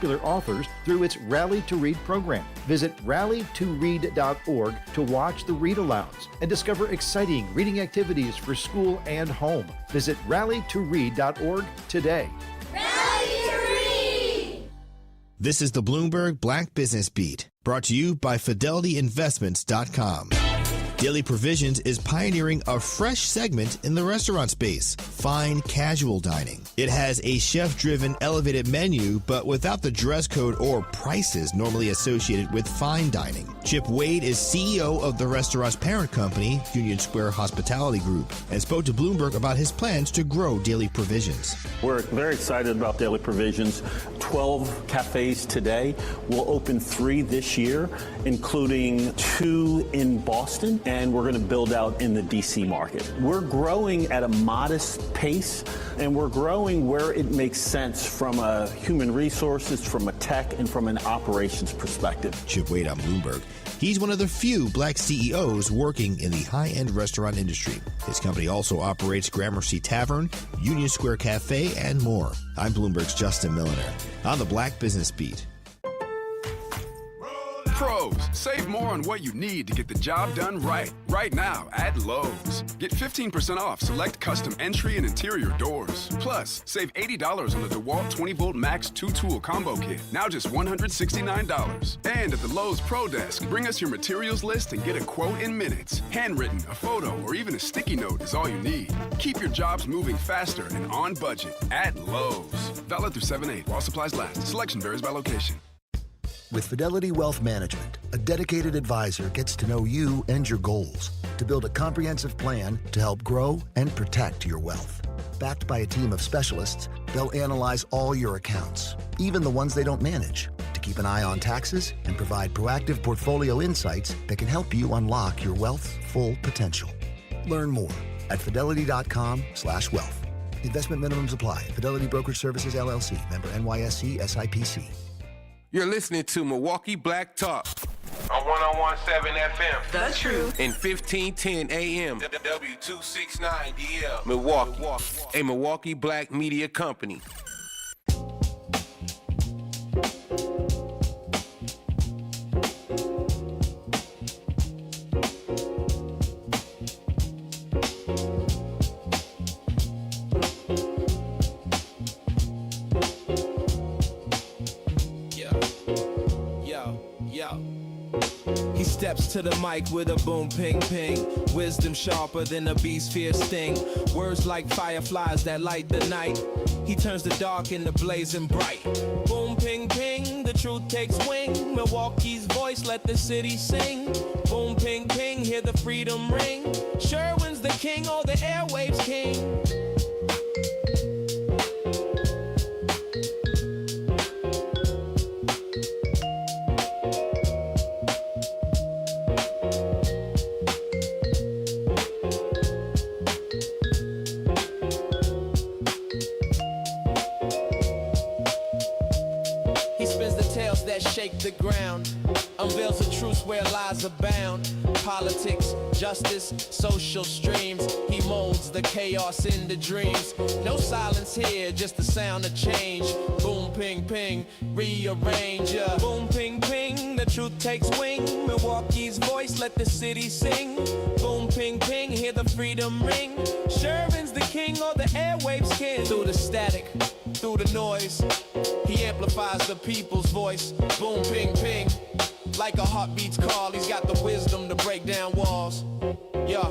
popular authors through its Rally to Read program. Visit rallytoread.org to watch the read-alouds and discover exciting reading activities for school and home. Visit rallytoread.org today. Rally to read! This is the Bloomberg Black Business Beat, brought to you by FidelityInvestments.com. Daily Provisions is pioneering a fresh segment in the restaurant space, fine casual dining. It has a chef-driven elevated menu, but without the dress code or prices normally associated with fine dining. Chip Wade is CEO of the restaurant's parent company, Union Square Hospitality Group, and spoke to Bloomberg about his plans to grow Daily Provisions. We're very excited about Daily Provisions. 12 cafes today. We'll open 3 this year, including 2 in Boston, and we're going to build out in the D.C. market. We're growing at a modest pace, and we're growing where it makes sense from a human resources, from a tech, and from an operations perspective. Chip Wade on Bloomberg. He's one of the few black CEOs working in the high-end restaurant industry. His company also operates Gramercy Tavern, Union Square Cafe, and more. I'm Bloomberg's Justin Milliner on the Black Business Beat. Pros, save more on what you need to get the job done right. Right now at Lowe's. Get 15% off select custom entry and interior doors. Plus, save $80 on the DeWalt 20-volt Max 2-tool combo kit. Now just $169. And at the Lowe's Pro Desk, bring us your materials list and get a quote in minutes. Handwritten, a photo, or even a sticky note is all you need. Keep your jobs moving faster and on budget at Lowe's. Valid through 7/8 while supplies last. Selection varies by location. With Fidelity Wealth Management, a dedicated advisor gets to know you and your goals to build a comprehensive plan to help grow and protect your wealth. Backed by a team of specialists, they'll analyze all your accounts, even the ones they don't manage, to keep an eye on taxes and provide proactive portfolio insights that can help you unlock your wealth's full potential. Learn more at fidelity.com/wealth. Investment minimums apply. Fidelity Brokerage Services, LLC. Member NYSE SIPC. You're listening to Milwaukee Black Talk on 101.7 FM. The Truth. And 1510 AM. W269DL. Milwaukee. A Milwaukee Black media company. He steps to the mic with a boom ping ping. Wisdom sharper than a beast's fierce sting. Words like fireflies that light the night. He turns the dark into blazing bright. Boom ping ping, the truth takes wing. Milwaukee's voice, let the city sing. Boom ping ping, hear the freedom ring. Sherwin's the king, oh the airwaves king. Shake the ground, unveils the truth where lies abound. Politics, justice, social streams. He molds the chaos into dreams. No silence here, just the sound of change. Boom, ping, ping, rearrange. Boom, ping, ping, the truth takes wing. Milwaukee's voice, let the city sing. Boom, ping, ping, hear the freedom ring. Sherwin's the king, or the airwaves king. Through the static, through the noise, he amplifies the people's voice. Boom, ping, ping, like a heartbeat's call. He's got the wisdom to break down walls. Yeah.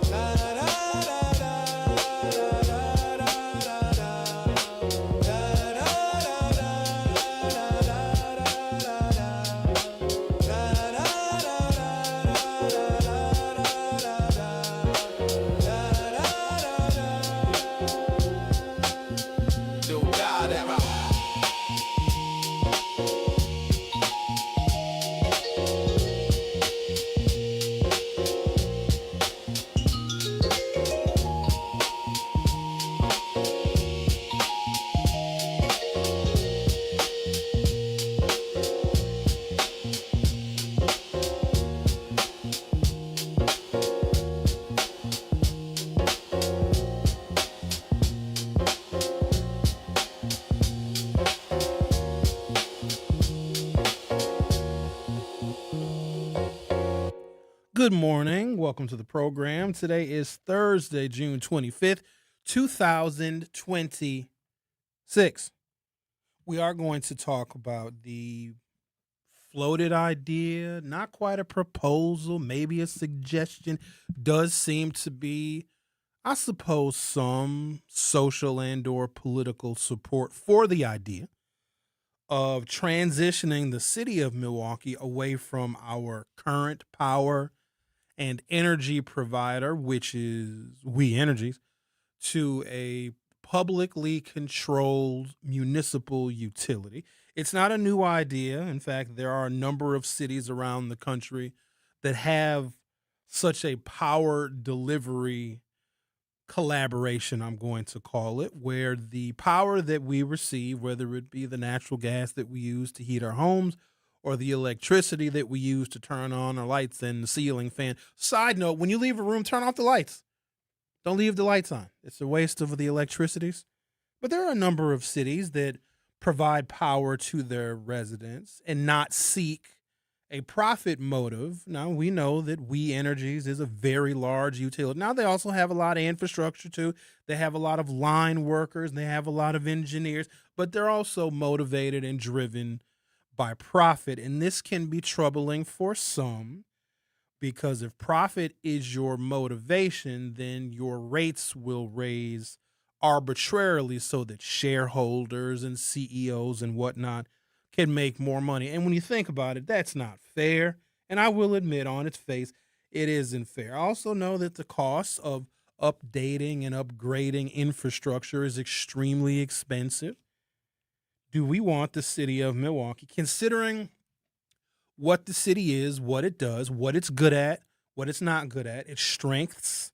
Good morning. Welcome to the program. Today is Thursday, June 25th, 2026. We are going to talk about the floated idea, not quite a proposal, maybe a suggestion. Does seem to be, I suppose, some social and or political support for the idea of transitioning the city of Milwaukee away from our current power and energy provider, which is We Energies, to a publicly controlled municipal utility. It's not a new idea. In fact, there are a number of cities around the country that have such a power delivery collaboration, I'm going to call it, where the power that we receive, whether it be the natural gas that we use to heat our homes or the electricity that we use to turn on our lights and the ceiling fan. Side note, when you leave a room, turn off the lights. Don't leave the lights on. It's a waste of the electricities. But there are a number of cities that provide power to their residents and not seek a profit motive. Now, we know that We Energies is a very large utility. Now, they also have a lot of infrastructure, too. They have a lot of line workers. They have a lot of engineers. But they're also motivated and driven by profit. And this can be troubling for some, because if profit is your motivation, then your rates will raise arbitrarily so that shareholders and CEOs and whatnot can make more money. And when you think about it, that's not fair. And I will admit, on its face, it isn't fair. I also know that the cost of updating and upgrading infrastructure is extremely expensive. Do we want the city of Milwaukee, considering what the city is, what it does, what it's good at, what it's not good at, its strengths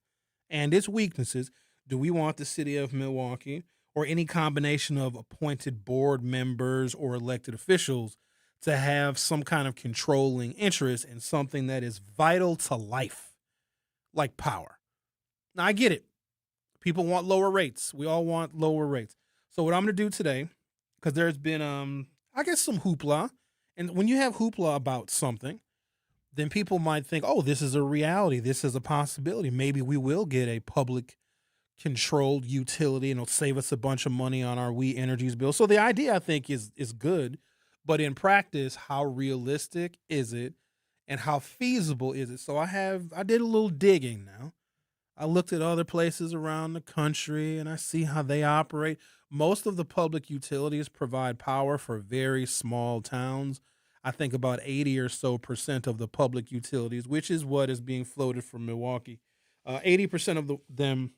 and its weaknesses, do we want the city of Milwaukee or any combination of appointed board members or elected officials to have some kind of controlling interest in something that is vital to life, like power? Now, I get it. People want lower rates. We all want lower rates. So what I'm going to do today, because there's been, I guess, some hoopla. And when you have hoopla about something, then people might think, oh, this is a reality. This is a possibility. Maybe we will get a public controlled utility and it'll save us a bunch of money on our We Energies bill. So the idea, I think, is good. But in practice, how realistic is it and how feasible is it? So I did a little digging now. I looked at other places around the country and I see how they operate. Most of the public utilities provide power for very small towns. I think about 80 or so percent of the public utilities, which is what is being floated from Milwaukee. 80% of them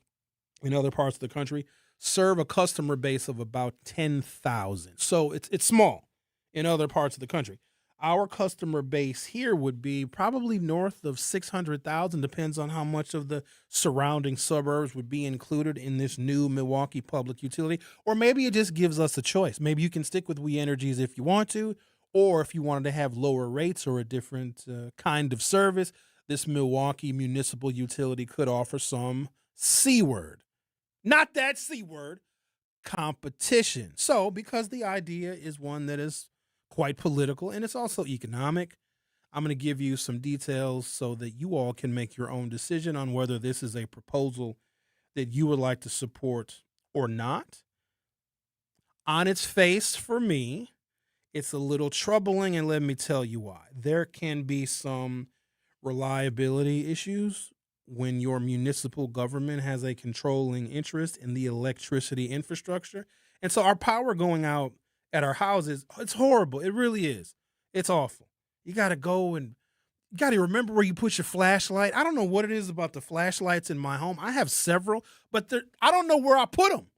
in other parts of the country serve a customer base of about 10,000. So it's small in other parts of the country. Our customer base here would be probably north of 600,000, depends on how much of the surrounding suburbs would be included in this new Milwaukee public utility. Or maybe it just gives us a choice. Maybe you can stick with We Energies if you want to, or if you wanted to have lower rates or a different kind of service, this Milwaukee municipal utility could offer some C word. Not that C word, competition. So because the idea is one that is quite political, and it's also economic, I'm going to give you some details so that you all can make your own decision on whether this is a proposal that you would like to support or not. On its face, for me, it's a little troubling, and let me tell you why. There can be some reliability issues when your municipal government has a controlling interest in the electricity infrastructure. And so our power going out at our houses, it's horrible. It really is. It's awful. You got to go and you got to remember where you put your flashlight. I don't know what it is about the flashlights in my home. I have several, but I don't know where I put them.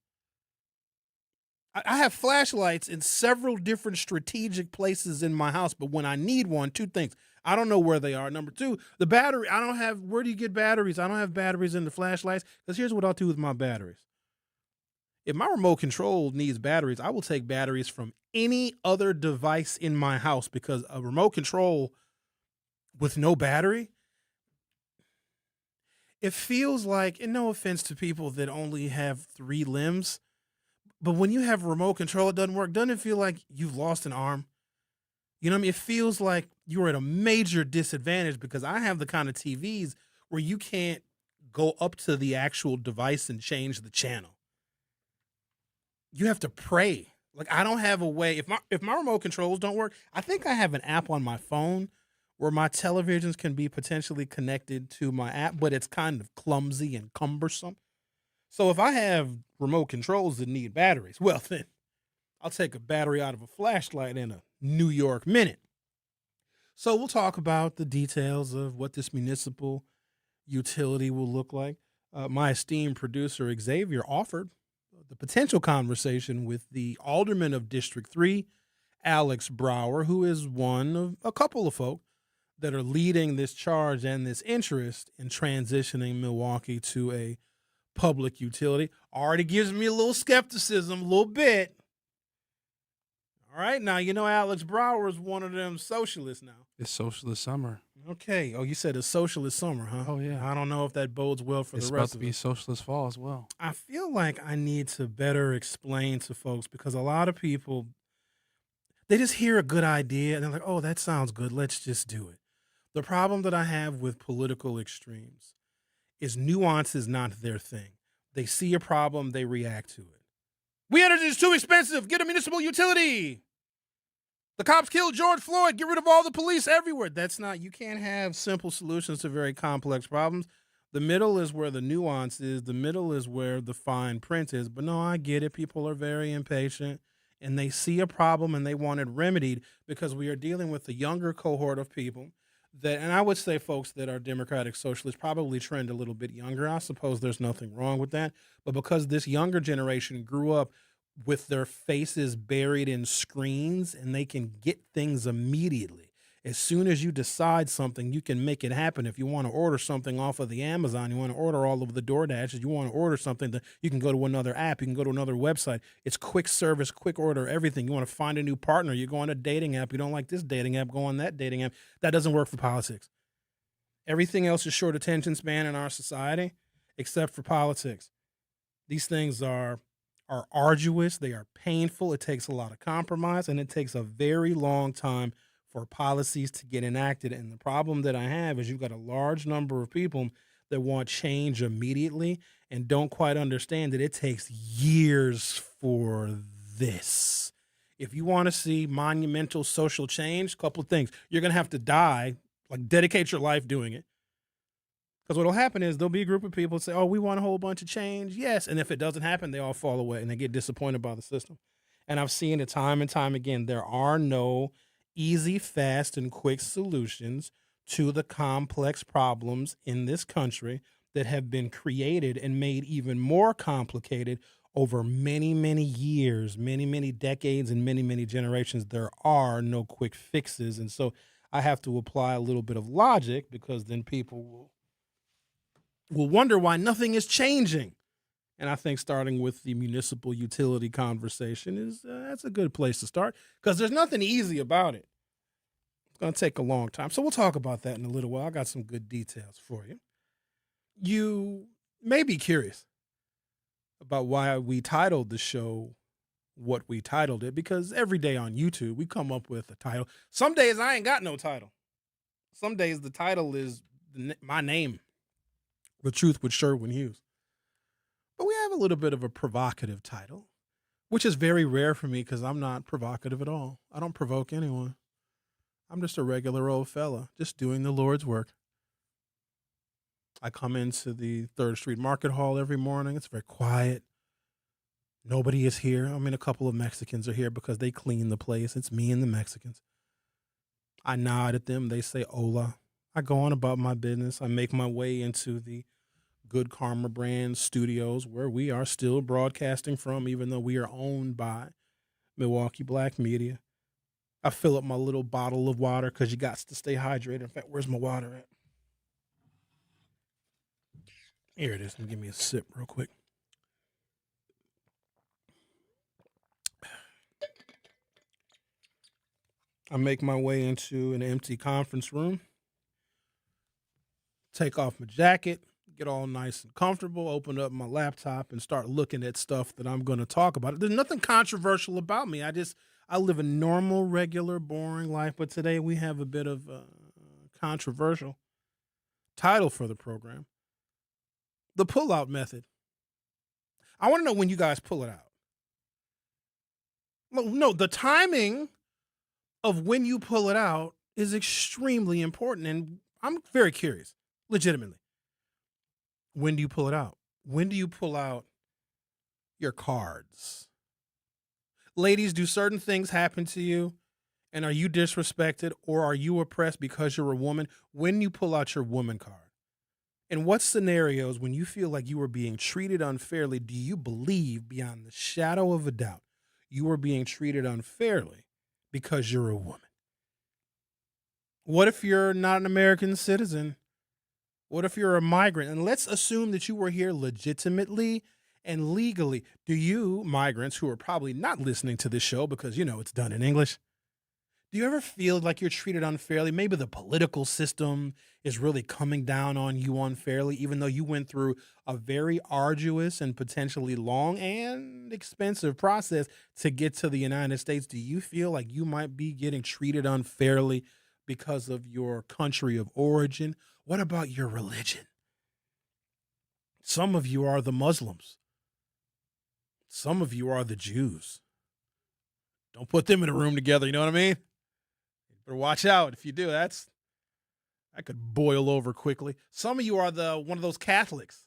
I have flashlights in several different strategic places in my house, but when I need one, two things. I don't know where they are. Number two, the battery. Where do you get batteries? I don't have batteries in the flashlights, because here's what I'll do with my batteries. If my remote control needs batteries, I will take batteries from any other device in my house, because a remote control with no battery, it feels like, and no offense to people that only have 3 limbs, but when you have remote control, it doesn't work. Doesn't it feel like you've lost an arm? You know what I mean? It feels like you're at a major disadvantage because I have the kind of TVs where you can't go up to the actual device and change the channel. You have to pray. Like, I don't have a way. If my remote controls don't work, I think I have an app on my phone where my televisions can be potentially connected to my app, but it's kind of clumsy and cumbersome. So if I have remote controls that need batteries, well, then I'll take a battery out of a flashlight in a New York minute. So we'll talk about the details of what this municipal utility will look like. My esteemed producer, Xavier, offered the potential conversation with the alderman of District 3, Alex Brower, who is one of a couple of folk that are leading this charge and this interest in transitioning Milwaukee to a public utility. Already gives me a little skepticism, a little bit. All right, now, you know Alex Brower is one of them socialists now. It's socialist summer. Okay. Oh, you said a socialist summer, huh? Oh, yeah. I don't know if that bodes well for the rest of us. It's about to be socialist fall as well. I feel like I need to better explain to folks because a lot of people, they just hear a good idea and they're like, oh, that sounds good. Let's just do it. The problem that I have with political extremes is nuance is not their thing. They see a problem, they react to it. Energy is too expensive. Get a municipal utility. The cops killed George Floyd. Get rid of all the police everywhere. That's not, you can't have simple solutions to very complex problems. The middle is where the nuance is. The middle is where the fine print is. But no, I get it. People are very impatient and they see a problem and they want it remedied because we are dealing with the younger cohort of people that, and I would say folks that are Democratic Socialists probably trend a little bit younger. I suppose there's nothing wrong with that. But because this younger generation grew up with their faces buried in screens and they can get things immediately. As soon as you decide something, you can make it happen. If you want to order something off of the Amazon, you want to order all of the DoorDashes, you want to order something, that you can go to another app, you can go to another website. It's quick service, quick order, everything. You want to find a new partner, you go on a dating app, you don't like this dating app, go on that dating app. That doesn't work for politics. Everything else is short attention span in our society, except for politics. These things are arduous, they are painful, it takes a lot of compromise, and it takes a very long time for policies to get enacted. And the problem that I have is you've got a large number of people that want change immediately and don't quite understand that it takes years for this. If you want to see monumental social change, a couple of things. You're going to have to die, like dedicate your life doing it. Because what will happen is there'll be a group of people say, oh, we want a whole bunch of change. Yes. And if it doesn't happen, they all fall away and they get disappointed by the system. And I've seen it time and time again. There are no easy, fast, and quick solutions to the complex problems in this country that have been created and made even more complicated over many, many years, many, many decades, and many, many generations. There are no quick fixes. And so I have to apply a little bit of logic because then people will wonder why nothing is changing. And I think starting with the municipal utility conversation is that's a good place to start because there's nothing easy about it. It's going to take a long time. So we'll talk about that in a little while. I got some good details for you. You may be curious about why we titled the show what we titled it, because every day on YouTube we come up with a title. Some days I ain't got no title. Some days the title is my name. The Truth with Sherwin Hughes. But we have a little bit of a provocative title, which is very rare for me because I'm not provocative at all. I don't provoke anyone. I'm just a regular old fella, just doing the Lord's work. I come into the 3rd Street Market Hall every morning. It's very quiet. Nobody is here. I mean, a couple of Mexicans are here because they clean the place. It's me and the Mexicans. I nod at them. They say, hola. I go on about my business. I make my way into the Good Karma Brand studios where we are still broadcasting from, even though we are owned by Milwaukee Black Media. I fill up my little bottle of water because you got to stay hydrated. In fact, where's my water at? Here it is. Give me a sip real quick. I make my way into an empty conference room. Take off my jacket, get all nice and comfortable, open up my laptop and start looking at stuff that I'm going to talk about. There's nothing controversial about me. I live a normal, regular, boring life, but today we have a bit of a controversial title for the program. The Pullout method. I want to know when you guys pull it out. No, the timing of when you pull it out is extremely important, and I'm very curious, legitimately. When do you pull it out? When do you pull out your cards? Ladies, do certain things happen to you, and are you disrespected, or are you oppressed because you're a woman? When you pull out your woman card? In what scenarios, when you feel like you are being treated unfairly, do you believe beyond the shadow of a doubt you are being treated unfairly because you're a woman? What if you're not an American citizen? What if you're a migrant? And let's assume that you were here legitimately and legally. Do you, migrants who are probably not listening to this show because, you know, it's done in English, do you ever feel like you're treated unfairly? Maybe the political system is really coming down on you unfairly, even though you went through a very arduous and potentially long and expensive process to get to the United States. Do you feel like you might be getting treated unfairly because of your country of origin? What about your religion? Some of you are the Muslims. Some of you are the Jews. Don't put them in a room together, you know what I mean? But watch out if you do. That could boil over quickly. Some of you are one of those Catholics.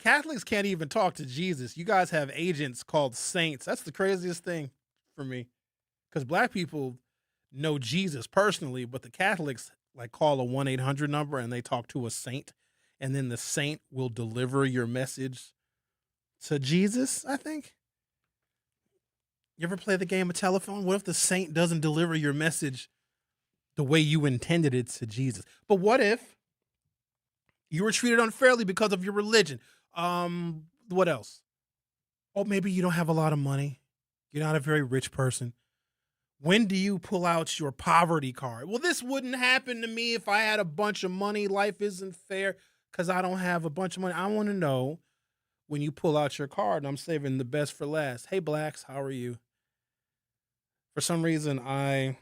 Catholics can't even talk to Jesus. You guys have agents called saints. That's the craziest thing for me, because black people know Jesus personally, but the Catholics like call a 1-800 number and they talk to a saint, and then the saint will deliver your message to Jesus, I think. You ever play the game of telephone? What if the saint doesn't deliver your message the way you intended it to Jesus? But what if you were treated unfairly because of your religion? What else? Oh, maybe you don't have a lot of money. You're not a very rich person. When do you pull out your poverty card? Well, this wouldn't happen to me if I had a bunch of money. Life isn't fair because I don't have a bunch of money. I want to know when you pull out your card, and I'm saving the best for last. Hey, blacks, how are you? For some reason, I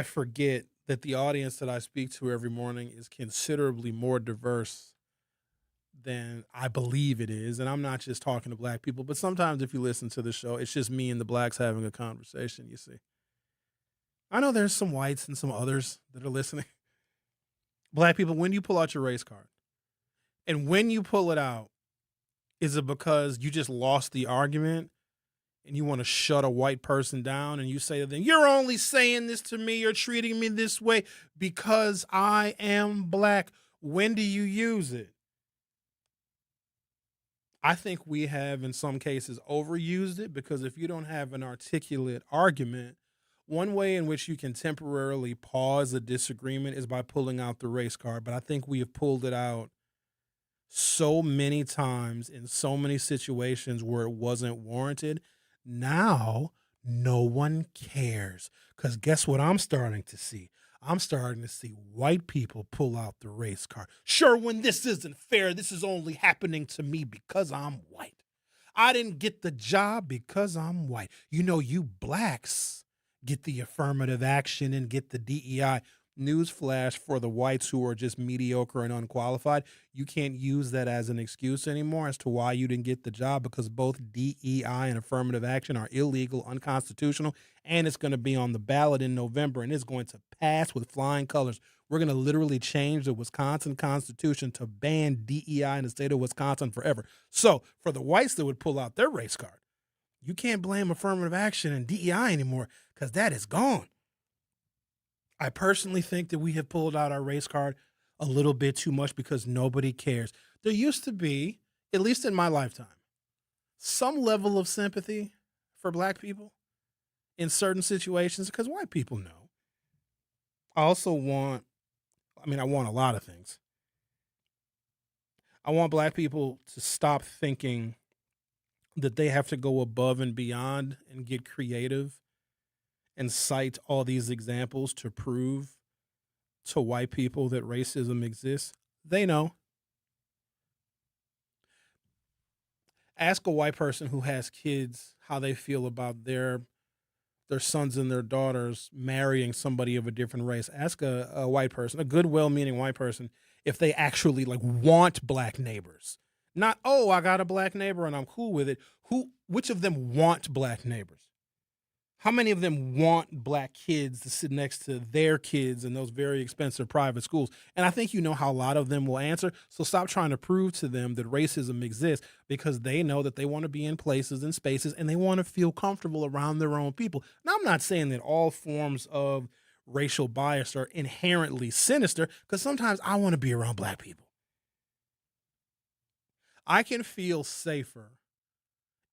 forget that the audience that I speak to every morning is considerably more diverse than I believe it is. And I'm not just talking to black people, but sometimes if you listen to the show, it's just me and the blacks having a conversation, you see. I know there's some whites and some others that are listening. Black people, when do you pull out your race card? And when you pull it out, is it because you just lost the argument and you want to shut a white person down, and you say to them, you're only saying this to me, you're treating me this way because I am black? When do you use it? I think we have, in some cases, overused it, because if you don't have an articulate argument, one way in which you can temporarily pause a disagreement is by pulling out the race card. But I think we have pulled it out so many times in so many situations where it wasn't warranted. Now, no one cares, because guess what I'm starting to see? I'm starting to see white people pull out the race card. Sherwin, this isn't fair. This is only happening to me because I'm white. I didn't get the job because I'm white. You know, you blacks get the affirmative action and get the DEI. Newsflash for the whites who are just mediocre and unqualified. You can't use that as an excuse anymore as to why you didn't get the job, because both DEI and affirmative action are illegal, unconstitutional, and it's going to be on the ballot in November, and it's going to pass with flying colors. We're going to literally change the Wisconsin Constitution to ban DEI in the state of Wisconsin forever. So for the whites that would pull out their race card, you can't blame affirmative action and DEI anymore, because that is gone. I personally think that we have pulled out our race card a little bit too much because nobody cares. There used to be, at least in my lifetime, some level of sympathy for black people in certain situations, because white people know. I want a lot of things. I want black people to stop thinking that they have to go above and beyond and get creative and cite all these examples to prove to white people that racism exists. They know. Ask a white person who has kids how they feel about their sons and their daughters marrying somebody of a different race. Ask a white person, a good, well-meaning white person, if they actually want black neighbors. Not, oh, I got a black neighbor and I'm cool with it. Which of them want black neighbors? How many of them want black kids to sit next to their kids in those very expensive private schools? And I think you know how a lot of them will answer. So stop trying to prove to them that racism exists, because they know that they want to be in places and spaces and they want to feel comfortable around their own people. Now, I'm not saying that all forms of racial bias are inherently sinister, because sometimes I want to be around black people. I can feel safer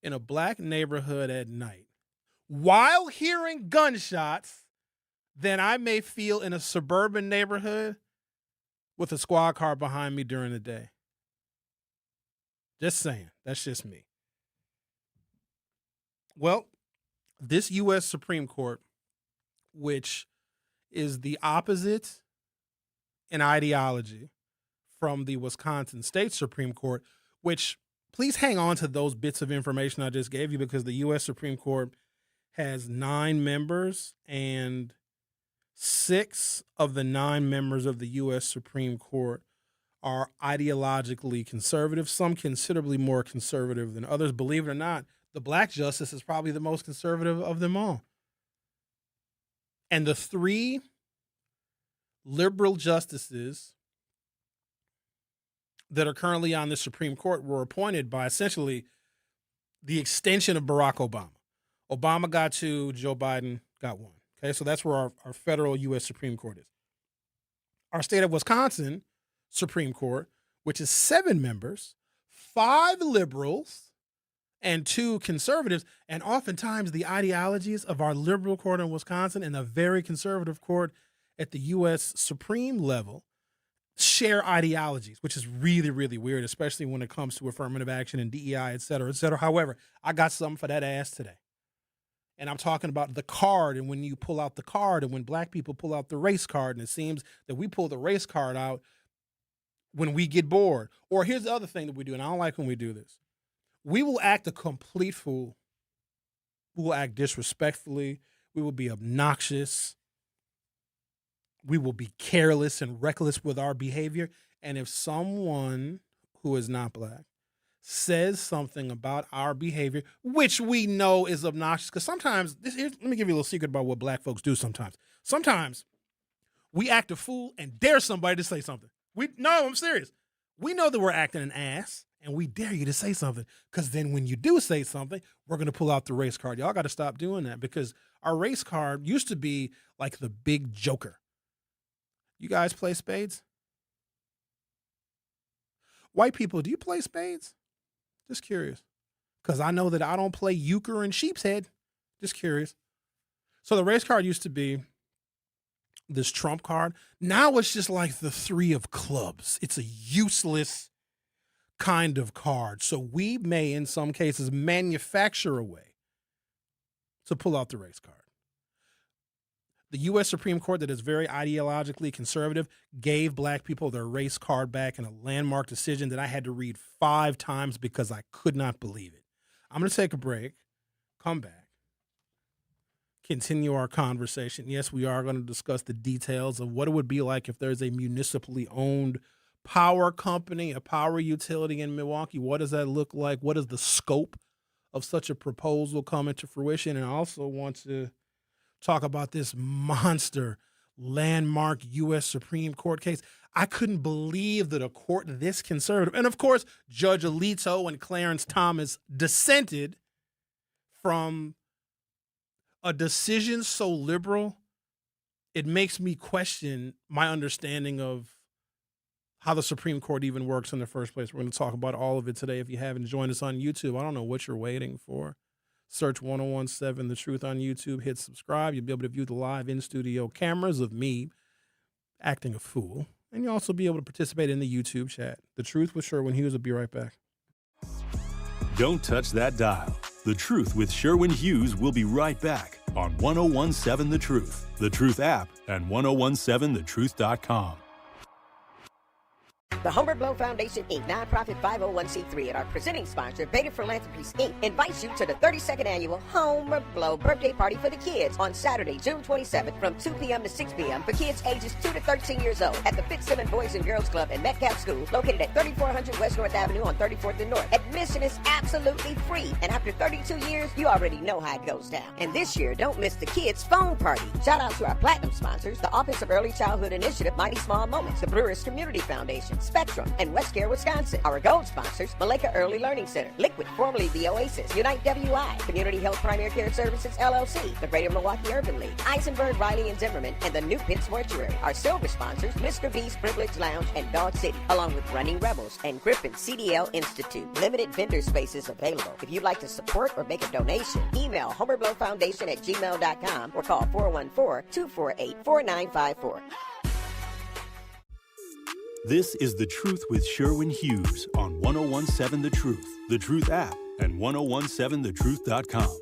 in a black neighborhood at night while hearing gunshots than I may feel in a suburban neighborhood with a squad car behind me during the day. Just saying. That's just me. Well, this U.S. Supreme Court, which is the opposite in ideology from the Wisconsin State Supreme Court, which, please hang on to those bits of information I just gave you, because the U.S. Supreme Court has 9 members, and 6 of the 9 members of the U.S. Supreme Court are ideologically conservative, some considerably more conservative than others. Believe it or not, the black justice is probably the most conservative of them all. And the 3 liberal justices that are currently on the Supreme Court were appointed by essentially the extension of Barack Obama. Obama got 2, Joe Biden got 1. Okay, so that's where our federal U.S. Supreme Court is. Our state of Wisconsin Supreme Court, which is 7 members, 5 liberals, and 2 conservatives, and oftentimes the ideologies of our liberal court in Wisconsin and the very conservative court at the U.S. Supreme level share ideologies, which is really, really weird, especially when it comes to affirmative action and DEI, et cetera, et cetera. However, I got something for that ass today. And I'm talking about the card, and when you pull out the card, and when black people pull out the race card, and it seems that we pull the race card out when we get bored. Or here's the other thing that we do, and I don't like when we do this. We will act a complete fool. We will act disrespectfully. We will be obnoxious. We will be careless and reckless with our behavior. And if someone who is not black says something about our behavior, which we know is obnoxious, because sometimes, let me give you a little secret about what black folks do sometimes. Sometimes we act a fool and dare somebody to say something. No, I'm serious. We know that we're acting an ass, and we dare you to say something, because then when you do say something, we're going to pull out the race card. Y'all got to stop doing that, because our race card used to be like the big joker. You guys play spades? White people, do you play spades? Just curious. Because I know that I don't play euchre and sheep's head. Just curious. So the race card used to be this trump card. Now it's just like the 3 of clubs. It's a useless kind of card. So we may, in some cases, manufacture a way to pull out the race card. The U.S. Supreme Court, that is very ideologically conservative, gave black people their race card back in a landmark decision that I had to read 5 times because I could not believe it. I'm going to take a break, come back, continue our conversation. Yes, we are going to discuss the details of what it would be like if there's a municipally owned power company, a power utility in Milwaukee. What does that look like? What is the scope of such a proposal coming to fruition? And I also want to talk about this monster landmark U.S. Supreme Court case. I couldn't believe that a court this conservative, and of course, Judge Alito and Clarence Thomas dissented from a decision so liberal, it makes me question my understanding of how the Supreme Court even works in the first place. We're going to talk about all of it today. If you haven't joined us on YouTube, I don't know what you're waiting for. Search 1017 The Truth on YouTube. Hit subscribe. You'll be able to view the live in-studio cameras of me acting a fool. And you'll also be able to participate in the YouTube chat. The Truth with Sherwin Hughes will be right back. Don't touch that dial. The Truth with Sherwin Hughes will be right back on 1017 The Truth, The Truth app, and 1017thetruth.com. The Homer Blow Foundation, Inc., nonprofit 501c3, and our presenting sponsor, Beta Philanthropies, Inc., invites you to the 32nd annual Homer Blow birthday party for the kids on Saturday, June 27th from 2 p.m. to 6 p.m. for kids ages 2 to 13 years old at the Fitzsimmons Boys and Girls Club and Metcalf School, located at 3400 West North Avenue on 34th and North. Admission is absolutely free, and after 32 years, you already know how it goes down. And this year, don't miss the kids' phone party. Shout out to our platinum sponsors, the Office of Early Childhood Initiative, Mighty Small Moments, the Brewers Community Foundation, Spectrum, and West Care, Wisconsin. Our gold sponsors, Maleka Early Learning Center, Liquid, formerly the Oasis, Unite WI, Community Health Primary Care Services, LLC, the Greater Milwaukee Urban League, Eisenberg, Riley, and Zimmerman, and the New Pitts Mortuary. Our silver sponsors, Mr. B's Privilege Lounge and Dog City, along with Running Rebels and Griffin CDL Institute. Limited vendor spaces available. If you'd like to support or make a donation, email homerblowfoundation@gmail.com or call 414-248-4954. This is The Truth with Sherwin Hughes on 1017 The Truth, The Truth app, and 1017thetruth.com.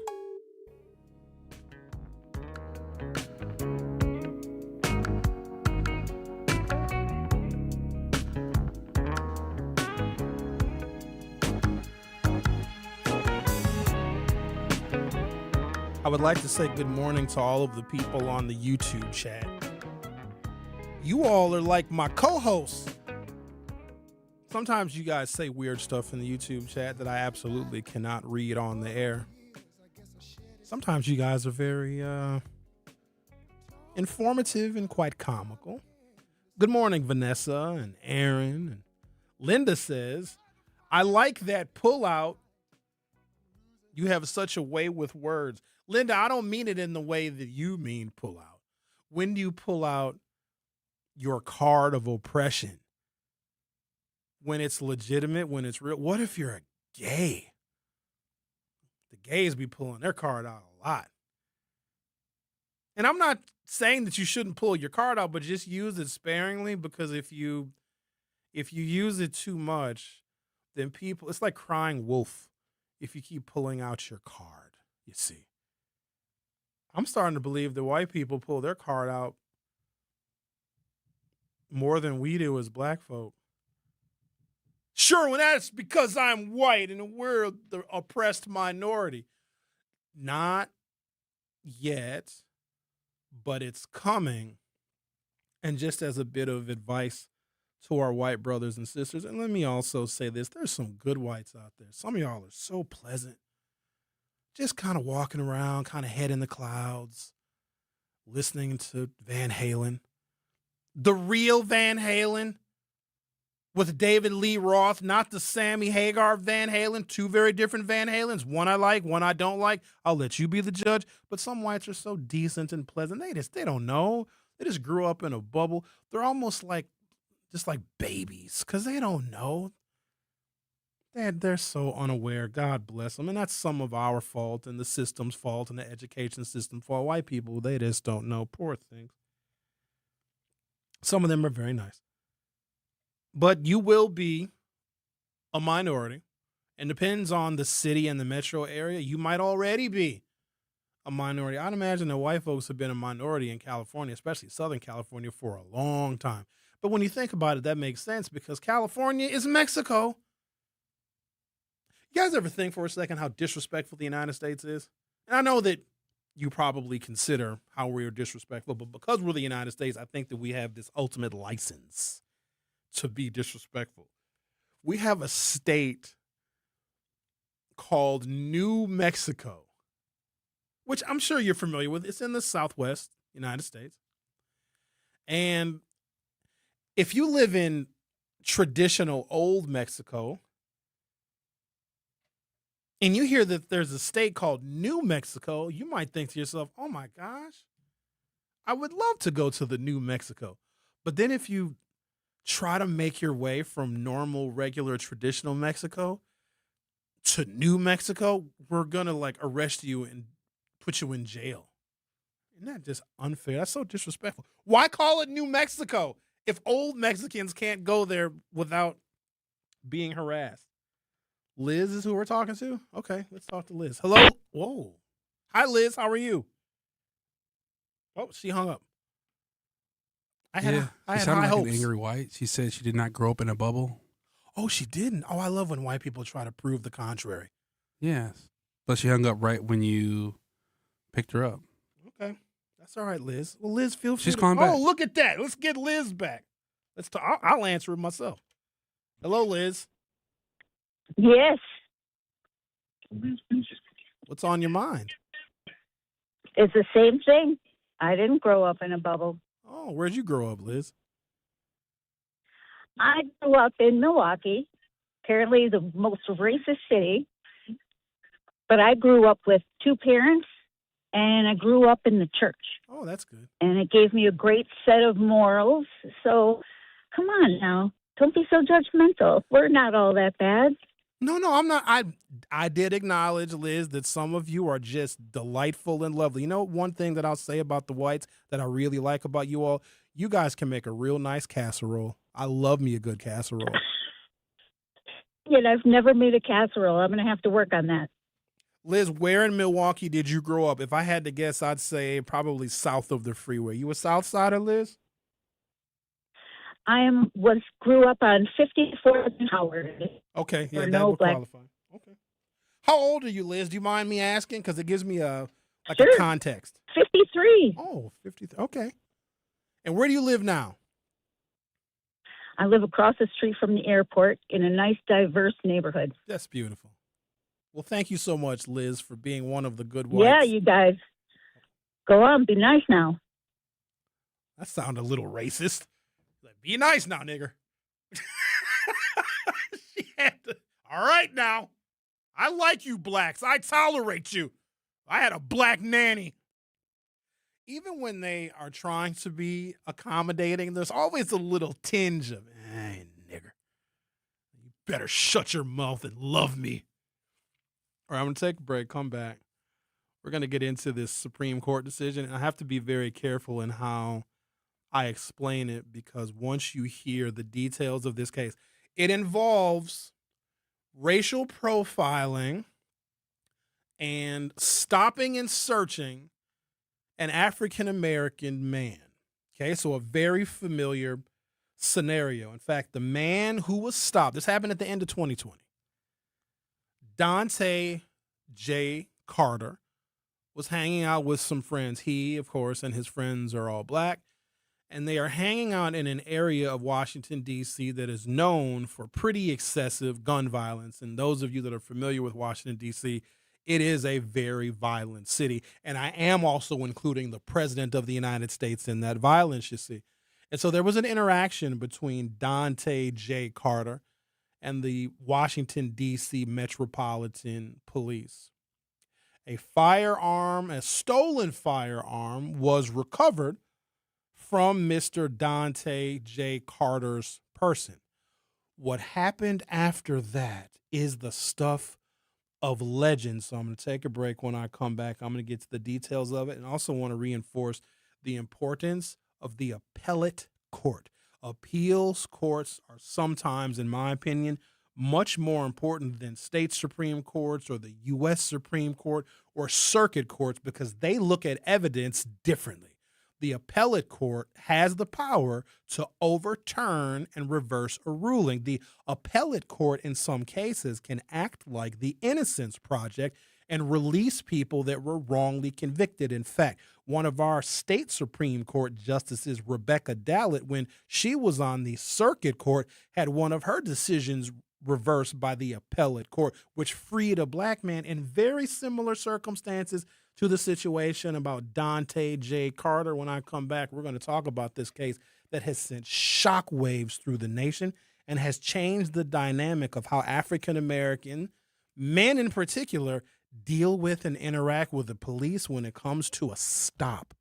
I would like to say good morning to all of the people on the YouTube chat. You all are like my co-hosts. Sometimes you guys say weird stuff in the YouTube chat that I absolutely cannot read on the air. Sometimes you guys are very informative and quite comical. Good morning, Vanessa and Aaron. And Linda says, I like that Pullout. You have such a way with words. Linda, I don't mean it in the way that you mean pull out. When do you pull out your card of oppression? When it's legitimate, when it's real. What if you're a gay? The gays be pulling their card out a lot. And I'm not saying that you shouldn't pull your card out, but just use it sparingly, because if you use it too much, then people, it's like crying wolf if you keep pulling out your card, you see. I'm starting to believe that white people pull their card out more than we do as black folk. Sure, well, that's because I'm white and we're the oppressed minority. Not yet, but it's coming. And just as a bit of advice to our white brothers and sisters, and let me also say this, there's some good whites out there. Some of y'all are so pleasant. Just kind of walking around, kind of head in the clouds, listening to Van Halen. The real Van Halen with David Lee Roth, not the Sammy Hagar Van Halen. Two very different Van Halens. One I like, one I don't like. I'll let you be the judge. But some whites are so decent and pleasant. They don't know. They just grew up in a bubble. They're almost like babies because they don't know. They're so unaware. God bless them. And that's some of our fault and the system's fault and the education system fault. White people, they just don't know. Poor things. Some of them are very nice. But you will be a minority. And depends on the city and the metro area. You might already be a minority. I'd imagine that white folks have been a minority in California, especially Southern California, for a long time. But when you think about it, that makes sense because California is Mexico. You guys ever think for a second how disrespectful the United States is? And I know that you probably consider how we're disrespectful, but because we're the United States, I think that we have this ultimate license to be disrespectful. We have a state called New Mexico, which I'm sure you're familiar with. It's in the Southwest United States. And if you live in traditional old Mexico, and you hear that there's a state called New Mexico, you might think to yourself, oh my gosh, I would love to go to the New Mexico. But then if you try to make your way from normal, regular, traditional Mexico to New Mexico, we're going to arrest you and put you in jail. Isn't that just unfair? That's so disrespectful. Why call it New Mexico if old Mexicans can't go there without being harassed? Liz is who we're talking to? Okay, let's talk to Liz. Hello? Whoa. Hi, Liz. How are you? Oh, she hung up. I had she sounded high like hopes. an angry white. She said she did not grow up in a bubble. Oh, she didn't. Oh, I love when white people try to prove the contrary. Yes. But she hung up right when you picked her up. Okay. That's all right, Liz. Well, Liz, feel free. She's calling back. Oh, look at that. Let's get Liz back. Let's talk. I'll answer it myself. Hello, Liz. Yes. What's on your mind? It's the same thing. I didn't grow up in a bubble. Oh, where'd you grow up, Liz? I grew up in Milwaukee, apparently the most racist city. But I grew up with two parents, and I grew up in the church. Oh, that's good. And it gave me a great set of morals. So, come on now. Don't be so judgmental. We're not all that bad. No, I'm not. I did acknowledge, Liz, that some of you are just delightful and lovely. You know, one thing that I'll say about the whites that I really like about you all, you guys can make a real nice casserole. I love me a good casserole. Yet I've never made a casserole. I'm going to have to work on that. Liz, where in Milwaukee did you grow up? If I had to guess, I'd say probably south of the freeway. You a South Sider, Liz? Grew up on 54th and Howard. Okay, yeah, that no would black. qualify. Okay. How old are you, Liz? Do you mind me asking? Because it gives me a Sure. context. 53. Oh, 53. Okay. And where do you live now? I live across the street from the airport in a nice, diverse neighborhood. That's beautiful. Well, thank you so much, Liz, for being one of the good whites. Yeah, you guys. Go on, be nice now. That sounded a little racist. Like, be nice now, nigger. She had to, all right now. I like you blacks. I tolerate you. I had a black nanny. Even when they are trying to be accommodating, there's always a little tinge of, hey, nigger. You better shut your mouth and love me. All right, I'm going to take a break, come back. We're going to get into this Supreme Court decision, and I have to be very careful in how I explain it because once you hear the details of this case, it involves racial profiling and stopping and searching an African-American man. Okay, so a very familiar scenario. In fact, the man who was stopped, this happened at the end of 2020. Dante J. Carter was hanging out with some friends. He, of course, and his friends are all black. And they are hanging out in an area of Washington, D.C. that is known for pretty excessive gun violence. And those of you that are familiar with Washington, D.C., it is a very violent city. And I am also including the president of the United States in that violence, you see. And so there was an interaction between Dante J. Carter and the Washington, D.C. Metropolitan Police. A firearm, a stolen firearm, was recovered from Mr. Dante J. Carter's person. What happened after that is the stuff of legend. So I'm going to take a break. When I come back, I'm going to get to the details of it and also want to reinforce the importance of the appellate court. Appeals courts are sometimes, in my opinion, much more important than state Supreme Courts or the U.S. Supreme Court or circuit courts because they look at evidence differently. The appellate court has the power to overturn and reverse a ruling. The appellate court, in some cases, can act like the Innocence Project and release people that were wrongly convicted. In fact, one of our state Supreme Court justices, Rebecca Dallett, when she was on the circuit court, had one of her decisions reversed by the appellate court, which freed a black man in very similar circumstances to the situation about Dante J. Carter. When I come back, we're going to talk about this case that has sent shockwaves through the nation and has changed the dynamic of how African-American men in particular deal with and interact with the police when it comes to a stop.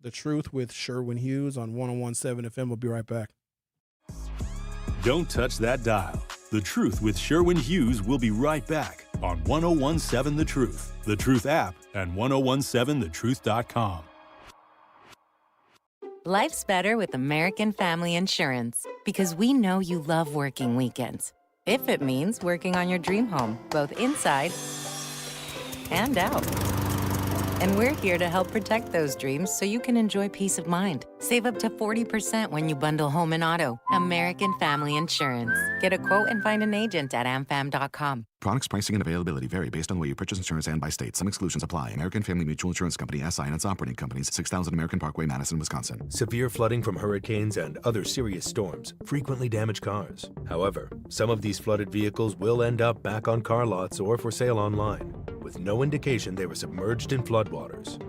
The Truth with Sherwin Hughes on 101.7 FM. We'll be right back. Don't touch that dial. The Truth with Sherwin Hughes will be right back on 101.7 The Truth, The Truth app, and 101.7thetruth.com. Life's better with American Family Insurance because we know you love working weekends. If it means working on your dream home, both inside and out. And we're here to help protect those dreams so you can enjoy peace of mind. Save up to 40% when you bundle home and auto. American Family Insurance. Get a quote and find an agent at amfam.com. Products, pricing, and availability vary based on the way you purchase insurance and by state. Some exclusions apply. American Family Mutual Insurance Company, SI, and its operating companies, 6000 American Parkway, Madison, Wisconsin. Severe flooding from hurricanes and other serious storms frequently damage cars. However, some of these flooded vehicles will end up back on car lots or for sale online, with no indication they were submerged in floodwaters.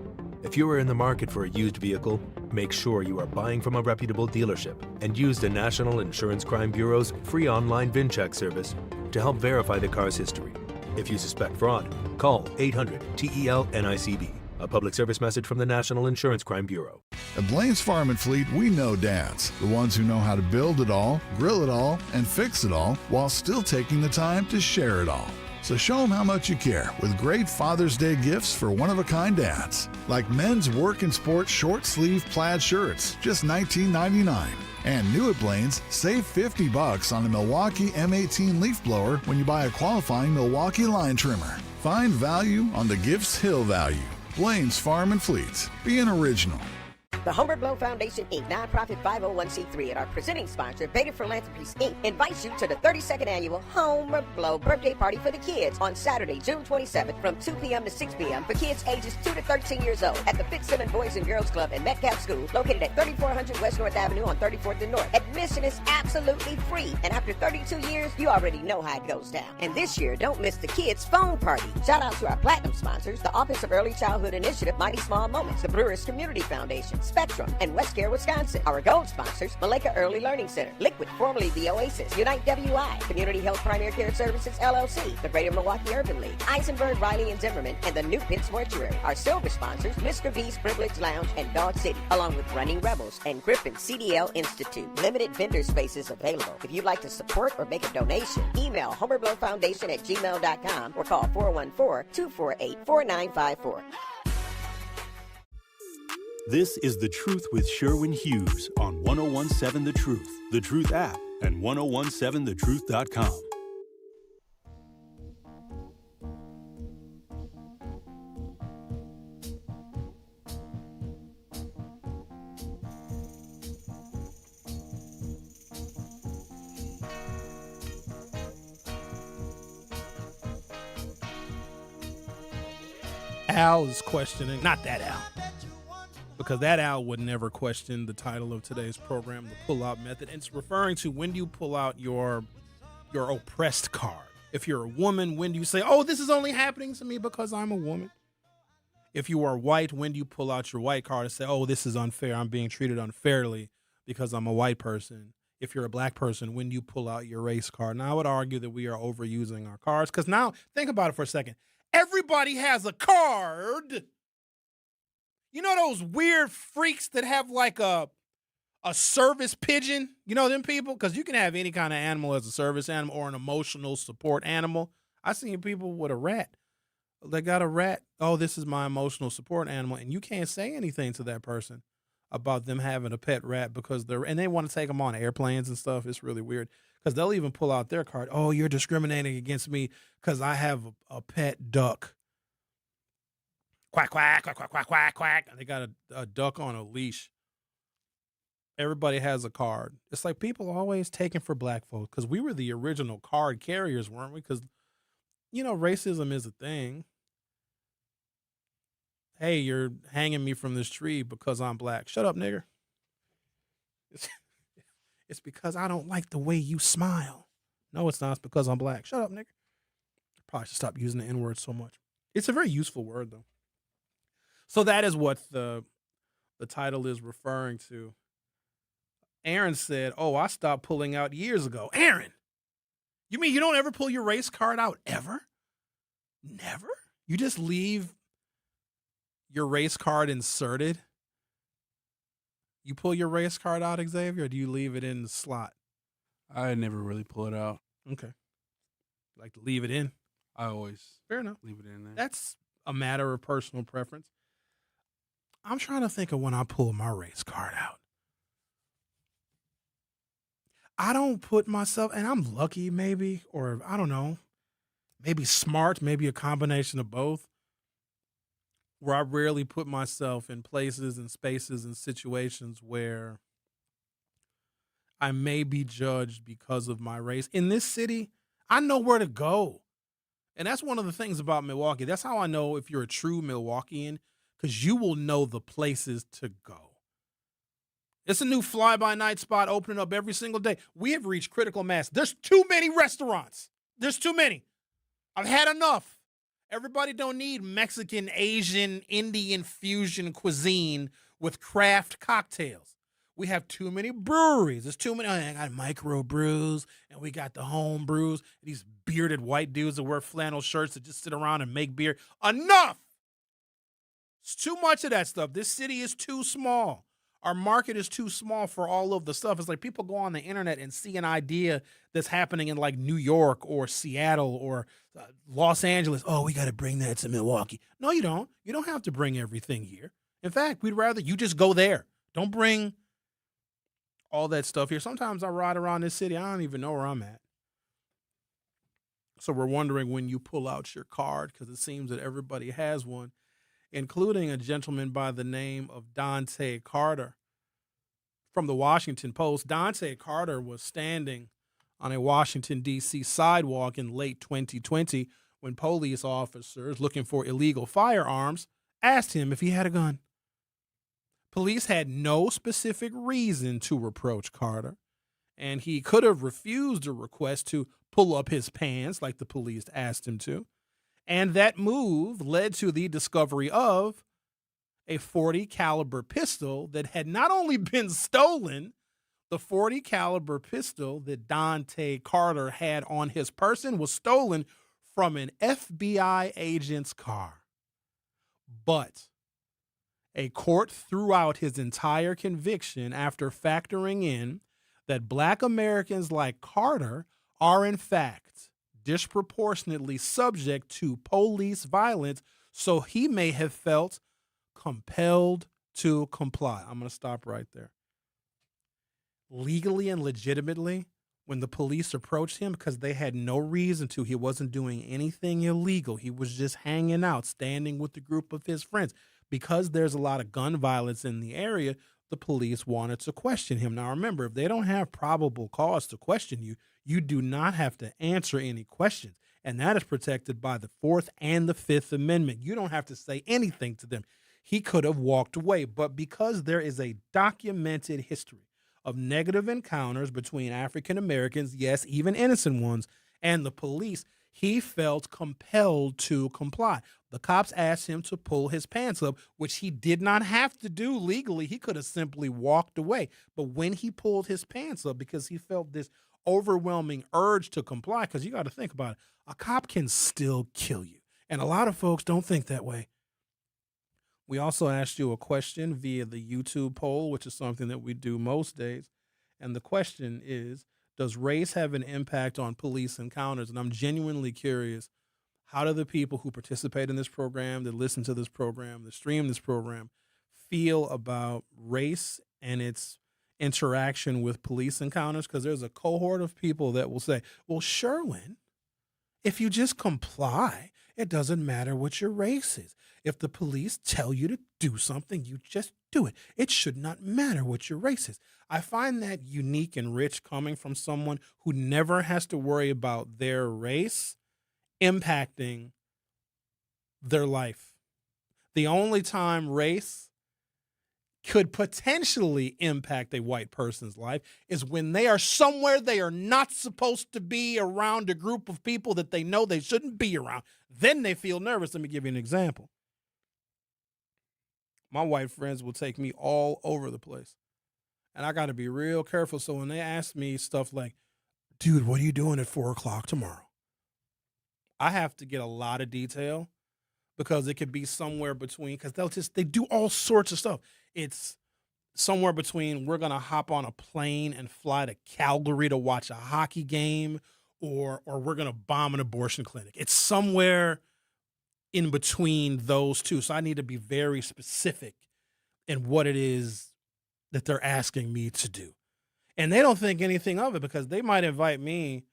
If you are in the market for a used vehicle, make sure you are buying from a reputable dealership and use the National Insurance Crime Bureau's free online VIN check service to help verify the car's history. If you suspect fraud, call 800-TEL-NICB. A public service message from the National Insurance Crime Bureau. At Blaine's Farm and Fleet, we know dads, the ones who know how to build it all, grill it all, and fix it all while still taking the time to share it all. So show them how much you care with great Father's Day gifts for one-of-a-kind dads. Like men's work and sport short-sleeve plaid shirts, just $19.99. And new at Blaine's, save $50 on the Milwaukee M18 leaf blower when you buy a qualifying Milwaukee line trimmer. Find value on the Gifts Hill value. Blaine's Farm and Fleet. Be an original. The Homer Blow Foundation, Inc., nonprofit 501c3, and our presenting sponsor, Beta Philanthropies, Inc., invites you to the 32nd annual Homer Blow birthday party for the kids on Saturday, June 27th from 2 p.m. to 6 p.m. for kids ages 2 to 13 years old at the Fitzsimmons Boys and Girls Club and Metcalf School, located at 3400 West North Avenue on 34th and North. Admission is absolutely free, and after 32 years, you already know how it goes down. And this year, don't miss the kids' phone party. Shout out to our platinum sponsors, the Office of Early Childhood Initiative, Mighty Small Moments, the Brewers Community Foundation, Spectrum, and West Care, Wisconsin. Our gold sponsors, Maleka Early Learning Center, Liquid, formerly the Oasis, Unite WI, Community Health Primary Care Services, LLC, the Greater Milwaukee Urban League, Eisenberg, Riley, and Zimmerman, and the New Pitts Mortuary. Our silver sponsors, Mr. B's Privilege Lounge and Dog City, along with Running Rebels and Griffin CDL Institute. Limited vendor spaces available. If you'd like to support or make a donation, email homerblowfoundation@gmail.com or call 414-248-4954. This is The Truth with Sherwin Hughes on 1017 The Truth, The Truth app, and 1017thetruth.com. Al is questioning, not that Al, because that Al would never question the title of today's program, the Pullout Method. It's referring to when do you pull out your oppressed card. If you're a woman, when do you say, oh, this is only happening to me because I'm a woman? If you are white, when do you pull out your white card and say, oh, this is unfair, I'm being treated unfairly because I'm a white person? If you're a black person, when do you pull out your race card? Now, I would argue that we are overusing our cards, because now, think about it for a second. Everybody has a card. You know those weird freaks that have like a service pigeon? You know them people? Because you can have any kind of animal as a service animal or an emotional support animal. I seen people with a rat. They got a rat. Oh, this is my emotional support animal. And you can't say anything to that person about them having a pet rat because and they want to take them on airplanes and stuff. It's really weird because they'll even pull out their card. Oh, you're discriminating against me because I have a pet duck. Quack, quack, quack, quack, quack, quack, quack. And they got a duck on a leash. Everybody has a card. It's like people always taking for black folks because we were the original card carriers, weren't we? Because, you know, racism is a thing. Hey, you're hanging me from this tree because I'm black. Shut up, nigger. It's because I don't like the way you smile. No, it's not. It's because I'm black. Shut up, nigger. Probably should stop using the N-word so much. It's a very useful word, though. So that is what the title is referring to. Aaron said, oh, I stopped pulling out years ago. Aaron, you mean you don't ever pull your race card out ever? Never? You just leave your race card inserted? You pull your race card out, Xavier, or do you leave it in the slot? I never really pull it out. Okay. Like to leave it in? I always Fair enough. leave it in there. That's a matter of personal preference. I'm trying to think of when I pull my race card out. I don't put myself, and I'm lucky maybe, or I don't know, maybe smart, maybe a combination of both. where I rarely put myself in places and spaces and situations where I may be judged because of my race. In this city, I know where to go. And that's one of the things about Milwaukee. That's how I know if you're a true Milwaukeean, because you will know the places to go. It's a new fly-by-night spot opening up every single day. We have reached critical mass. There's too many restaurants. There's too many. I've had enough. Everybody don't need Mexican, Asian, Indian fusion cuisine with craft cocktails. We have too many breweries. There's too many. I got micro brews, and we got the home brews. These bearded white dudes that wear flannel shirts that just sit around and make beer. Enough! It's too much of that stuff. This city is too small. Our market is too small for all of the stuff. It's like people go on the internet and see an idea that's happening in like New York or Seattle or Los Angeles. Oh, we got to bring that to Milwaukee. No, you don't. You don't have to bring everything here. In fact, we'd rather you just go there. Don't bring all that stuff here. Sometimes I ride around this city. I don't even know where I'm at. So we're wondering when you pull out your card, because it seems that everybody has one, including a gentleman by the name of Dante Carter from the Washington Post. Dante Carter was standing on a Washington, D.C. sidewalk in late 2020 when police officers looking for illegal firearms asked him if he had a gun. Police had no specific reason to reproach Carter, and he could have refused a request to pull up his pants like the police asked him to. And that move led to the discovery of a .40 caliber pistol that had not only been stolen, the .40 caliber pistol that Dante Carter had on his person was stolen from an FBI agent's car. But a court threw out his entire conviction after factoring in that Black Americans like Carter are in fact disproportionately subject to police violence, so he may have felt compelled to comply. I'm going to stop right there. Legally and legitimately, when the police approached him, because they had no reason to, he wasn't doing anything illegal. He was just hanging out, standing with a group of his friends. Because there's a lot of gun violence in the area, the police wanted to question him. Now, remember, if they don't have probable cause to question you, you do not have to answer any questions. And that is protected by the 4th and the 5th Amendment. You don't have to say anything to them. He could have walked away. But because there is a documented history of negative encounters between African Americans, yes, even innocent ones, and the police, he felt compelled to comply. The cops asked him to pull his pants up, which he did not have to do legally. He could have simply walked away. But when he pulled his pants up, because he felt this overwhelming urge to comply, because you got to think about it, a cop can still kill you. And a lot of folks don't think that way. We also asked you a question via the YouTube poll, which is something that we do most days. And the question is, does race have an impact on police encounters? And I'm genuinely curious, how do the people who participate in this program, that listen to this program, that stream this program, feel about race and its interaction with police encounters? Because there's a cohort of people that will say, well, Sherwin, if you just comply, it doesn't matter what your race is. If the police tell you to do something, you just do it. It should not matter what your race is. I find that unique and rich coming from someone who never has to worry about their race impacting their life. The only time race could potentially impact a white person's life is when they are somewhere they are not supposed to be, around a group of people that they know they shouldn't be around. Then they feel nervous. Let me give you an example. My white friends will take me all over the place. And I got to be real careful. So when they ask me stuff like, dude, what are you doing at 4 o'clock tomorrow? I have to get a lot of detail, because it could be somewhere between, because they do all sorts of stuff. It's somewhere between, we're going to hop on a plane and fly to Calgary to watch a hockey game, or we're going to bomb an abortion clinic. It's somewhere in between those two. So I need to be very specific in what it is that they're asking me to do. And they don't think anything of it, because they might invite me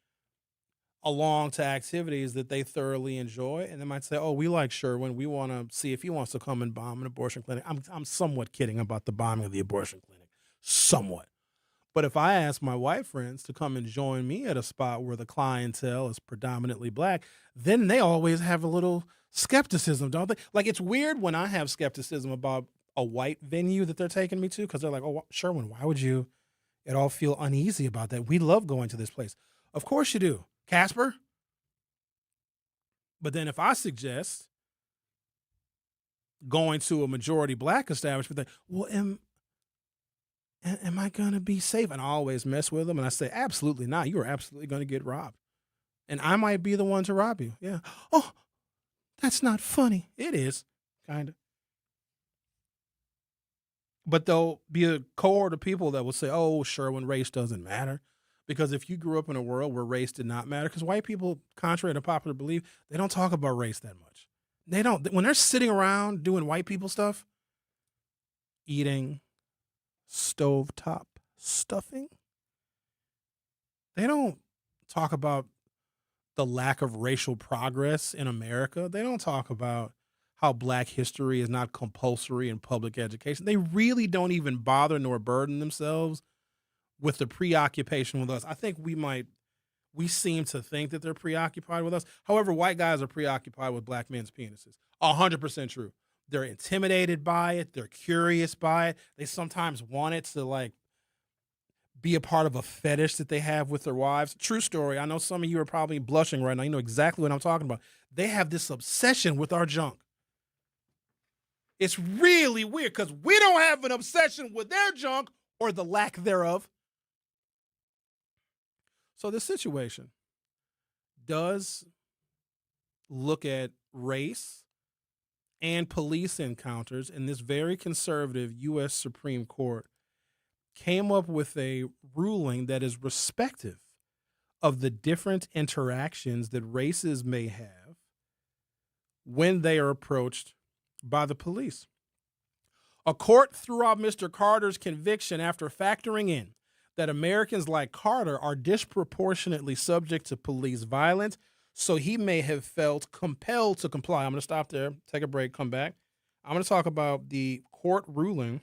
along to activities that they thoroughly enjoy, and they might say, "Oh, we like Sherwin. We want to see if he wants to come and bomb an abortion clinic." I'm somewhat kidding about the bombing of the abortion clinic, somewhat. But if I ask my white friends to come and join me at a spot where the clientele is predominantly black, then they always have a little skepticism, don't they? Like, it's weird when I have skepticism about a white venue that they're taking me to, because they're like, "Oh, Sherwin, why would you at all feel uneasy about that? We love going to this place." Of course you do, Casper. But then if I suggest going to a majority black establishment, they, "Well, am I going to be safe?" And I always mess with them, and I say, "Absolutely not. You are absolutely going to get robbed. And I might be the one to rob you." Yeah. "Oh, that's not funny." It is, kind of. But there'll be a cohort of people that will say, "Oh, Sherwin, race doesn't matter." Because if you grew up in a world where race did not matter, because white people, contrary to popular belief, they don't talk about race that much. They don't. When they're sitting around doing white people stuff, eating stovetop stuffing, they don't talk about the lack of racial progress in America. They don't talk about how black history is not compulsory in public education. They really don't even bother nor burden themselves with the preoccupation with us. I think we seem to think that they're preoccupied with us. However, white guys are preoccupied with black men's penises. 100% true. They're intimidated by it. They're curious by it. They sometimes want it to, like, be a part of a fetish that they have with their wives. True story. I know some of you are probably blushing right now. You know exactly what I'm talking about. They have this obsession with our junk. It's really weird because we don't have an obsession with their junk or the lack thereof. So this situation does look at race and police encounters, and this very conservative U.S. Supreme Court came up with a ruling that is respective of the different interactions that races may have when they are approached by the police. A court threw out Mr. Carter's conviction after factoring in that Americans like Carter are disproportionately subject to police violence, so he may have felt compelled to comply. I'm going to stop there, take a break, come back. I'm going to talk about the court ruling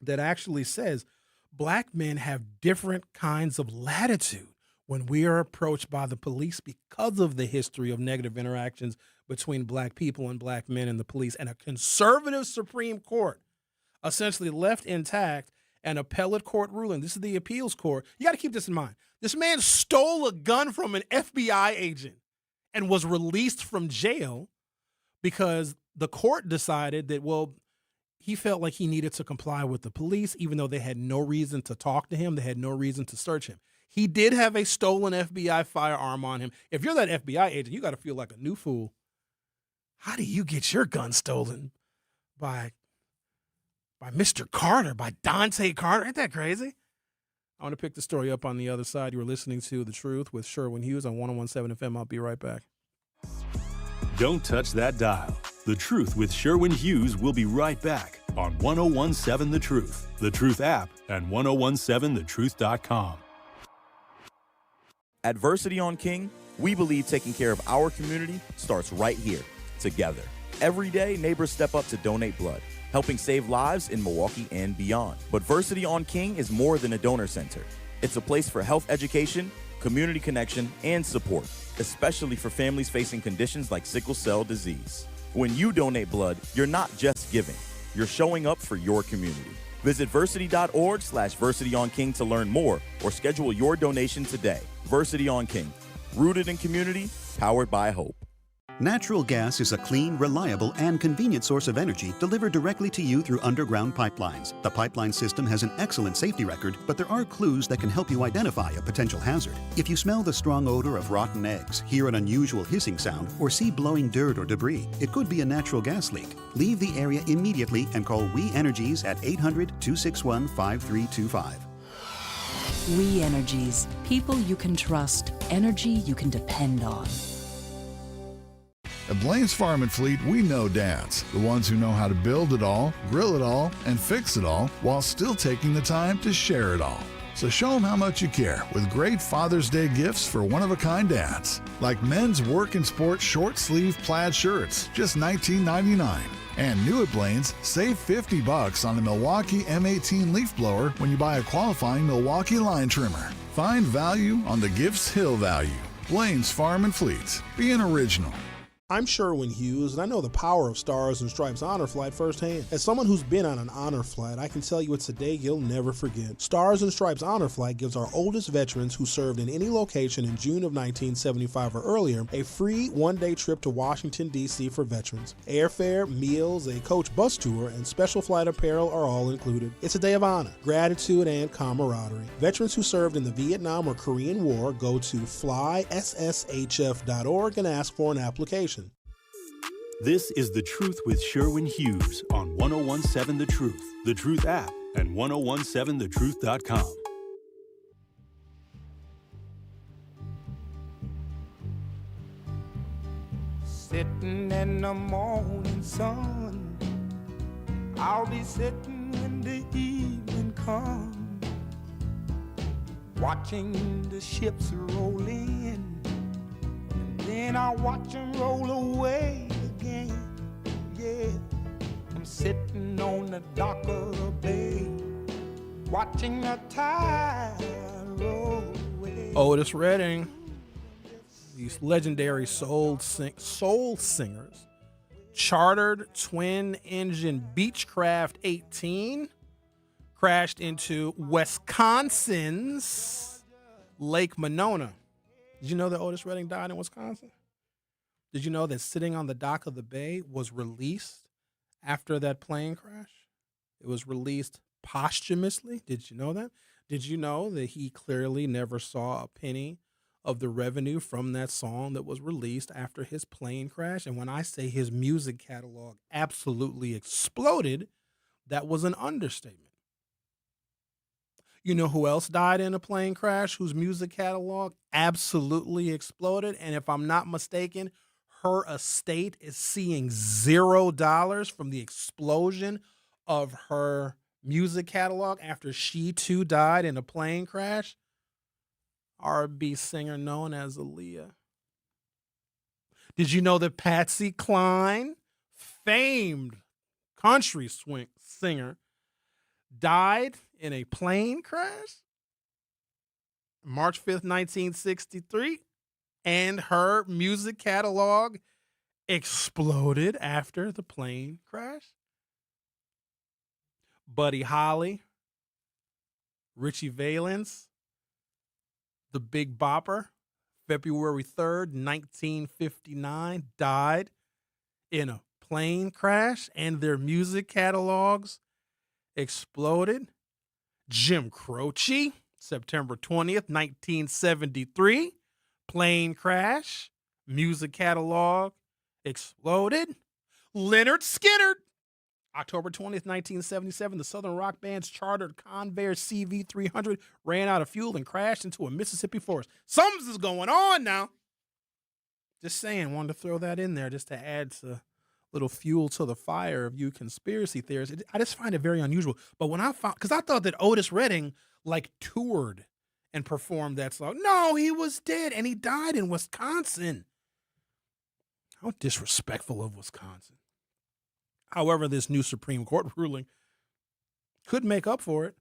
that actually says black men have different kinds of latitude when we are approached by the police because of the history of negative interactions between black people and black men and the police. And a conservative Supreme Court essentially left intact an appellate court ruling. This is the appeals court. You got to keep this in mind. This man stole a gun from an FBI agent and was released from jail because the court decided that, well, he felt like he needed to comply with the police, even though they had no reason to talk to him. They had no reason to search him. He did have a stolen FBI firearm on him. If you're that FBI agent, you got to feel like a new fool. How do you get your gun stolen by Mr. Carter, by Dante Carter? Ain't that crazy? I want to pick the story up on the other side. You were listening to The Truth with Sherwin Hughes on 101.7 FM. I'll be right back. Don't touch that dial. The Truth with Sherwin Hughes will be right back on 101.7 The Truth, The Truth app, and 101.7thetruth.com. At Versity on King, we believe taking care of our community starts right here, together. Every day, neighbors step up to donate blood, helping save lives in Milwaukee and beyond. But Versity on King is more than a donor center. It's a place for health education, community connection, and support, especially for families facing conditions like sickle cell disease. When you donate blood, you're not just giving, you're showing up for your community. Visit versity.org/VersityOnKing to learn more or schedule your donation today. Versity on King, rooted in community, powered by hope. Natural gas is a clean, reliable, and convenient source of energy delivered directly to you through underground pipelines. The pipeline system has an excellent safety record, but there are clues that can help you identify a potential hazard. If you smell the strong odor of rotten eggs, hear an unusual hissing sound, or see blowing dirt or debris, it could be a natural gas leak. Leave the area immediately and call We Energies at 800-261-5325. We Energies. People you can trust. Energy you can depend on. At Blaine's Farm and Fleet, we know dads, the ones who know how to build it all, grill it all, and fix it all while still taking the time to share it all. So show them how much you care with great Father's Day gifts for one-of-a-kind dads. Like men's work and sport short-sleeve plaid shirts, just $19.99. And new at Blaine's, save $50 on the Milwaukee M18 leaf blower when you buy a qualifying Milwaukee line trimmer. Find value on the Gifts Hill value. Blaine's Farm and Fleets. Be an original. I'm Sherwin Hughes, and I know the power of Stars and Stripes Honor Flight firsthand. As someone who's been on an honor flight, I can tell you it's a day you'll never forget. Stars and Stripes Honor Flight gives our oldest veterans who served in any location in June of 1975 or earlier a free one-day trip to Washington, D.C. for veterans. Airfare, meals, a coach bus tour, and special flight apparel are all included. It's a day of honor, gratitude, and camaraderie. Veterans who served in the Vietnam or Korean War go to flySSHF.org and ask for an application. This is The Truth with Sherwin Hughes on 1017 The Truth app, and 1017thetruth.com. Sitting in the morning sun, I'll be sitting when the evening comes, watching the ships roll in, and then I'll watch them roll away again. Yeah, I'm sitting on the dock of the bay, watching the tide roll away. Otis Redding, these legendary soul singers, chartered twin-engine Beechcraft 18 crashed into Wisconsin's Lake Monona. Did you know that Otis Redding died in Wisconsin? Did you know that Sitting on the Dock of the Bay was released after that plane crash? It was released posthumously. Did you know that? Did you know that he clearly never saw a penny of the revenue from that song that was released after his plane crash? And when I say his music catalog absolutely exploded, that was an understatement. You know who else died in a plane crash whose music catalog absolutely exploded? And if I'm not mistaken, her estate is seeing $0 from the explosion of her music catalog after she too died in a plane crash. R&B singer known as Aaliyah. Did you know that Patsy Cline, famed country swing singer, died in a plane crash March 5th, 1963, and her music catalog exploded after the plane crash? Buddy Holly, Richie Valens, the Big Bopper, February 3rd, 1959, died in a plane crash and their music catalogs exploded. Jim Croce, September 20th, 1973, plane crash, music catalog exploded. Leonard Skinner, October 20th, 1977, the Southern rock band's chartered Convair CV-300 ran out of fuel and crashed into a Mississippi forest. Something is going on now. Just saying, wanted to throw that in there just to add to little fuel to the fire of you conspiracy theorists. I just find it very unusual. But when I found, because I thought that Otis Redding like toured and performed that song. No, he was dead and he died in Wisconsin. How disrespectful of Wisconsin. However, this new Supreme Court ruling could make up for it.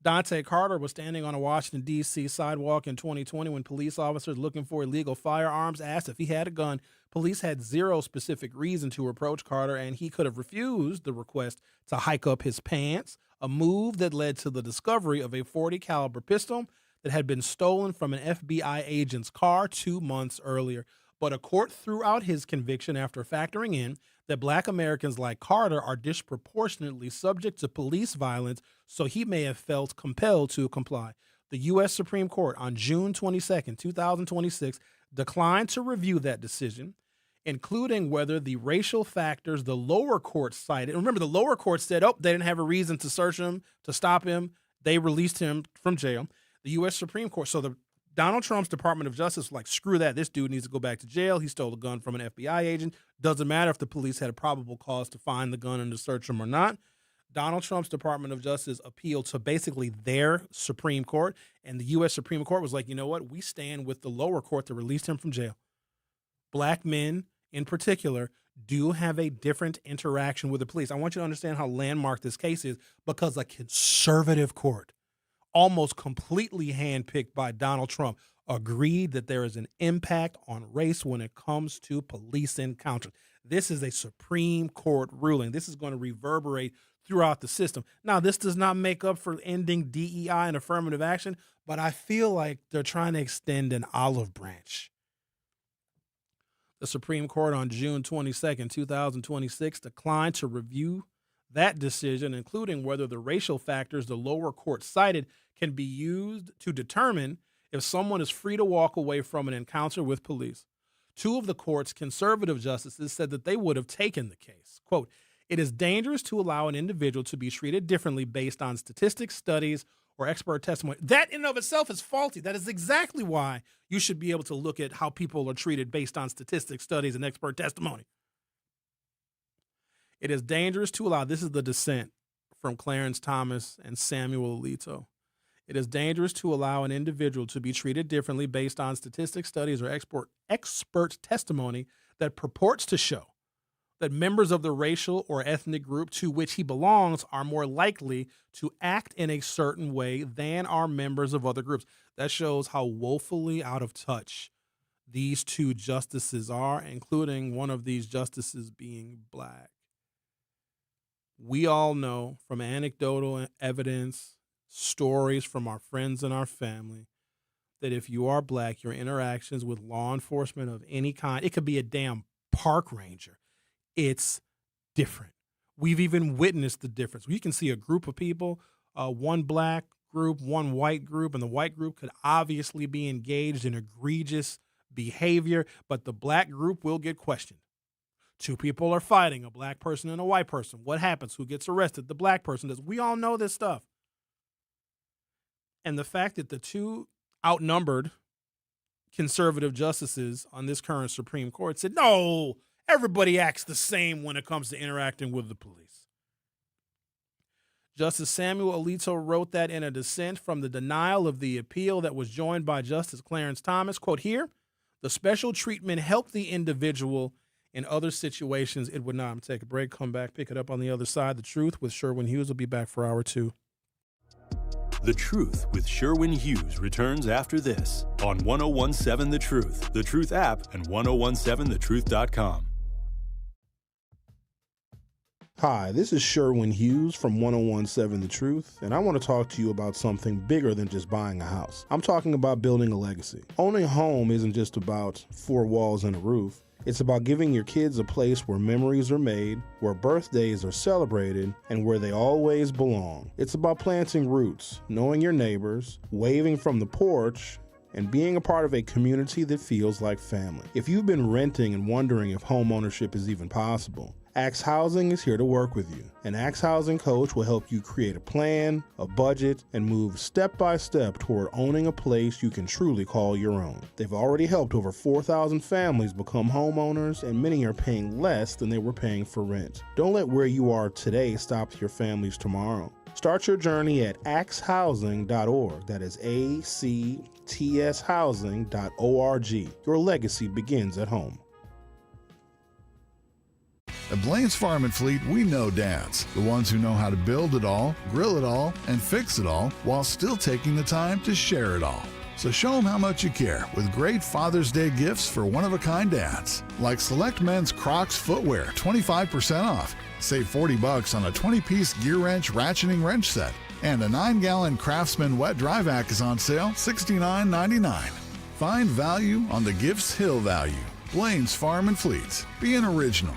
Dante Carter was standing on a Washington, D.C. sidewalk in 2020 when police officers looking for illegal firearms asked if he had a gun. Police had zero specific reason to approach Carter, and he could have refused the request to hike up his pants, a move that led to the discovery of a .40 caliber pistol that had been stolen from an FBI agent's car 2 months earlier. But a court threw out his conviction after factoring in that Black Americans like Carter are disproportionately subject to police violence, so he may have felt compelled to comply. The U.S. Supreme Court on June 22nd, 2026, declined to review that decision, including whether the racial factors the lower court cited. Remember, the lower court said, they didn't have a reason to search him, to stop him. They released him from jail. The U.S. Supreme Court, Donald Trump's Department of Justice was like, screw that. This dude needs to go back to jail. He stole a gun from an FBI agent. Doesn't matter if the police had a probable cause to find the gun and to search him or not. Donald Trump's Department of Justice appealed to basically their Supreme Court, and the U.S. Supreme Court was like, you know what? We stand with the lower court that released him from jail. Black men, in particular, do have a different interaction with the police. I want you to understand how landmark this case is, because a conservative court, almost completely handpicked by Donald Trump, agreed that there is an impact on race when it comes to police encounters. This is a Supreme Court ruling. This is going to reverberate throughout the system. Now, this does not make up for ending DEI and affirmative action, but I feel like they're trying to extend an olive branch. The Supreme Court on June 22nd, 2026, declined to review that decision, including whether the racial factors the lower court cited can be used to determine if someone is free to walk away from an encounter with police. Two of the court's conservative justices said that they would have taken the case. Quote, "It is dangerous to allow an individual to be treated differently based on statistics, studies, or expert testimony." That in and of itself is faulty. That is exactly why you should be able to look at how people are treated based on statistics, studies, and expert testimony. It is dangerous to allow, this is the dissent from Clarence Thomas and Samuel Alito. It is dangerous to allow an individual to be treated differently based on statistics, studies, or expert testimony that purports to show that members of the racial or ethnic group to which he belongs are more likely to act in a certain way than are members of other groups. That shows how woefully out of touch these two justices are, including one of these justices being black. We all know from anecdotal evidence, stories from our friends and our family, that if you are black, your interactions with law enforcement of any kind, it could be a damn park ranger, it's different. We've even witnessed the difference. You can see a group of people, one black group, one white group, and the white group could obviously be engaged in egregious behavior, but the black group will get questioned. Two people are fighting, a black person and a white person. What happens? Who gets arrested? The black person does. We all know this stuff. And the fact that the two outnumbered conservative justices on this current Supreme Court said, no, everybody acts the same when it comes to interacting with the police. Justice Samuel Alito wrote that in a dissent from the denial of the appeal that was joined by Justice Clarence Thomas. Quote here, "The special treatment helped the individual. In other situations, it would not." I'm going to take a break, come back, pick it up on the other side. The Truth with Sherwin Hughes will be back for hour two. The Truth with Sherwin Hughes returns after this on 1017 The Truth, The Truth app, and 1017thetruth.com. Hi, this is Sherwin Hughes from 1017 The Truth, and I want to talk to you about something bigger than just buying a house. I'm talking about building a legacy. Owning a home isn't just about four walls and a roof. It's about giving your kids a place where memories are made, where birthdays are celebrated, and where they always belong. It's about planting roots, knowing your neighbors, waving from the porch, and being a part of a community that feels like family. If you've been renting and wondering if home ownership is even possible, Axe Housing is here to work with you. An Axe Housing coach will help you create a plan, a budget, and move step by step toward owning a place you can truly call your own. They've already helped over 4,000 families become homeowners, and many are paying less than they were paying for rent. Don't let where you are today stop your family's tomorrow. Start your journey at axehousing.org. That is ACTS housing.org. Your legacy begins at home. At Blaine's Farm and Fleet, we know dads, the ones who know how to build it all, grill it all, and fix it all while still taking the time to share it all. So show them how much you care with great Father's Day gifts for one-of-a-kind dads. Like select men's Crocs footwear, 25% off. Save $40 on a 20-piece gear wrench ratcheting wrench set. And a 9-gallon Craftsman wet dry vac is on sale, $69.99. Find value on the Gifts Hill value. Blaine's Farm and Fleet. Be an original.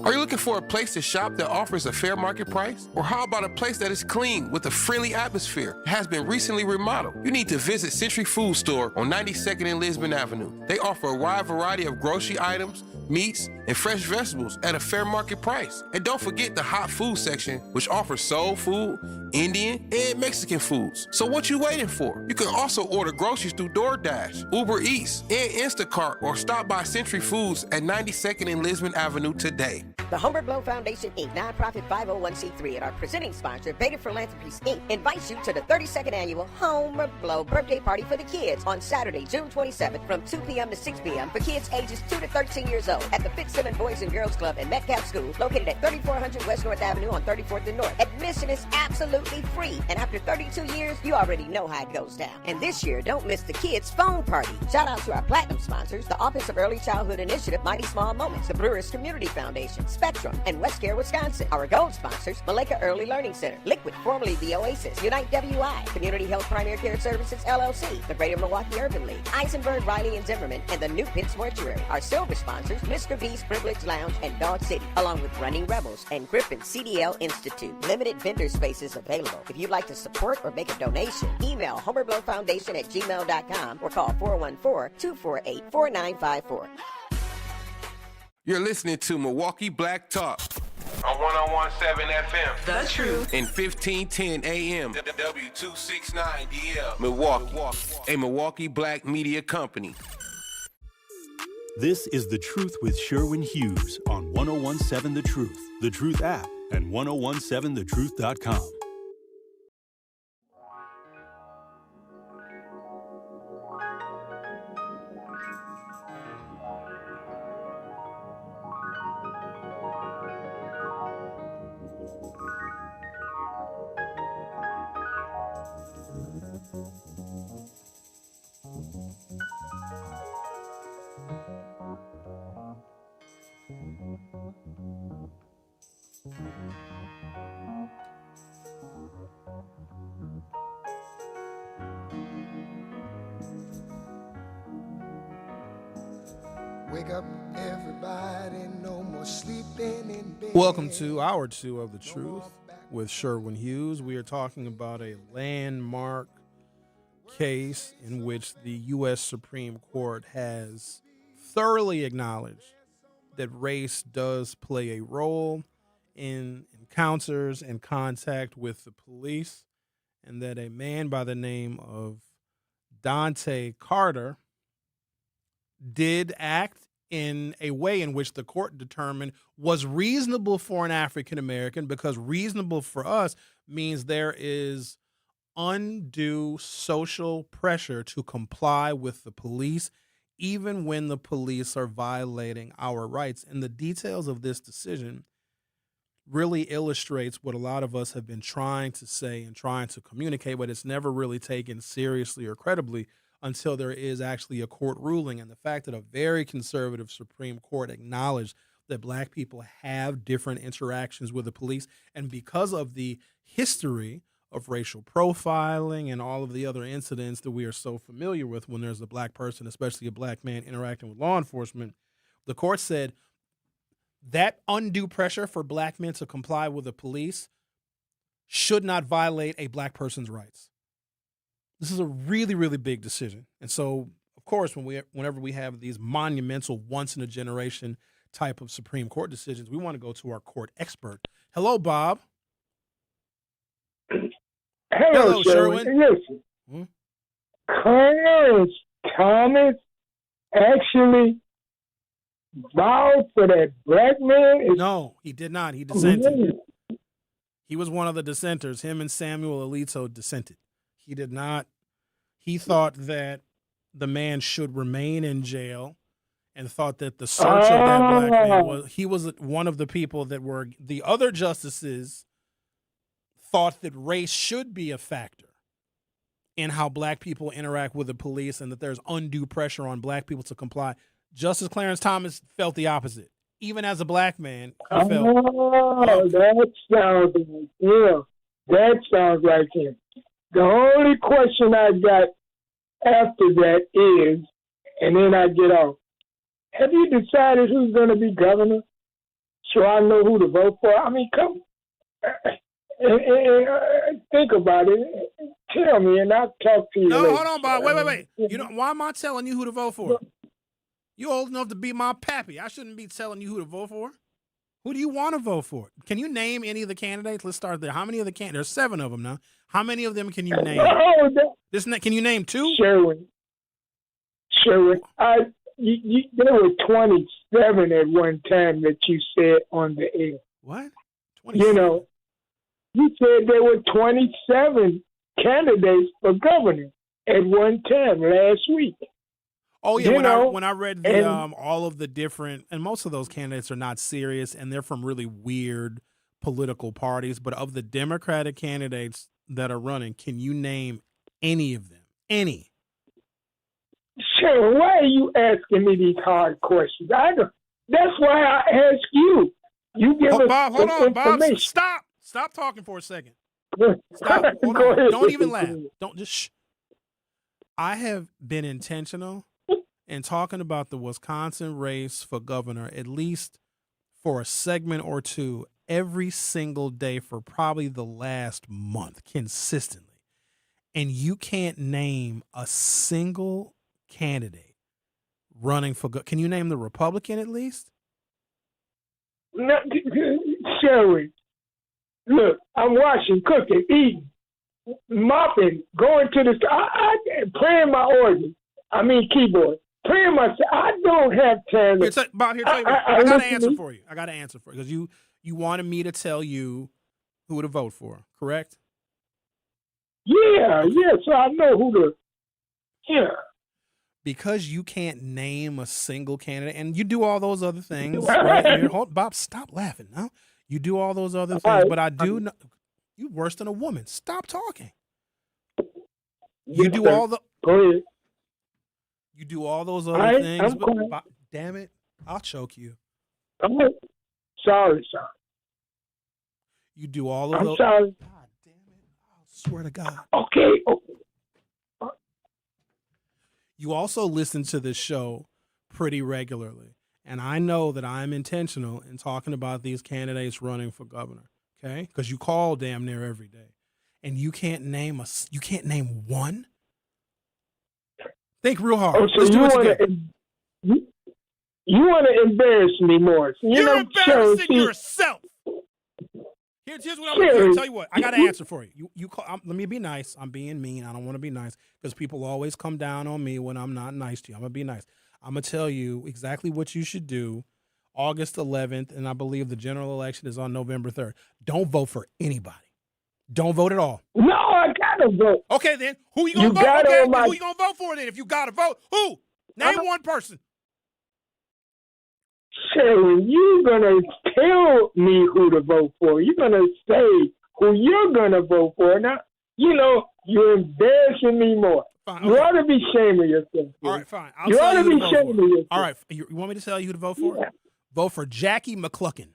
Are you looking for a place to shop that offers a fair market price? Or how about a place that is clean with a friendly atmosphere, has been recently remodeled? You need to visit Century Food Store on 92nd and Lisbon Avenue. They offer a wide variety of grocery items, meats, and fresh vegetables at a fair market price. And don't forget the hot food section, which offers soul food, Indian, and Mexican foods. So what you waiting for? You can also order groceries through DoorDash, Uber Eats, and Instacart, or stop by Century Foods at 92nd and Lisbon Avenue today. The Homer Blow Foundation, Inc., nonprofit 501c3, and our presenting sponsor, Beta Philanthropies, Inc., invites you to the 32nd annual Homer Blow birthday party for the kids on Saturday, June 27th from 2 p.m. to 6 p.m. for kids ages 2 to 13 years old at the Fitzsimmons Boys and Girls Club and Metcalf School, located at 3400 West North Avenue on 34th and North. Admission is absolutely free, and after 32 years, you already know how it goes down. And this year, don't miss the kids' phone party. Shout out to our platinum sponsors, the Office of Early Childhood Initiative, Mighty Small Moments, the Brewers Community Foundation, Spectrum, and West Care, Wisconsin. Our gold sponsors, Maleka Early Learning Center, Liquid, formerly the Oasis, Unite WI, Community Health Primary Care Services, LLC, the Greater Milwaukee Urban League, Eisenberg, Riley, and Zimmerman, and the New Pitts Mortuary. Our silver sponsors, Mr. B's Privilege Lounge and Dog City, along with Running Rebels and Griffin CDL Institute. Limited vendor spaces available. If you'd like to support or make a donation, email homerblowfoundation@gmail.com or call 414-248-4954. You're listening to Milwaukee Black Talk On 1017 FM. The Truth. and 1510 AM. W269DL. Milwaukee, a Milwaukee Black media company. This is The Truth with Sherwin Hughes on 1017 The Truth, The Truth app, and 1017thetruth.com. Wake up, everybody, no more sleeping in bed. Welcome to Hour 2 of The Truth with Sherwin Hughes. We are talking about a landmark case in which the U.S. Supreme Court has thoroughly acknowledged that race does play a role in encounters and contact with the police, and that a man by the name of Dante Carter did act in a way in which the court determined was reasonable for an African American, because reasonable for us means there is undue social pressure to comply with the police, even when the police are violating our rights. And the details of this decision really illustrates what a lot of us have been trying to say and trying to communicate, but it's never really taken seriously or credibly until there is actually a court ruling. And the fact that a very conservative Supreme Court acknowledged that black people have different interactions with the police, and because of the history of racial profiling and all of the other incidents that we are so familiar with when there's a black person, especially a black man, interacting with law enforcement, the court said that undue pressure for black men to comply with the police should not violate a black person's rights. This is a really, really big decision. And so, of course, whenever we have these monumental, once-in-a-generation type of Supreme Court decisions, we want to go to our court expert. Hello, Bob. Hello, Sherwin. Listen, Clarence Thomas actually vowed for that black man? No, he did not. He dissented. He was one of the dissenters. Him and Samuel Alito dissented. He did not. He thought that the man should remain in jail, and thought that the search of that black man he was one of the people that were, the other justices thought that race should be a factor in how black people interact with the police, and that there's undue pressure on black people to comply. Justice Clarence Thomas felt the opposite. Even as a black man, he felt. That sounds like him. That sounds like him. The only question I got after that is, and then I get off, have you decided who's going to be governor so I know who to vote for? I mean, come and think about it. Tell me, and I'll talk to you later. No, hold on, Bob. Wait. You know, why am I telling you who to vote for? You old enough to be my pappy. I shouldn't be telling you who to vote for. Who do you want to vote for? Can you name any of the candidates? Let's start there. How many of the candidates? There's 7 of them now. How many of them can you name? Can you name 2? Sherwin. There were 20 at one time that you said on the air. What? 27? You know, you said there were 27 candidates for governor at one time last week. Oh yeah, when I read the all of the different, and most of those candidates are not serious and they're from really weird political parties, but of the Democratic candidates that are running, can you name any of them? Any? Sure. Why are you asking me these hard questions? That's why I ask you. You give us Bob, hold on, Bob. Stop talking for a second. Stop. Hold on. Ahead. Don't even laugh. Don't just. Shh. I have been intentional in talking about the Wisconsin race for governor, at least for a segment or two, every single day for probably the last month, consistently. And you can't name a single candidate running for Can you name the Republican at least? No, Sherwin, look, I'm washing, cooking, eating, mopping, going to the playing my organ. Keyboard. Playing my. I don't have time. Bob, here, tell you what. I got an answer for you. I got an answer for you because you wanted me to tell you who to vote for, correct? Yeah, so I know who to. Yeah. Because you can't name a single candidate, and you do all those other things, right? Bob, stop laughing now. You do all those other things, but I do know you're worse than a woman. Stop talking. You do all the. Go ahead. You do all those other things, but Bob, damn it, I'll choke you. Sorry. You do all of I'm those. sorry. God damn it! I swear to God. Okay. You also listen to this show pretty regularly, and I know that I'm intentional in talking about these candidates running for governor. Okay, because you call damn near every day, and you can't name one. Think real hard. Oh, so Let's do it together. You want to embarrass me more? You're embarrassing yourself. Here's what I'm going to do. Tell you what, I got an answer for you. You call. Let me be nice. I'm being mean. I don't want to be nice because people always come down on me when I'm not nice to you. I'm going to be nice. I'm going to tell you exactly what you should do August 11th, and I believe the general election is on November 3rd. Don't vote for anybody. Don't vote at all. No, I got to vote. Okay, then. Who you going to vote? Okay, who you going to vote for then if you got to vote? Who? Name one person. Sherwin, you're going to tell me who to vote for. You're going to say who you're going to vote for. Now, you're embarrassing me more. Fine, you ought to be ashamed of yourself. All right, fine. You ought to be ashamed of yourself. All right. You want me to tell you who to vote for? Yeah. Vote for Jackie McClucken.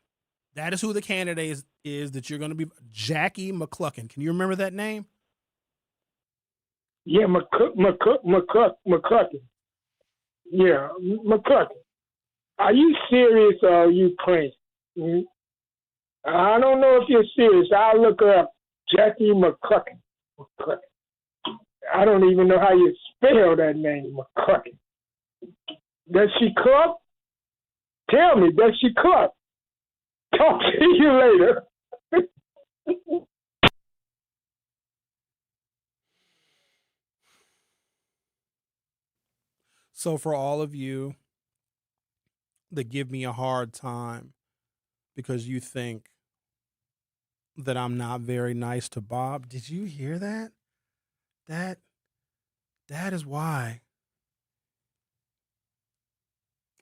That is who the candidate is that you're going to be. Jackie McClucken. Can you remember that name? Yeah, McClucken. Yeah, McClucken. Are you serious or are you playing? I don't know if you're serious. I'll look up Jackie McClucken. I don't even know how you spell that name, McClucken. Does she cook? Tell me, does she cook? Talk to you later. So for all of you that give me a hard time because you think that I'm not very nice to Bob, did you hear that? That is why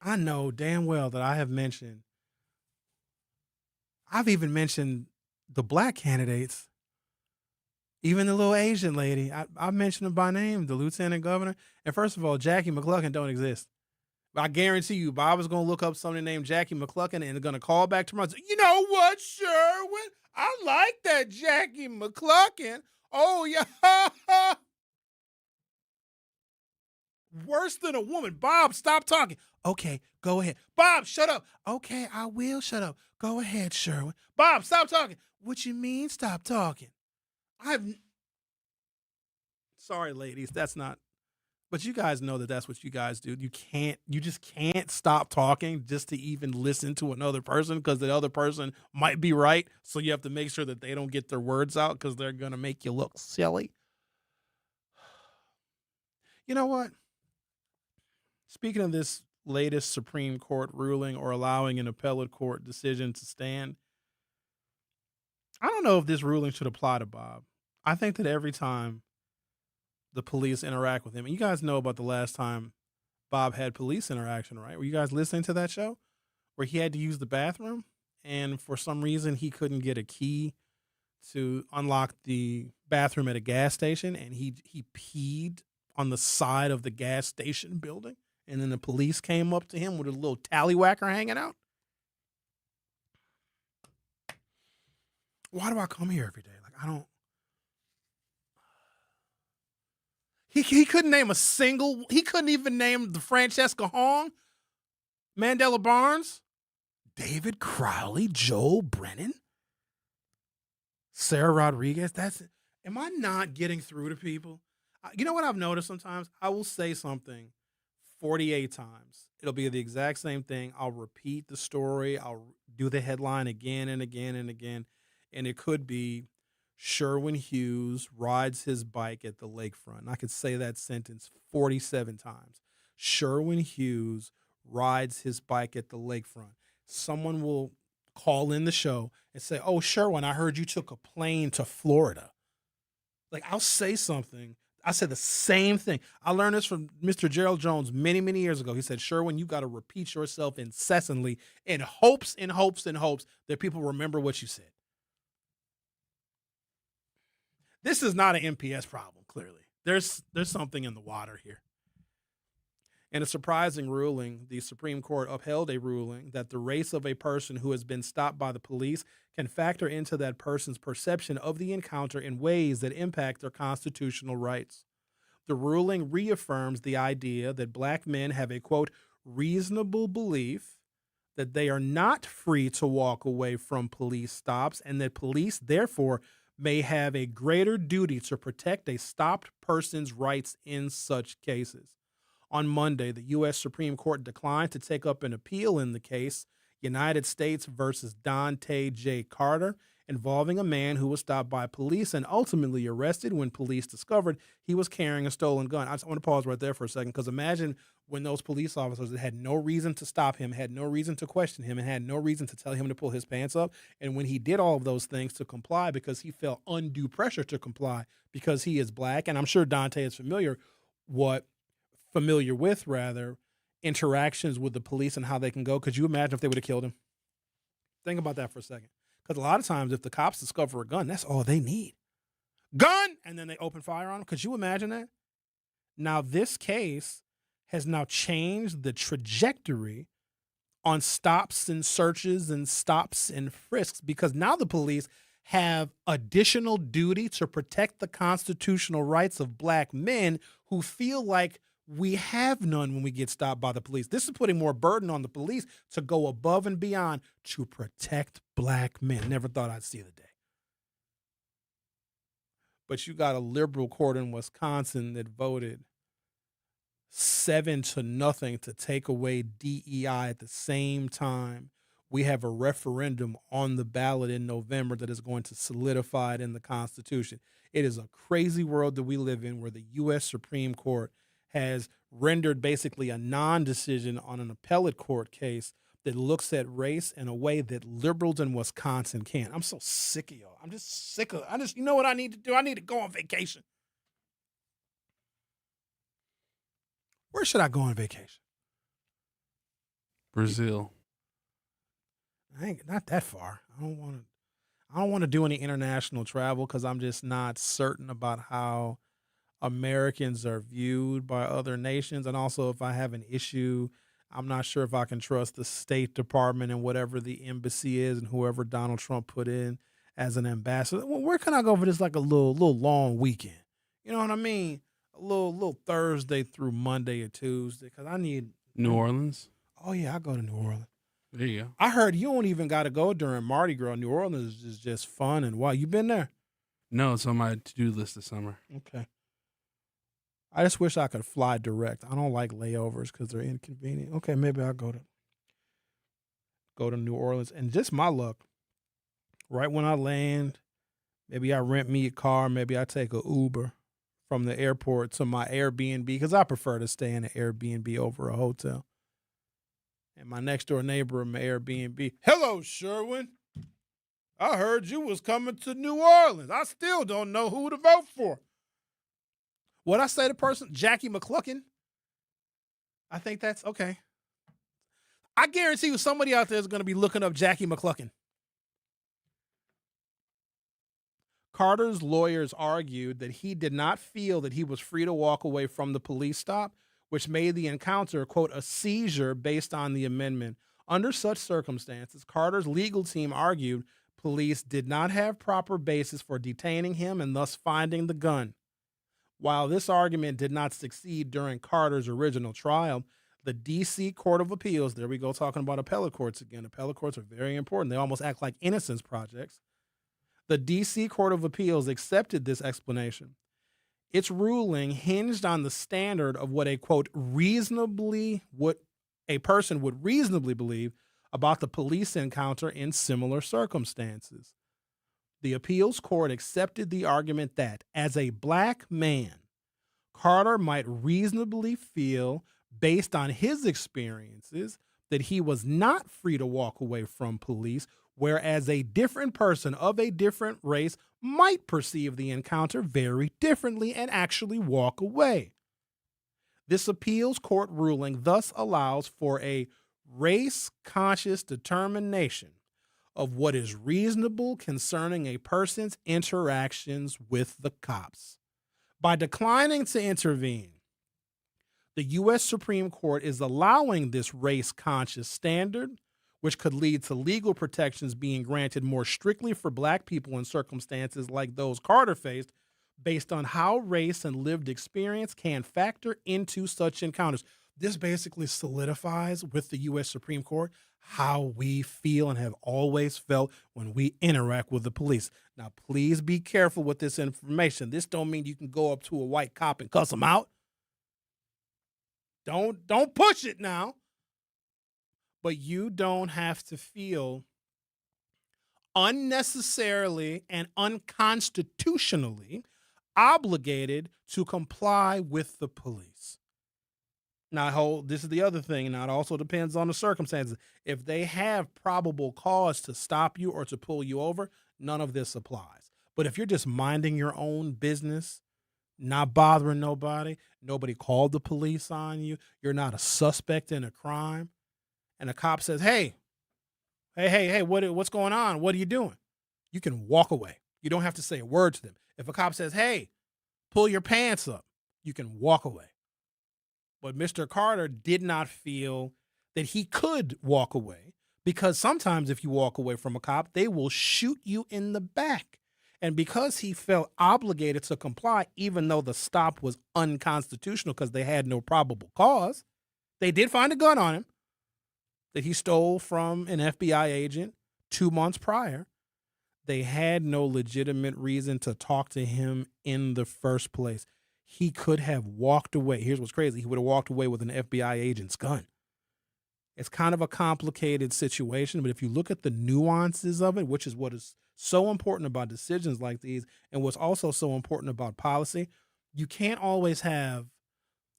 I know damn well that I've even mentioned the black candidates, even the little Asian lady. I mentioned them by name, the lieutenant governor. And first of all, Jackie McClucken don't exist. I guarantee you, Bob is going to look up somebody named Jackie McClucken and going to call back tomorrow and say, you know what, Sherwin? I like that Jackie McClucken. Oh, yeah. Worse than a woman. Bob, stop talking. Okay, go ahead. Bob, shut up. Okay, I will shut up. Go ahead, Sherwin. Bob, stop talking. What you mean, stop talking? Sorry, ladies, that's not. But you guys know that that's what you guys do. You just can't stop talking just to even listen to another person because the other person might be right. So you have to make sure that they don't get their words out because they're going to make you look silly. You know what? Speaking of this latest Supreme Court ruling or allowing an appellate court decision to stand. I don't know if this ruling should apply to Bob. I think that every time the police interact with him, and you guys know about the last time Bob had police interaction, right? Were you guys listening to that show where he had to use the bathroom and for some reason he couldn't get a key to unlock the bathroom at a gas station, and he peed on the side of the gas station building, and then the police came up to him with a little tallywhacker hanging out? Why do I come here every day? Like, I don't. He couldn't name a single. He couldn't even name the Francesca Hong, Mandela Barnes, David Crowley, Joel Brennan, Sarah Rodriguez. Am I not getting through to people? You know what I've noticed sometimes? I will say something 48 times. It'll be the exact same thing. I'll repeat the story. I'll do the headline again and again and again. And it could be Sherwin Hughes rides his bike at the lakefront. And I could say that sentence 47 times. Sherwin Hughes rides his bike at the lakefront. Someone will call in the show and say, "Oh, Sherwin, I heard you took a plane to Florida." Like, I'll say something. I said the same thing. I learned this from Mr. Gerald Jones many, many years ago. He said, "Sherwin, you got to repeat yourself incessantly in hopes that people remember what you said." This is not an MPS problem, clearly. There's something in the water here. In a surprising ruling, the Supreme Court upheld a ruling that the race of a person who has been stopped by the police can factor into that person's perception of the encounter in ways that impact their constitutional rights. The ruling reaffirms the idea that black men have a, quote, reasonable belief that they are not free to walk away from police stops and that police, therefore, may have a greater duty to protect a stopped person's rights in such cases. On Monday, the U.S. Supreme Court declined to take up an appeal in the case United States versus Dante J. Carter, involving a man who was stopped by police and ultimately arrested when police discovered he was carrying a stolen gun. I just want to pause right there for a second, because imagine when those police officers that had no reason to stop him, had no reason to question him, and had no reason to tell him to pull his pants up. And when he did all of those things to comply because he felt undue pressure to comply because he is black, and I'm sure Dante is familiar with interactions with the police and how they can go. Could you imagine if they would have killed him? Think about that for a second. Because a lot of times if the cops discover a gun, that's all they need. Gun! And then they open fire on him. Could you imagine that? Now, this case has now changed the trajectory on stops and searches and stops and frisks, because now the police have additional duty to protect the constitutional rights of black men who feel like we have none when we get stopped by the police. This is putting more burden on the police to go above and beyond to protect black men. Never thought I'd see the day. But you got a liberal court in Wisconsin that voted 7-0 to take away DEI. At the same time, we have a referendum on the ballot in November that is going to solidify it in the Constitution. It is a crazy world that we live in, where the U.S. Supreme Court has rendered basically a non-decision on an appellate court case that looks at race in a way that liberals in Wisconsin can't. I'm so sick of y'all. I'm just sick of it. You know what I need to do? I need to go on vacation. Where should I go on vacation? Brazil. Not that far. I don't want to do any international travel because I'm just not certain about how Americans are viewed by other nations. And also, if I have an issue, I'm not sure if I can trust the State Department and whatever the embassy is and whoever Donald Trump put in as an ambassador. Well, where can I go for this, like a little long weekend? You know what I mean? A little Thursday through Monday or Tuesday, because I need New Orleans. Oh yeah, I go to New Orleans. There you go. I heard you don't even got to go during Mardi Gras. New Orleans is just fun and wild. You been there? No, it's on my to-do list this summer. Okay. I just wish I could fly direct. I don't like layovers because they're inconvenient. Okay, maybe I'll go to New Orleans. And just my luck, right when I land, maybe I rent me a car, maybe I take a Uber from the airport to my Airbnb, because I prefer to stay in an Airbnb over a hotel. and my next door neighbor in my Airbnb, hello, Sherwin. I heard you was coming to New Orleans. I still don't know who to vote for. What I say to person? Jackie McCluckin. I think that's okay. I guarantee you somebody out there is going to be looking up Jackie McCluckin. Carter's lawyers argued that he did not feel that he was free to walk away from the police stop, which made the encounter, quote, a seizure based on the amendment. Under such circumstances, Carter's legal team argued police did not have proper basis for detaining him and thus finding the gun. While this argument did not succeed during Carter's original trial, the D.C. Court of Appeals, there we go talking about appellate courts again. Appellate courts are very important. They almost act like innocence projects. The D.C. Court of Appeals accepted this explanation. Its ruling hinged on the standard of what a, quote, what a person would reasonably believe about the police encounter in similar circumstances. The appeals court accepted the argument that, as a black man, Carter might reasonably feel, based on his experiences, that he was not free to walk away from police, whereas a different person of a different race might perceive the encounter very differently and actually walk away. This appeals court ruling thus allows for a race-conscious determination of what is reasonable concerning a person's interactions with the cops. By declining to intervene, the U.S. Supreme Court is allowing this race-conscious standard, which could lead to legal protections being granted more strictly for black people in circumstances like those Carter faced, based on how race and lived experience can factor into such encounters. This basically solidifies with the U.S. Supreme Court how we feel and have always felt when we interact with the police. Now, please be careful with this information. This don't mean you can go up to a white cop and cuss him out. Don't push it now. But you don't have to feel unnecessarily and unconstitutionally obligated to comply with the police. Now, this is the other thing. Now, it also depends on the circumstances. If they have probable cause to stop you or to pull you over, none of this applies. But if you're just minding your own business, not bothering nobody called the police on you, you're not a suspect in a crime, and a cop says, hey, what's going on? What are you doing? You can walk away. You don't have to say a word to them. If a cop says, hey, pull your pants up, you can walk away. But Mr. Carter did not feel that he could walk away, because sometimes if you walk away from a cop, they will shoot you in the back. And because he felt obligated to comply, even though the stop was unconstitutional because they had no probable cause, they did find a gun on him that he stole from an FBI agent 2 months prior. They had no legitimate reason to talk to him in the first place. He could have walked away. Here's what's crazy. He would have walked away with an FBI agent's gun. It's kind of a complicated situation, but if you look at the nuances of it, which is what is so important about decisions like these and what's also so important about policy, you can't always have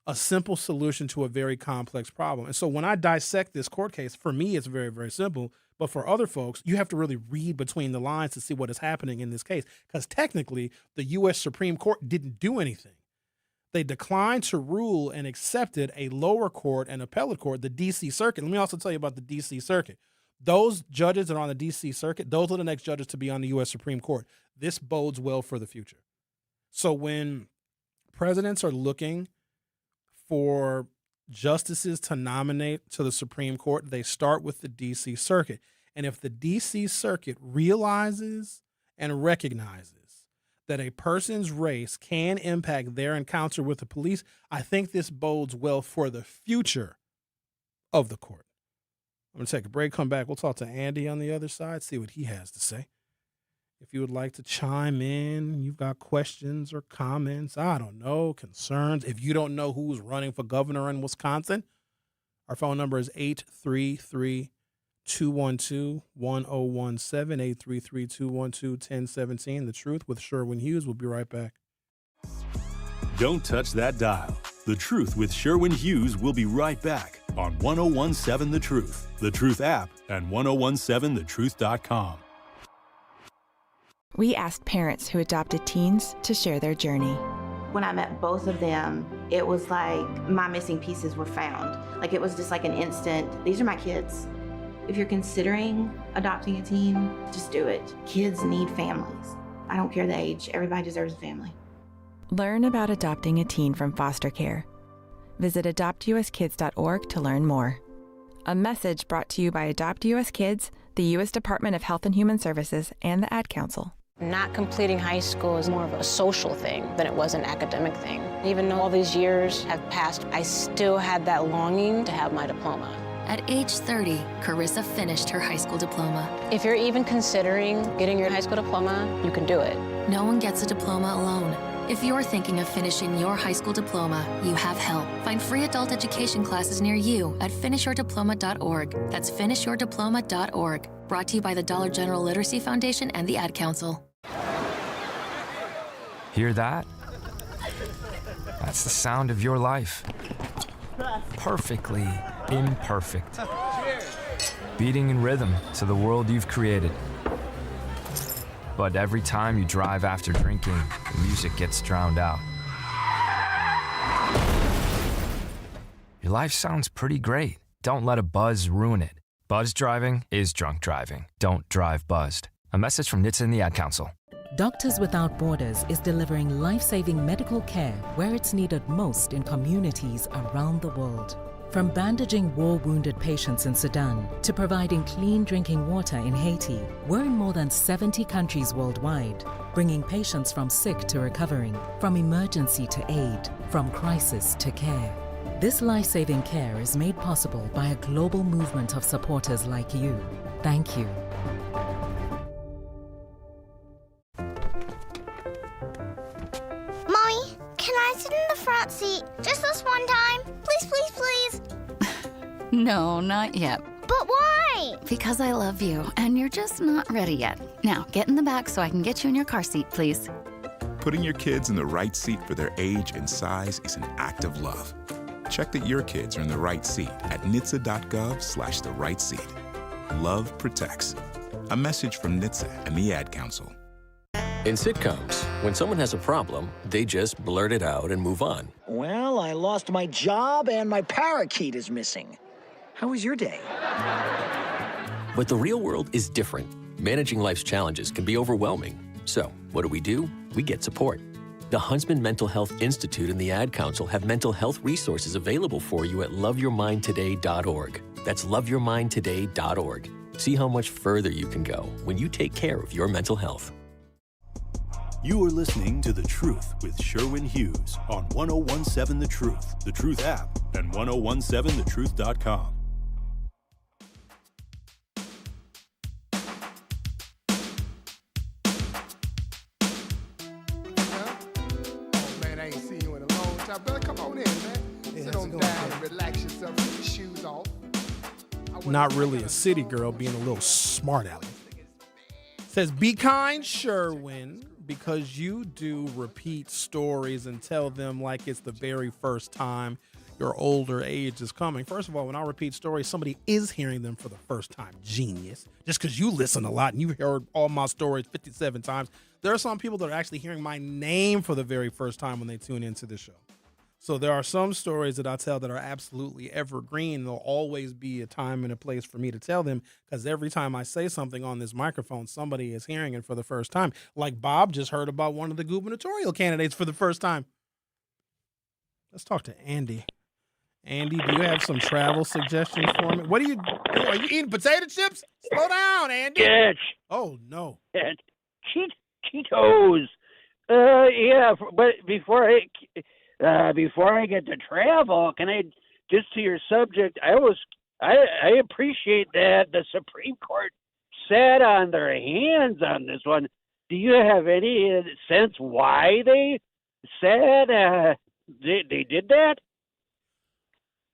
a simple solution to a very complex problem. And so when I dissect this court case, for me, it's very, very simple. But for other folks, you have to really read between the lines to see what is happening in this case, because technically the U.S. Supreme Court didn't do anything. They declined to rule and accepted a lower court and appellate court, the D.C. Circuit. Let me also tell you about the D.C. Circuit. Those judges that are on the D.C. Circuit, those are the next judges to be on the U.S. Supreme Court. This bodes well for the future. So when presidents are looking for justices to nominate to the Supreme Court, they start with the D.C. Circuit. And if the D.C. Circuit realizes and recognizes that a person's race can impact their encounter with the police, I think this bodes well for the future of the court. I'm going to take a break, come back. We'll talk to Andy on the other side, see what he has to say. If you would like to chime in, you've got questions or comments, I don't know, concerns. If you don't know who's running for governor in Wisconsin, our phone number is 833-212-1017, 833-212-1017. The Truth with Sherwin Hughes. We'll be right back. Don't touch that dial. The Truth with Sherwin Hughes will be right back on 1017 The Truth, The Truth app, and 1017thetruth.com. We asked parents who adopted teens to share their journey. When I met both of them, it was like my missing pieces were found. Like it was just like an instant, these are my kids. If you're considering adopting a teen, just do it. Kids need families. I don't care the age, everybody deserves a family. Learn about adopting a teen from foster care. Visit adoptuskids.org to learn more. A message brought to you by Adopt US Kids, the U.S. Department of Health and Human Services, and the Ad Council. Not completing high school is more of a social thing than it was an academic thing. Even though all these years have passed, I still had that longing to have my diploma. At age 30, Carissa finished her high school diploma. If you're even considering getting your high school diploma, you can do it. No one gets a diploma alone. If you're thinking of finishing your high school diploma, you have help. Find free adult education classes near you at finishyourdiploma.org. That's finishyourdiploma.org. Brought to you by the Dollar General Literacy Foundation and the Ad Council. Hear that? That's the sound of your life. Perfectly imperfect. Beating in rhythm to the world you've created. But every time you drive after drinking, the music gets drowned out. Your life sounds pretty great. Don't let a buzz ruin it. Buzz driving is drunk driving. Don't drive buzzed. A message from NHTSA and the Ad Council. Doctors Without Borders is delivering life-saving medical care where it's needed most in communities around the world. From bandaging war-wounded patients in Sudan to providing clean drinking water in Haiti, we're in more than 70 countries worldwide, bringing patients from sick to recovering, from emergency to aid, from crisis to care. This life-saving care is made possible by a global movement of supporters like you. Thank you. Mommy, can I sit in the front seat just this one time? Please, please, please. No, not yet. But why? Because I love you, and you're just not ready yet. Now, get in the back so I can get you in your car seat, please. Putting your kids in the right seat for their age and size is an act of love. Check that your kids are in the right seat at nhtsa.gov/the right seat. Love protects. A message from NHTSA and the Ad Council. In sitcoms, when someone has a problem, they just blurt it out and move on. Well, I lost my job and my parakeet is missing. How was your day? But the real world is different. Managing life's challenges can be overwhelming. So, what do? We get support. The Huntsman Mental Health Institute and the Ad Council have mental health resources available for you at loveyourmindtoday.org. That's loveyourmindtoday.org. See how much further you can go when you take care of your mental health. You are listening to The Truth with Sherwin Hughes on 1017 The Truth, The Truth app, and 1017thetruth.com. Man, I ain't seen you in a long time. Brother, come on in, man. Sit on down and relax yourself. Take your shoes off. Not really a city girl, being a little smart aleck. Says, be kind, Sherwin, because you do repeat stories and tell them like it's the very first time your older age is coming. First of all, when I repeat stories, somebody is hearing them for the first time. Genius. Just because you listen a lot and you've heard all my stories 57 times, there are some people that are actually hearing my name for the very first time when they tune into the show. So there are some stories that I tell that are absolutely evergreen. There'll always be a time and a place for me to tell them, because every time I say something on this microphone, somebody is hearing it for the first time. Like Bob just heard about one of the gubernatorial candidates for the first time. Let's talk to Andy. Andy, do you have some travel suggestions for me? What are you doing? Are you eating potato chips? Slow down, Andy. Yes. Oh, no. Cheetos. Yeah, but before I get to travel, can I just to your subject? I appreciate that the Supreme Court sat on their hands on this one. Do you have any sense why they said they did that?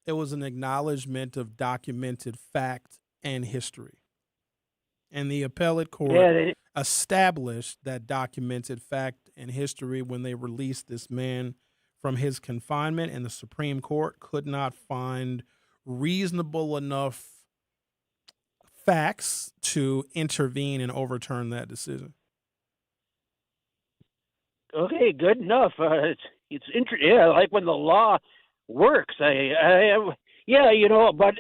It was an acknowledgement of documented fact and history. And the appellate court established that documented fact and history when they released this man from his confinement, and the Supreme Court could not find reasonable enough facts to intervene and overturn that decision. Okay, good enough. It's interesting. Yeah, like when the law works. Yeah, but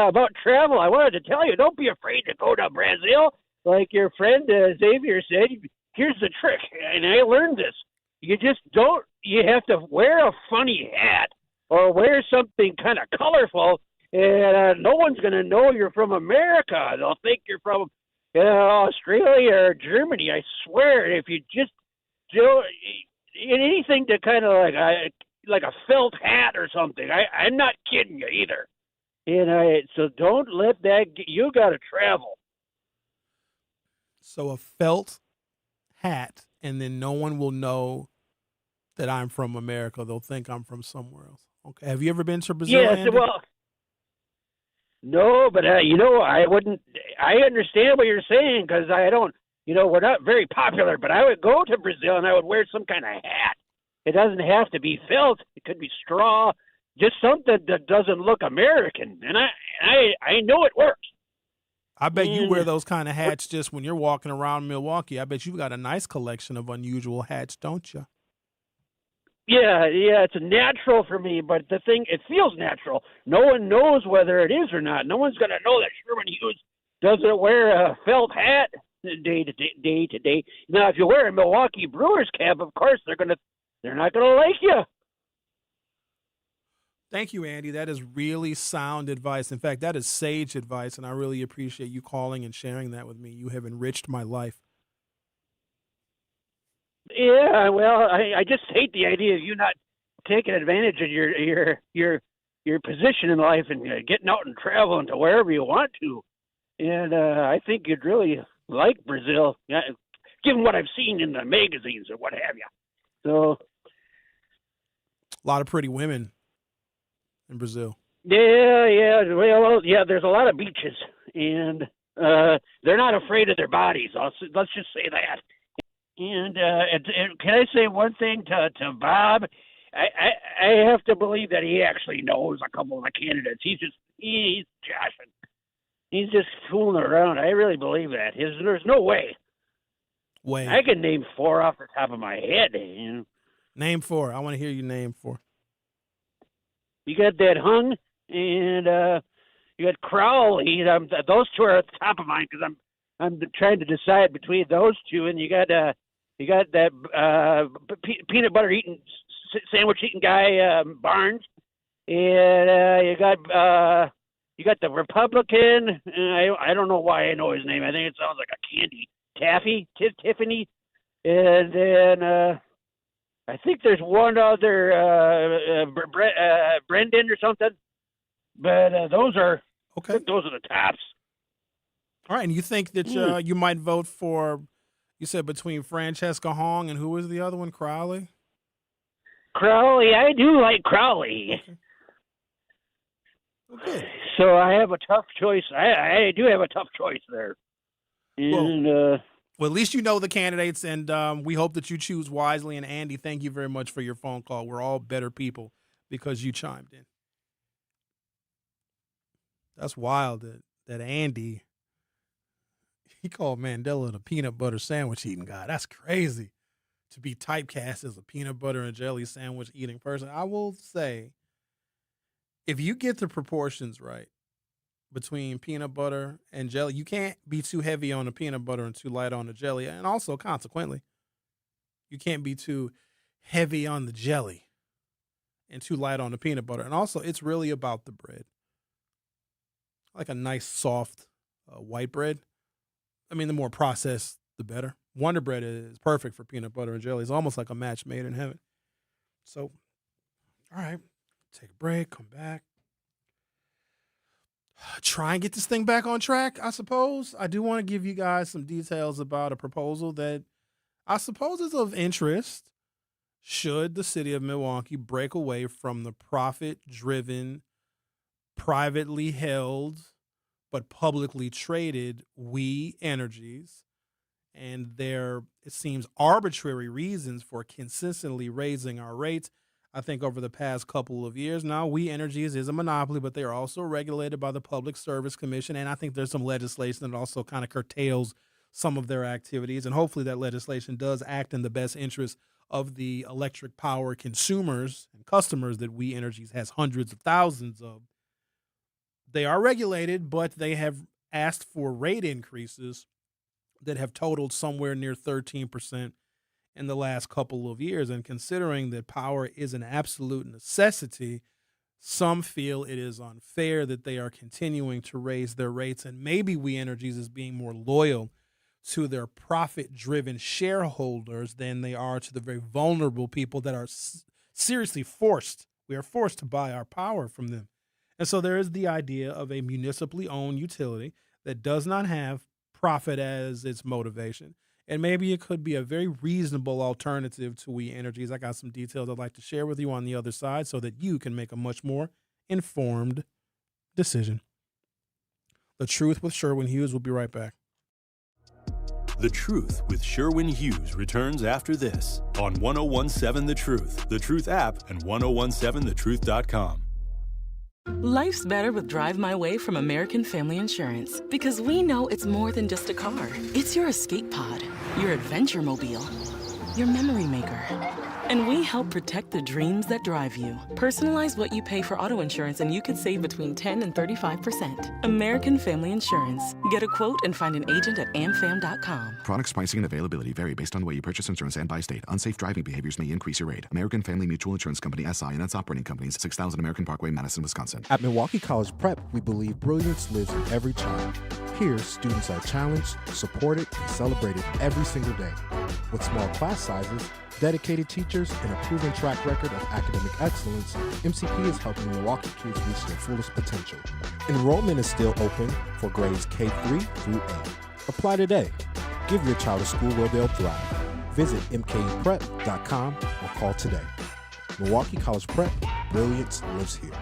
about travel, I wanted to tell you, don't be afraid to go to Brazil. Like your friend Xavier said, here's the trick, and I learned this. You have to wear a funny hat or wear something kind of colorful, and no one's going to know you're from America. They'll think you're from Australia or Germany. I swear, if you just do anything to kind of like a felt hat or something, I'm not kidding you either. So don't let that you got to travel. So a felt hat, and then no one will know that I'm from America. They'll think I'm from somewhere else. Okay. Have you ever been to Brazil? Yes, Andy? well, no, but I wouldn't. I understand what you're saying because I don't. We're not very popular, but I would go to Brazil and I would wear some kind of hat. It doesn't have to be felt. It could be straw, just something that doesn't look American. And I know it works. I bet you wear those kind of hats just when you're walking around Milwaukee. I bet you've got a nice collection of unusual hats, don't you? Yeah, it's natural for me, but it feels natural. No one knows whether it is or not. No one's going to know that Sherwin Hughes doesn't wear a felt hat day to day. Now, if you wear a Milwaukee Brewers cap, of course they're not going to like you. Thank you, Andy. That is really sound advice. In fact, that is sage advice, and I really appreciate you calling and sharing that with me. You have enriched my life. Yeah, well, I just hate the idea of you not taking advantage of your position in life and getting out and traveling to wherever you want to. And I think you'd really like Brazil, given what I've seen in the magazines or what have you. So, a lot of pretty women in Brazil. Yeah. Well, there's a lot of beaches, and they're not afraid of their bodies. Let's just say that. And can I say one thing to Bob? I have to believe that he actually knows a couple of the candidates. He's joshing. He's just fooling around. I really believe that. There's no way. I can name 4 off the top of my head. Name 4. I want to hear you name 4. You got that Hung, and you got Crowley. Those 2 are at the top of mine because I'm trying to decide between those 2. And you got that peanut butter eating sandwich eating guy Barnes, and you got the Republican. I don't know why I know his name. I think it sounds like a candy. Tiffany, and then I think there's one other Brendan or something. But those are okay. Those are the tops. All right, and you think that you might vote for? You said between Francesca Hong and who was the other one? Crowley. Crowley, I do like Crowley. Okay. So I have a tough choice. I do have a tough choice there. And, well, at least you know the candidates, and we hope that you choose wisely. And Andy, thank you very much for your phone call. We're all better people because you chimed in. That's wild that Andy, he called Mandela the peanut butter sandwich eating guy. That's crazy to be typecast as a peanut butter and jelly sandwich eating person. I will say, if you get the proportions right between peanut butter and jelly, you can't be too heavy on the peanut butter and too light on the jelly. And also, consequently, you can't be too heavy on the jelly and too light on the peanut butter. And also, it's really about the bread. Like a nice, soft white bread. I mean, the more processed, the better. Wonder Bread is perfect for peanut butter and jelly. It's almost like a match made in heaven. So, all right, take a break, come back. Try and get this thing back on track, I suppose. I do want to give you guys some details about a proposal that I suppose is of interest should the city of Milwaukee break away from the profit-driven, privately held, but publicly traded We Energies and their, it seems, arbitrary reasons for consistently raising our rates. I think over the past couple of years now, We Energies is a monopoly, but they are also regulated by the Public Service Commission. And I think there's some legislation that also kind of curtails some of their activities. And hopefully that legislation does act in the best interest of the electric power consumers and customers that We Energies has hundreds of thousands of. They are regulated, but they have asked for rate increases that have totaled somewhere near 13% in the last couple of years. And considering that power is an absolute necessity, some feel it is unfair that they are continuing to raise their rates. And maybe We Energies is being more loyal to their profit-driven shareholders than they are to the very vulnerable people that are seriously forced. We are forced to buy our power from them. And so there is the idea of a municipally owned utility that does not have profit as its motivation. And maybe it could be a very reasonable alternative to We Energies. I got some details I'd like to share with you on the other side so that you can make a much more informed decision. The Truth with Sherwin Hughes. We'll be right back. The Truth with Sherwin Hughes returns after this on 1017 The Truth app, and 1017thetruth.com. Life's better with Drive My Way from American Family Insurance, because we know it's more than just a car. It's your escape pod, your adventure mobile, your memory maker. And we help protect the dreams that drive you. Personalize what you pay for auto insurance and you could save between 10 and 35%. American Family Insurance. Get a quote and find an agent at amfam.com. Products, pricing, and availability vary based on the way you purchase insurance and by state. Unsafe driving behaviors may increase your rate. American Family Mutual Insurance Company, SI, and its operating companies, 6000 American Parkway, Madison, Wisconsin. At Milwaukee College Prep, we believe brilliance lives in every child. Here, students are challenged, supported, and celebrated every single day. With small class sizes, dedicated teachers, and a proven track record of academic excellence, MCP is helping Milwaukee kids reach their fullest potential. Enrollment is still open for grades K-3 through 8. Apply today. Give your child a school where they'll thrive. Visit mkuprep.com or call today. Milwaukee College Prep, brilliance lives here.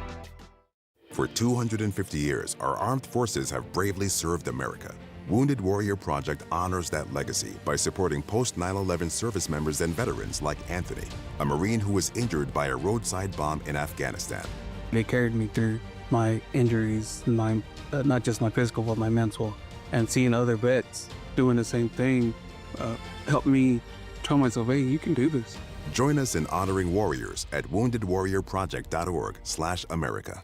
For 250 years, our armed forces have bravely served America. Wounded Warrior Project honors that legacy by supporting post-9/11 service members and veterans like Anthony, a Marine who was injured by a roadside bomb in Afghanistan. They carried me through my injuries, not just my physical, but my mental. And seeing other vets doing the same thing helped me tell myself, hey, you can do this. Join us in honoring warriors at woundedwarriorproject.org/America.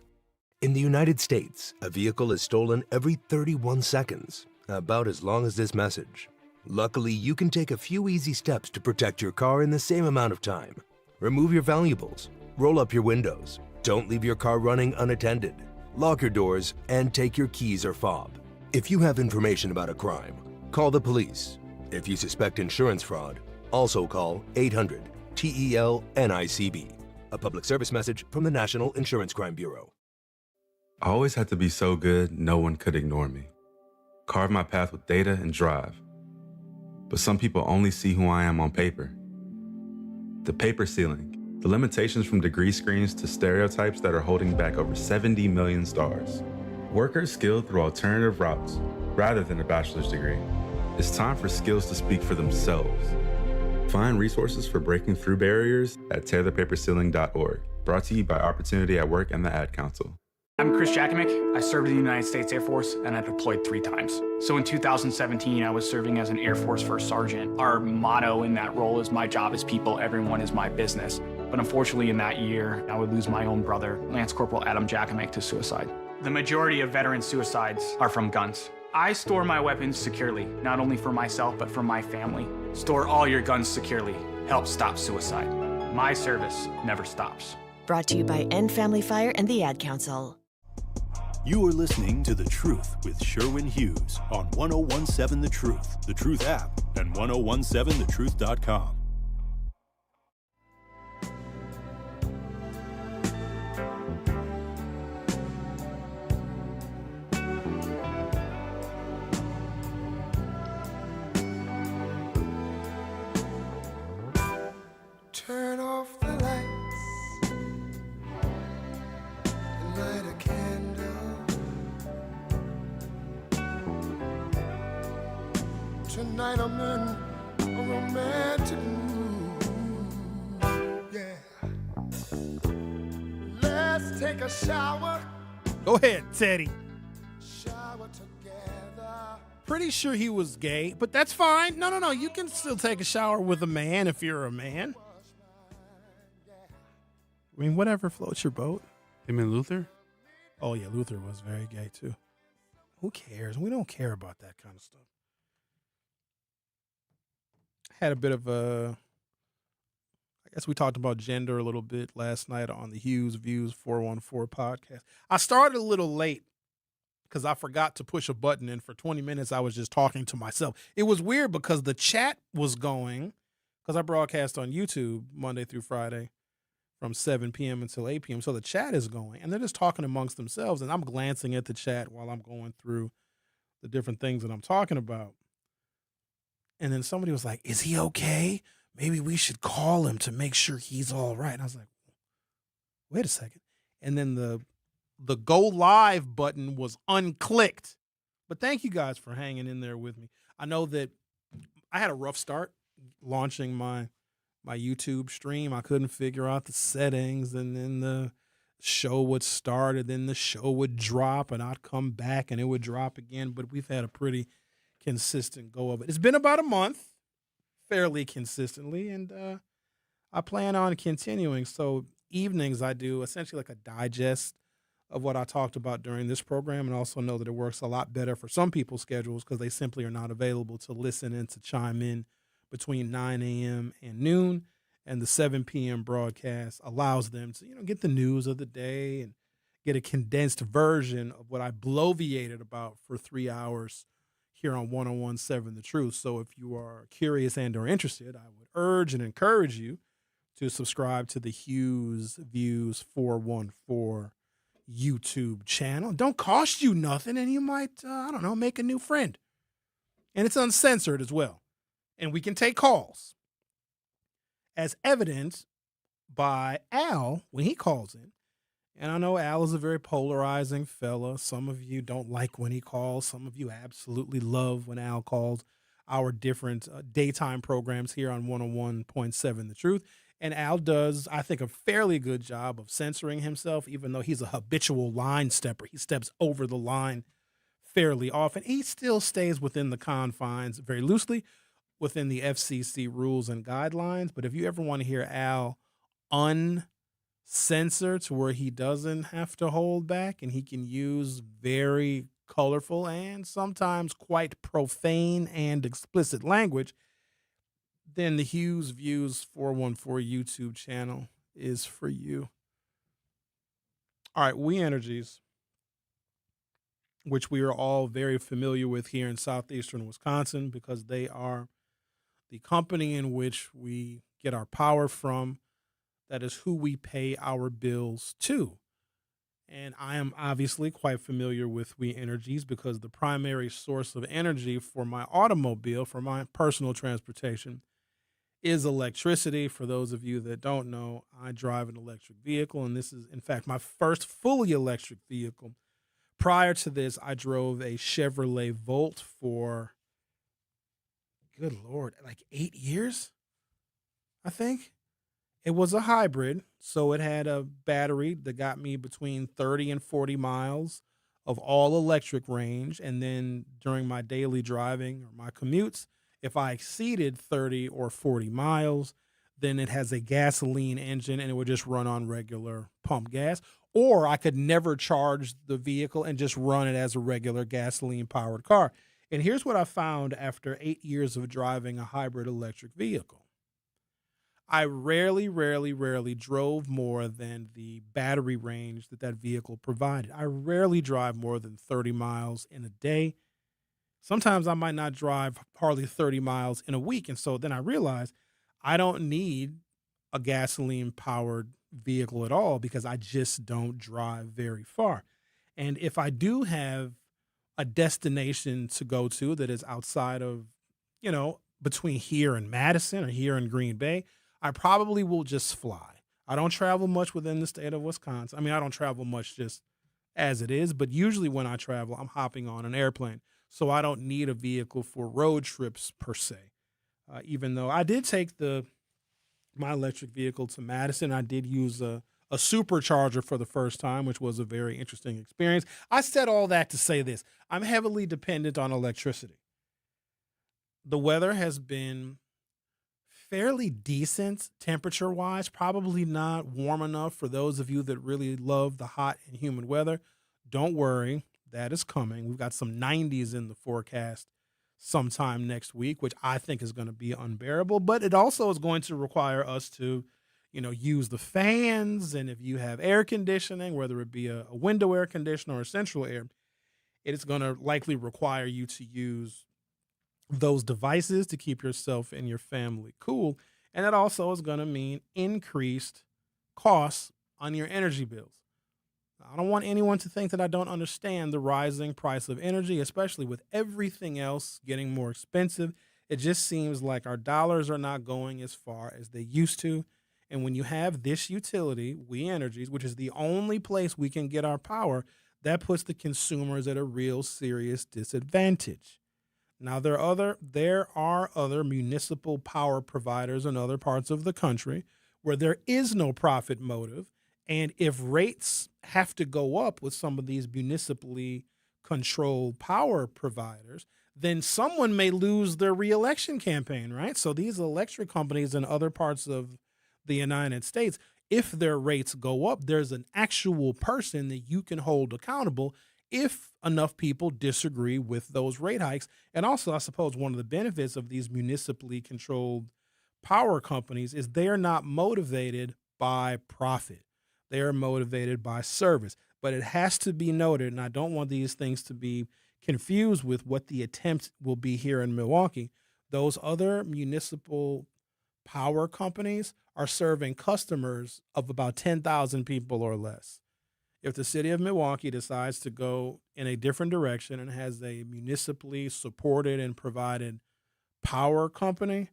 In the United States, a vehicle is stolen every 31 seconds. About as long as this message. Luckily, you can take a few easy steps to protect your car in the same amount of time. Remove your valuables, roll up your windows, don't leave your car running unattended, lock your doors, and take your keys or fob. If you have information about a crime, call the police. If you suspect insurance fraud, also call 800-TEL-NICB. A public service message from the National Insurance Crime Bureau. I always had to be so good, no one could ignore me. Carve my path with data and drive. But some people only see who I am on paper. The paper ceiling, the limitations from degree screens to stereotypes that are holding back over 70 million stars. Workers skilled through alternative routes rather than a bachelor's degree. It's time for skills to speak for themselves. Find resources for breaking through barriers at tearthepaperceiling.org. Brought to you by Opportunity at Work and the Ad Council. I'm Chris Jakimick. I served in the United States Air Force and I deployed 3 times. So in 2017, I was serving as an Air Force First Sergeant. Our motto in that role is my job is people, everyone is my business. But unfortunately in that year, I would lose my own brother, Lance Corporal Adam Jakimick, to suicide. The majority of veteran suicides are from guns. I store my weapons securely, not only for myself, but for my family. Store all your guns securely. Help stop suicide. My service never stops. Brought to you by End Family Fire and the Ad Council. You are listening to The Truth with Sherwin Hughes on 1017 The Truth app, and 1017thetruth.com. Turn off the lights and light a candle. Tonight I'm in a romantic mood, yeah. Let's take a shower. Go ahead, Teddy. Shower together. Pretty sure he was gay, but that's fine. No. You can still take a shower with a man if you're a man. I mean, whatever floats your boat. Him and Luther? Oh, yeah, Luther was very gay, too. Who cares? We don't care about that kind of stuff. Had a bit of a... I guess we talked about gender a little bit last night on the Hughes Views 414 podcast. I started a little late because I forgot to push a button, and for 20 minutes I was just talking to myself. It was weird because the chat was going, because I broadcast on YouTube Monday through Friday from 7 p.m. until 8 p.m. So the chat is going, and they're just talking amongst themselves, and I'm glancing at the chat while I'm going through the different things that I'm talking about. And then somebody was like, is he okay? Maybe we should call him to make sure he's all right. And I was like, wait a second. And then the go live button was unclicked. But thank you guys for hanging in there with me. I know that I had a rough start launching my YouTube stream. I couldn't figure out the settings, and then the show would start, and then the show would drop, and I'd come back and it would drop again. But we've had a pretty consistent go of it. It's been about a month, fairly consistently, and I plan on continuing. So evenings I do essentially like a digest of what I talked about during this program, and also know that it works a lot better for some people's schedules because they simply are not available to listen and to chime in between 9 a.m. and noon, and the 7 p.m. broadcast allows them to, get the news of the day and get a condensed version of what I bloviated about for 3 hours here on 101.7 The Truth. So if you are curious and or interested, I would urge and encourage you to subscribe to the Hughes Views 414 YouTube channel. Don't cost you nothing, and you might, make a new friend. And it's uncensored as well. And we can take calls, as evidenced by Al when he calls in. And I know Al is a very polarizing fella. Some of you don't like when he calls. Some of you absolutely love when Al calls our different daytime programs here on 101.7 The Truth. And Al does, I think, a fairly good job of censoring himself, even though he's a habitual line stepper. He steps over the line fairly often. He still stays within the confines, very loosely, within the FCC rules and guidelines. But if you ever want to hear Al uncensored to where he doesn't have to hold back and he can use very colorful and sometimes quite profane and explicit language, then the Hughes Views 414 YouTube channel is for you. All right, We Energies, which we are all very familiar with here in southeastern Wisconsin because they are the company in which we get our power from. That is who we pay our bills to. And I am obviously quite familiar with We Energies because the primary source of energy for my automobile, for my personal transportation, is electricity. For those of you that don't know, I drive an electric vehicle, and this is, in fact, my first fully electric vehicle. Prior to this, I drove a Chevrolet Volt for, good Lord, like 8 years, I think. It was a hybrid, so it had a battery that got me between 30 and 40 miles of all electric range. And then during my daily driving or my commutes, if I exceeded 30 or 40 miles, then it has a gasoline engine and it would just run on regular pump gas. Or I could never charge the vehicle and just run it as a regular gasoline-powered car. And here's what I found after 8 years of driving a hybrid electric vehicle. I rarely drove more than the battery range that vehicle provided. I rarely drive more than 30 miles in a day. Sometimes I might not drive hardly 30 miles in a week. And so then I realized I don't need a gasoline-powered vehicle at all because I just don't drive very far. And if I do have a destination to go to that is outside of, between here and Madison or here in Green Bay, I probably will just fly. I don't travel much within the state of Wisconsin. I mean, I don't travel much just as it is, but usually when I travel, I'm hopping on an airplane. So I don't need a vehicle for road trips per se. Even though I did take my electric vehicle to Madison, I did use a a supercharger for the first time, which was a very interesting experience. I said all that to say this. I'm heavily dependent on electricity. The weather has been fairly decent temperature-wise, probably not warm enough for those of you that really love the hot and humid weather. Don't worry, that is coming. We've got some 90s in the forecast sometime next week, which I think is going to be unbearable, but it also is going to require us to, use the fans. And if you have air conditioning, whether it be a window air conditioner or central air, it is going to likely require you to use those devices to keep yourself and your family cool. And that also is going to mean increased costs on your energy bills. I don't want anyone to think that I don't understand the rising price of energy, especially with everything else getting more expensive. It just seems like our dollars are not going as far as they used to. And when you have this utility, We Energies, which is the only place we can get our power, that puts the consumers at a real serious disadvantage. Now, there are other municipal power providers in other parts of the country where there is no profit motive. And if rates have to go up with some of these municipally controlled power providers, then someone may lose their reelection campaign, right? So these electric companies in other parts of the United States, if their rates go up, there's an actual person that you can hold accountable if enough people disagree with those rate hikes. And also, I suppose one of the benefits of these municipally controlled power companies is they're not motivated by profit. They are motivated by service. But it has to be noted, and I don't want these things to be confused with what the attempt will be here in Milwaukee. Those other municipal power companies are serving customers of about 10,000 people or less. If the city of Milwaukee decides to go in a different direction and has a municipally supported and provided power company,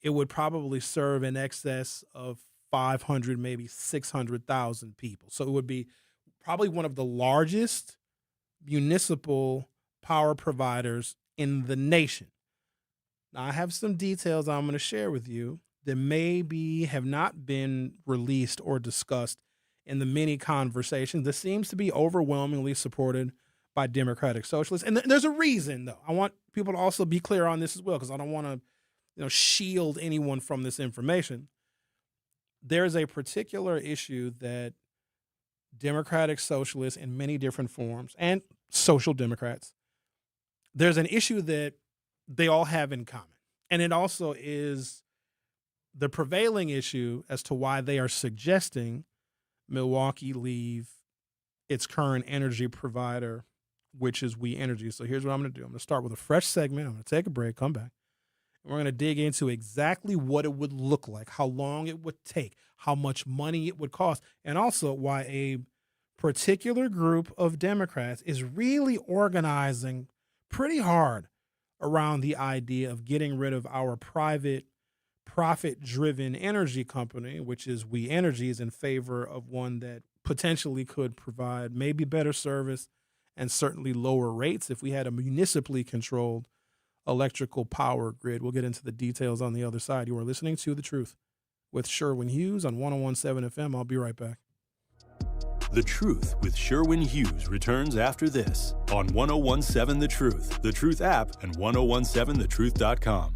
it would probably serve in excess of 500, maybe 600,000 people. So it would be probably one of the largest municipal power providers in the nation. Now, I have some details I'm going to share with you that maybe have not been released or discussed in the many conversations. This seems to be overwhelmingly supported by Democratic Socialists. And there's a reason, though. I want people to also be clear on this as well, because I don't want to shield anyone from this information. There's a particular issue that Democratic Socialists in many different forms and social democrats, there's an issue that they all have in common. And it also is the prevailing issue as to why they are suggesting Milwaukee leave its current energy provider, which is We Energy. So here's what I'm going to do. I'm going to start with a fresh segment. I'm going to take a break, come back. And we're going to dig into exactly what it would look like, how long it would take, how much money it would cost, and also why a particular group of Democrats is really organizing pretty hard around the idea of getting rid of our private profit-driven energy company, which is We Energies, in favor of one that potentially could provide maybe better service and certainly lower rates if we had a municipally controlled electrical power grid. We'll get into the details on the other side. You are listening to The Truth with Sherwin Hughes on 101.7 FM. I'll be right back. The Truth with Sherwin Hughes returns after this on 101.7 The Truth app, and 1017thetruth.com.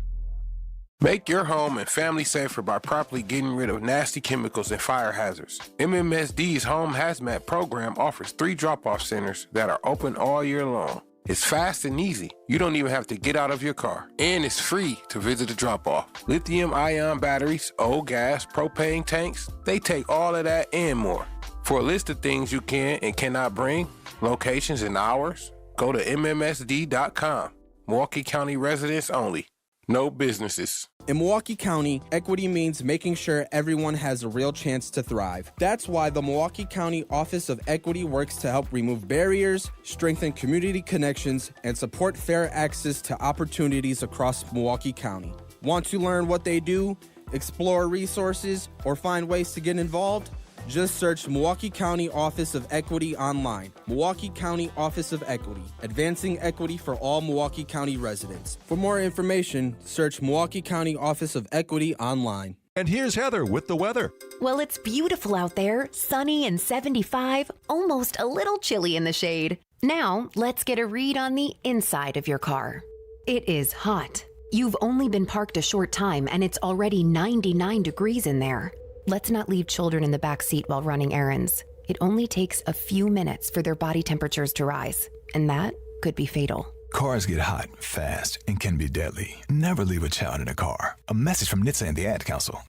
Make your home and family safer by properly getting rid of nasty chemicals and fire hazards. MMSD's Home Hazmat program offers 3 drop-off centers that are open all year long. It's fast and easy. You don't even have to get out of your car. And it's free to visit the drop-off. Lithium-ion batteries, old gas, propane tanks, they take all of that and more. For a list of things you can and cannot bring, locations and hours, go to MMSD.com. Milwaukee County residents only. No businesses. In Milwaukee County, equity means making sure everyone has a real chance to thrive. That's why the Milwaukee County Office of Equity works to help remove barriers, strengthen community connections, and support fair access to opportunities across Milwaukee County. Want to learn what they do, explore resources, or find ways to get involved? Just search Milwaukee County Office of Equity online. Milwaukee County Office of Equity, advancing equity for all Milwaukee County residents. For more information, search Milwaukee County Office of Equity online. And here's Heather with the weather. Well, it's beautiful out there, sunny and 75, almost a little chilly in the shade. Now, let's get a read on the inside of your car. It is hot. You've only been parked a short time and it's already 99 degrees in there. Let's not leave children in the back seat while running errands. It only takes a few minutes for their body temperatures to rise, and that could be fatal. Cars get hot fast and can be deadly. Never leave a child in a car. A message from NHTSA and the Ad Council.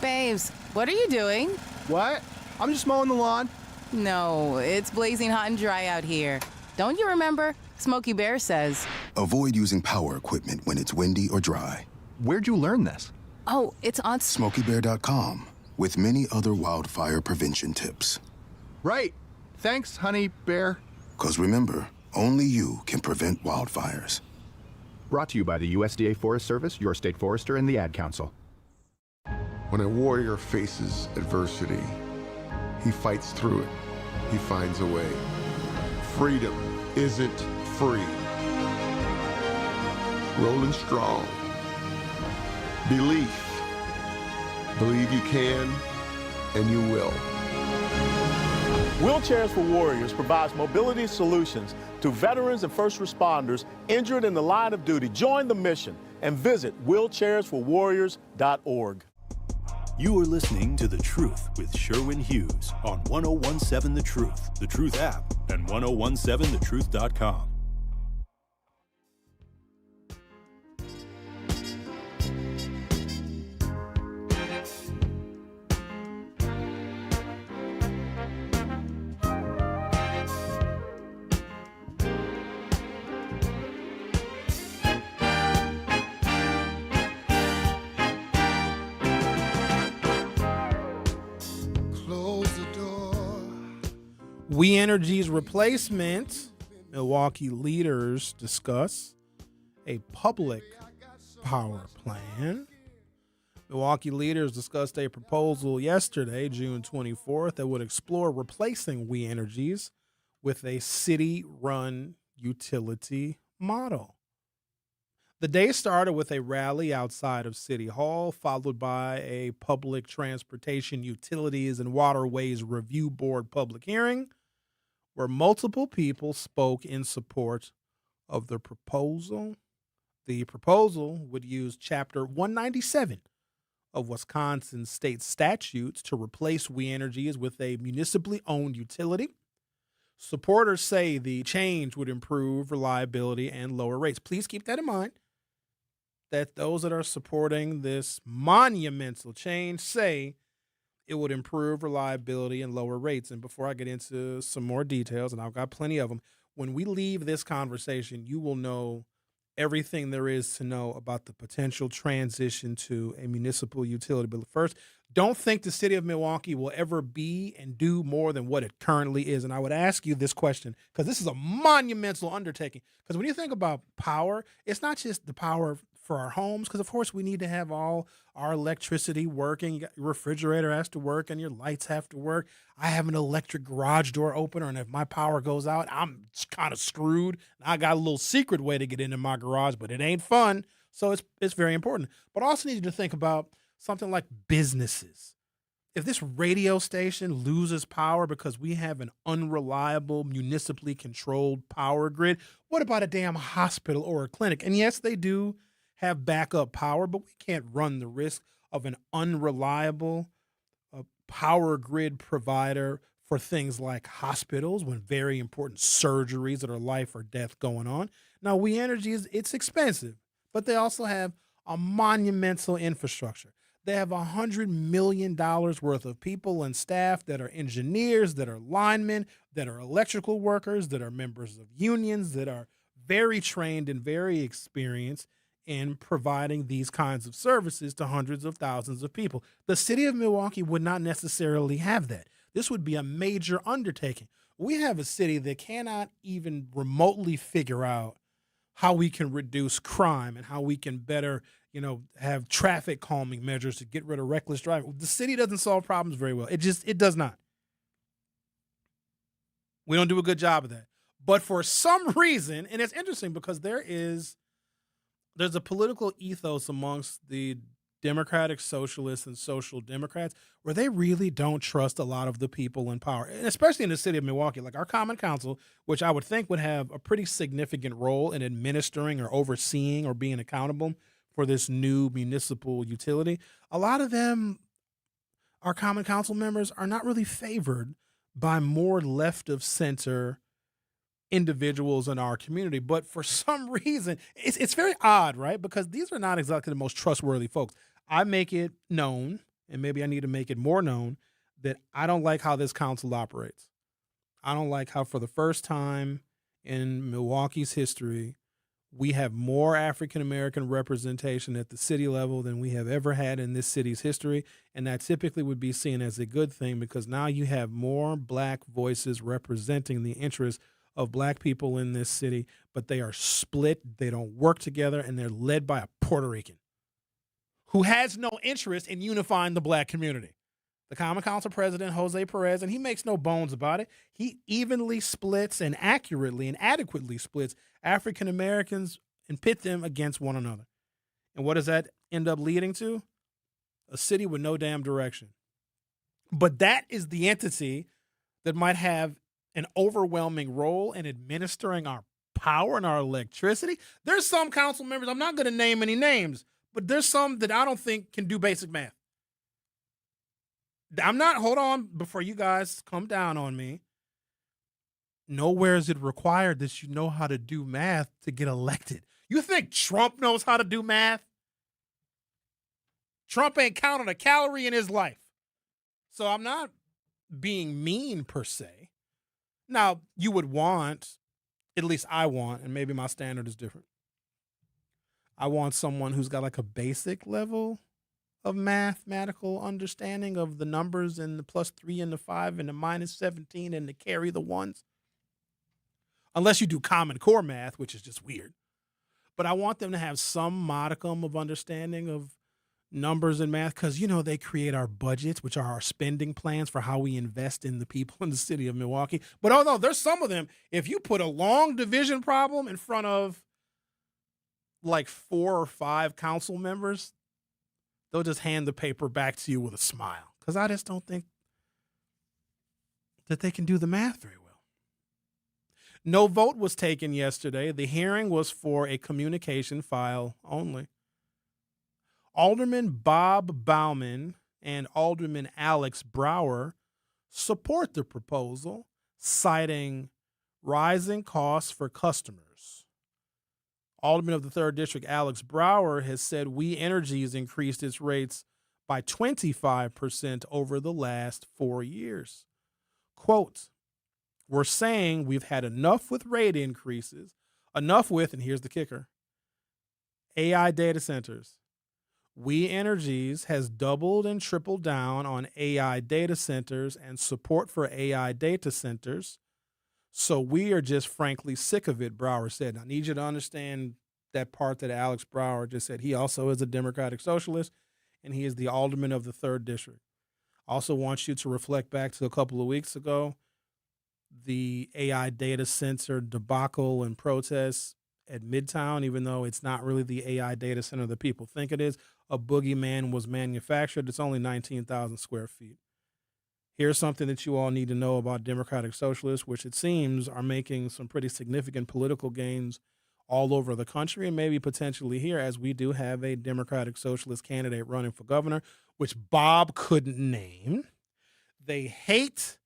Babes, what are you doing? What? I'm just mowing the lawn. No, it's blazing hot and dry out here. Don't you remember? Smokey Bear says. Avoid using power equipment when it's windy or dry. Where'd you learn this? Oh, it's on SmokeyBear.com with many other wildfire prevention tips. Right. Thanks, honey bear. 'Cause remember, only you can prevent wildfires. Brought to you by the USDA Forest Service, your state forester, and the Ad Council. When a warrior faces adversity, he fights through it. He finds a way. Freedom isn't free. Rolling strong. Belief. Believe you can, and you will. Wheelchairs for Warriors provides mobility solutions to veterans and first responders injured in the line of duty. Join the mission and visit wheelchairsforwarriors.org. You are listening to The Truth with Sherwin Hughes on 1017 The Truth app, and 1017thetruth.com. We Energy's replacement. Milwaukee leaders discuss a public power plan. Milwaukee leaders discussed a proposal yesterday, June 24th, that would explore replacing We Energies with a city-run utility model. The day started with a rally outside of City Hall, followed by a Public Transportation Utilities and Waterways Review Board public hearing, where multiple people spoke in support of the proposal. The proposal would use Chapter 197 of Wisconsin state statutes to replace We Energies with a municipally owned utility. Supporters say the change would improve reliability and lower rates. Please keep that in mind, that those that are supporting this monumental change say it would improve reliability and lower rates. And before I get into some more details, and I've got plenty of them, when we leave this conversation, you will know everything there is to know about the potential transition to a municipal utility. But first, don't think the city of Milwaukee will ever be and do more than what it currently is. And I would ask you this question, because this is a monumental undertaking. Because when you think about power, it's not just the power for our homes, because of course we need to have all our electricity working. Your refrigerator has to work and your lights have to work. I have an electric garage door opener, and if my power goes out, I'm kind of screwed. I got a little secret way to get into my garage, but it ain't fun. So it's very important. But I also need you to think about something like businesses. If this radio station loses power because we have an unreliable, municipally controlled power grid, what about a damn hospital or a clinic? And yes, they do have backup power, but we can't run the risk of an unreliable power grid provider for things like hospitals when very important surgeries that are life or death going on. Now, We Energy it's expensive, but they also have a monumental infrastructure. They have $100 million worth of people and staff that are engineers, that are linemen, that are electrical workers, that are members of unions, that are very trained and very experienced in providing these kinds of services to hundreds of thousands of people. The city of Milwaukee would not necessarily have that. This would be a major undertaking. We have a city that cannot even remotely figure out how we can reduce crime and how we can better, have traffic calming measures to get rid of reckless driving. The city doesn't solve problems very well. It does not. We don't do a good job of that. But for some reason, and it's interesting because there's a political ethos amongst the Democratic Socialists and Social Democrats, where they really don't trust a lot of the people in power, and especially in the city of Milwaukee. Like our Common Council, which I would think would have a pretty significant role in administering or overseeing or being accountable for this new municipal utility. A lot of them, our Common Council members, are not really favored by more left of center individuals in our community. But for some reason, it's very odd, right? Because these are not exactly the most trustworthy folks. I make it known, and maybe I need to make it more known, that I don't like how this council operates. I don't like how, for the first time in Milwaukee's history, we have more African-American representation at the city level than we have ever had in this city's history. And that typically would be seen as a good thing, because now you have more black voices representing the interests of black people in this city, but they are split, they don't work together, and they're led by a Puerto Rican who has no interest in unifying the black community. The Common Council president, Jose Perez, and he makes no bones about it, he evenly splits and accurately and adequately splits African Americans and pit them against one another. And what does that end up leading to? A city with no damn direction. But that is the entity that might have an overwhelming role in administering our power and our electricity. There's some council members, I'm not going to name any names, but there's some that I don't think can do basic math. Hold on, before you guys come down on me. Nowhere is it required that you know how to do math to get elected. You think Trump knows how to do math? Trump ain't counted a calorie in his life. So I'm not being mean per se. Now, you would want, at least I want, and maybe my standard is different, I want someone who's got like a basic level of mathematical understanding of the numbers and the +3 and the 5 and the -17 and the carry the ones. Unless you do Common Core math, which is just weird. But I want them to have some modicum of understanding of numbers and math, because, you know, they create our budgets, which are our spending plans for how we invest in the people in the city of Milwaukee. But oh no, there's some of them, if you put a long division problem in front of like 4 or 5 council members, they'll just hand the paper back to you with a smile, because I just don't think that they can do the math very well. No vote was taken yesterday. The hearing was for a communication file only. Alderman Bob Bauman and Alderman Alex Brower support the proposal, citing rising costs for customers. Alderman of the 3rd District, Alex Brower, has said We Energy has increased its rates by 25% over the last 4 years. Quote, "We're saying we've had enough with rate increases, enough with," and here's the kicker, AI data centers. We Energies has doubled and tripled down on AI data centers and support for AI data centers. So we are just frankly sick of it, Brower said. And I need you to understand that part that Alex Brower just said. He also is a Democratic Socialist, and he is the alderman of the 3rd District. Also wants you to reflect back to a couple of weeks ago, the AI data center debacle and protests at Midtown, even though it's not really the AI data center that people think it is. A boogeyman was manufactured. It's only 19,000 square feet. Here's something that you all need to know about Democratic Socialists, which it seems are making some pretty significant political gains all over the country and maybe potentially here, as we do have a Democratic Socialist candidate running for governor, which Bob couldn't name. They hate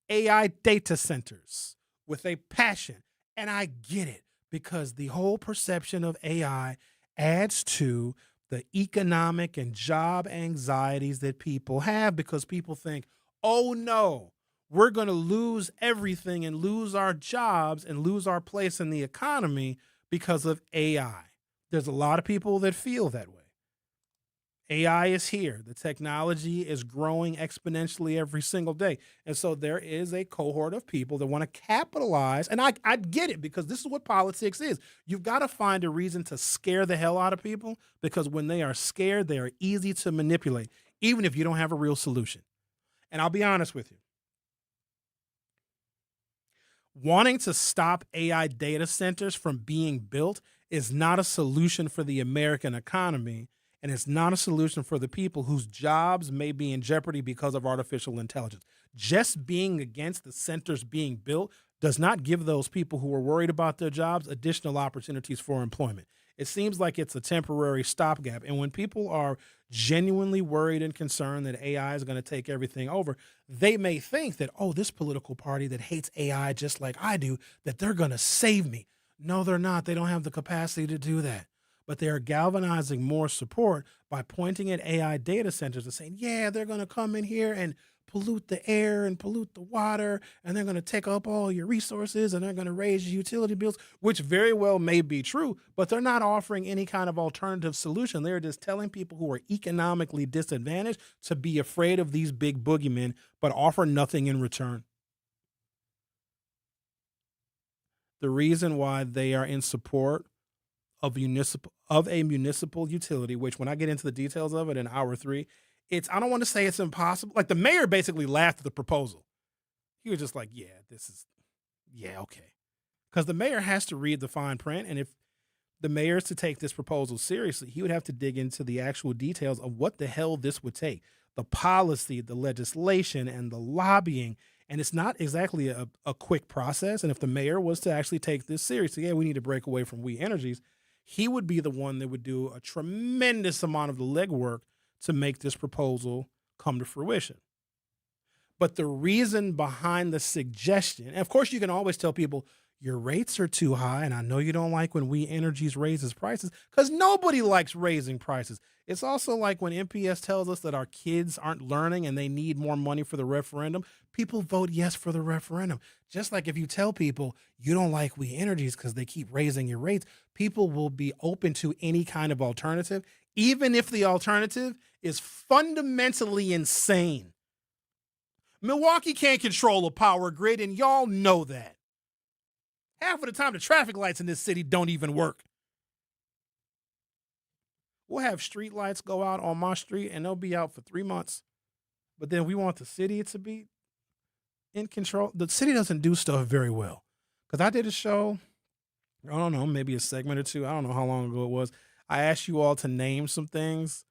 AI data centers with a passion, and I get it, because the whole perception of AI adds to the economic and job anxieties that people have, because people think, oh no, we're going to lose everything and lose our jobs and lose our place in the economy because of AI. There's a lot of people that feel that way. AI is here. The technology is growing exponentially every single day. And so there is a cohort of people that want to capitalize. And I get it, because this is what politics is. You've got to find a reason to scare the hell out of people, because when they are scared, they are easy to manipulate, even if you don't have a real solution. And I'll be honest with you. Wanting to stop AI data centers from being built is not a solution for the American economy. and it's not a solution for the people whose jobs may be in jeopardy because of artificial intelligence. Just being against the centers being built does not give those people who are worried about their jobs additional opportunities for employment. It seems like it's a temporary stopgap. And when people are genuinely worried and concerned that AI is going to take everything over, they may think that, oh, this political party that hates AI just like I do, that they're going to save me. No, they're not. They don't have the capacity to do that. But they are galvanizing more support by pointing at AI data centers and saying, yeah, they're going to come in here and pollute the air and pollute the water, and they're going to take up all your resources, and they're going to raise your utility bills, which very well may be true, but they're not offering any kind of alternative solution. They're just telling people who are economically disadvantaged to be afraid of these big boogeymen, but offer nothing in return. The reason why they are in support of a municipal utility, which when I get into the details of it in hour 3, I don't want to say it's impossible. Like, the mayor basically laughed at the proposal. He was just like, okay. Because the mayor has to read the fine print. And if the mayor is to take this proposal seriously, he would have to dig into the actual details of what the hell this would take. The policy, the legislation, and the lobbying. And it's not exactly a quick process. And if the mayor was to actually take this seriously, we need to break away from We Energies, he would be the one that would do a tremendous amount of the legwork to make this proposal come to fruition. But the reason behind the suggestion, and of course you can always tell people your rates are too high, and I know you don't like when We Energies raises prices, because nobody likes raising prices. It's also like when MPS tells us that our kids aren't learning and they need more money for the referendum, people vote yes for the referendum. Just like if you tell people you don't like We Energies because they keep raising your rates, people will be open to any kind of alternative, even if the alternative is fundamentally insane. Milwaukee can't control a power grid, and y'all know that. Half of the time, the traffic lights in this city don't even work. We'll have street lights go out on my street, and they'll be out for 3 months. But then we want the city to be in control. The city doesn't do stuff very well. Because I did a show, I don't know, maybe a segment or two. I don't know how long ago it was. I asked you all to name some things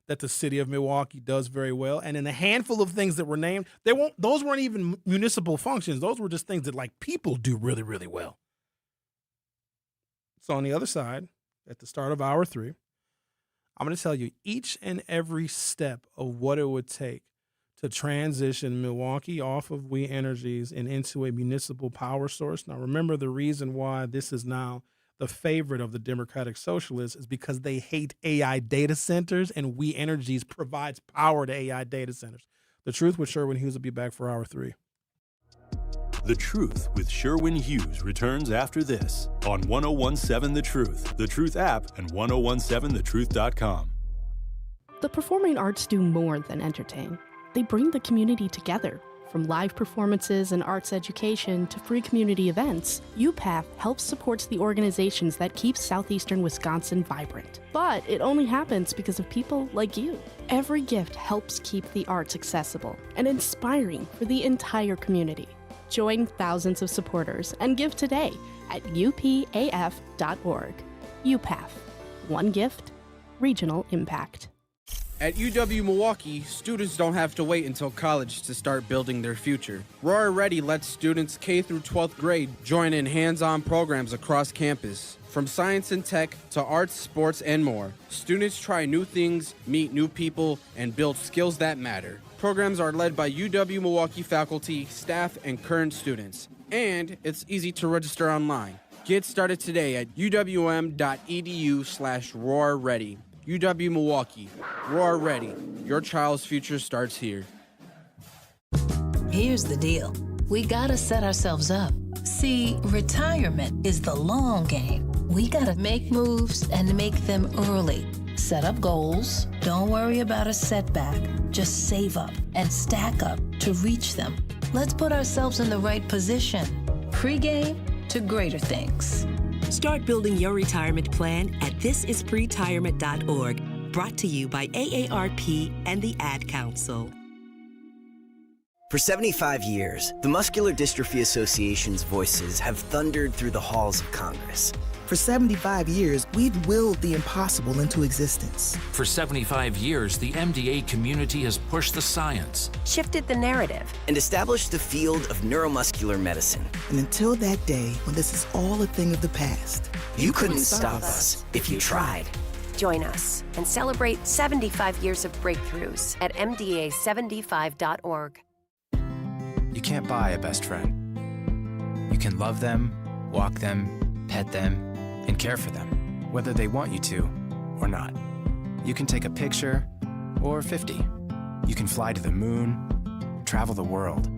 that the city of Milwaukee does very well. And in a handful of things that were named, those weren't even municipal functions. Those were just things that like people do really, really well. So on the other side, at the start of hour 3, I'm going to tell you each and every step of what it would take to transition Milwaukee off of We Energies and into a municipal power source. Now, remember, the reason why this is now the favorite of the Democratic Socialists is because they hate AI data centers, and We Energies provides power to AI data centers. The Truth with Sherwin Hughes will be back for hour 3. The Truth with Sherwin Hughes returns after this on 1017 The Truth app, and 1017thetruth.com. The performing arts do more than entertain. They bring the community together. From live performances and arts education to free community events, UPath helps support the organizations that keep southeastern Wisconsin vibrant. But it only happens because of people like you. Every gift helps keep the arts accessible and inspiring for the entire community. Join thousands of supporters and give today at upaf.org. UPath. One gift, regional impact. At UW-Milwaukee, students don't have to wait until college to start building their future. Roar Ready lets students K through 12th grade join in hands-on programs across campus. From science and tech to arts, sports, and more, students try new things, meet new people, and build skills that matter. Programs are led by UW-Milwaukee faculty, staff, and current students. And it's easy to register online. Get started today at uwm.edu/roarready. UW-Milwaukee. Roar Ready. Your child's future starts here. Here's the deal. We gotta set ourselves up. See, retirement is the long game. We gotta make moves and make them early. Set up goals. Don't worry about a setback. Just save up and stack up to reach them. Let's put ourselves in the right position. Pre-game to greater things. Start building your retirement plan at thisispretirement.org. Brought to you by AARP and the Ad Council. For 75 years, the Muscular Dystrophy Association's voices have thundered through the halls of Congress. For 75 years, we've willed the impossible into existence. For 75 years, the MDA community has pushed the science, shifted the narrative, and established the field of neuromuscular medicine. And until that day when this is all a thing of the past, you couldn't stop us if you tried. Join us and celebrate 75 years of breakthroughs at MDA75.org. You can't buy a best friend. You can love them, walk them, pet them, and care for them, whether they want you to or not. You can take a picture or 50. You can fly to the moon, travel the world,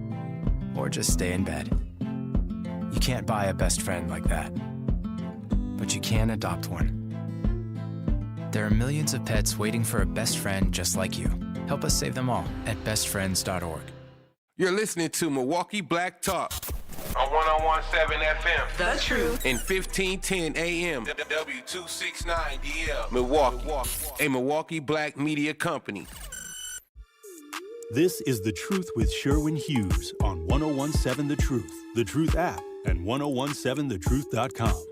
or just stay in bed. You can't buy a best friend like that, but you can adopt one. There are millions of pets waiting for a best friend just like you. Help us save them all at bestfriends.org. You're listening to Milwaukee Black Talk on 101.7 FM. The Truth. And 1510 AM. W269DL. Milwaukee. A Milwaukee Black media company. This is The Truth with Sherwin Hughes on 101.7 The Truth, The Truth app, and 1017thetruth.com.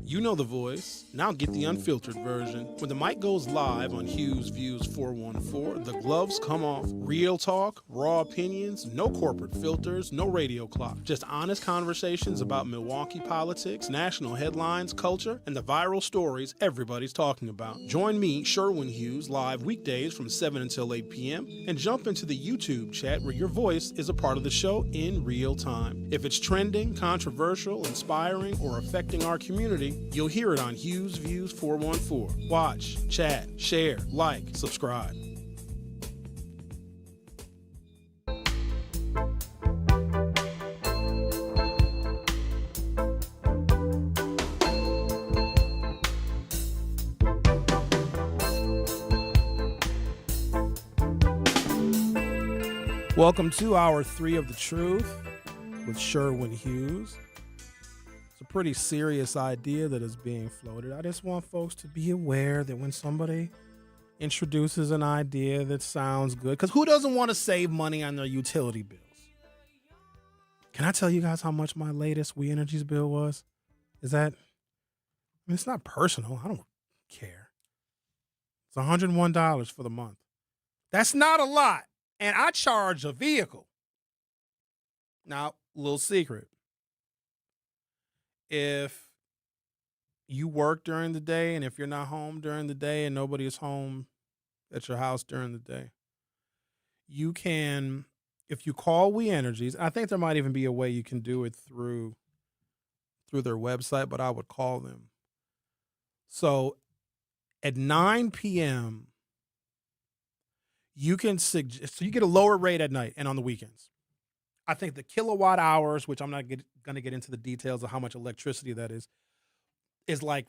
You know the voice. Now get the unfiltered version. When the mic goes live on Hughes Views 414, the gloves come off. Real talk, raw opinions, no corporate filters, no radio clock. Just honest conversations about Milwaukee politics, national headlines, culture, and the viral stories everybody's talking about. Join me, Sherwin Hughes, live weekdays from 7 until 8 p.m. and jump into the YouTube chat where your voice is a part of the show in real time. If it's trending, controversial, inspiring, or affecting our community, you'll hear it on Hughes Views 414. Watch, chat, share, like, subscribe. Welcome to Hour 3 of The Truth with Sherwin Hughes. It's a pretty serious idea that is being floated. I just want folks to be aware that when somebody introduces an idea that sounds good, because who doesn't want to save money on their utility bills? Can I tell you guys how much my latest We Energies bill was? It's not personal. I don't care. It's $101 for the month. That's not a lot. And I charge a vehicle. Now, little secret. If you work during the day and if you're not home during the day and nobody is home at your house during the day, you can, if you call We Energies, I think there might even be a way you can do it through their website, but I would call them. So at 9 p.m., you can suggest, so you get a lower rate at night and on the weekends. I think the kilowatt hours, which I'm not going to get into the details of how much electricity that is like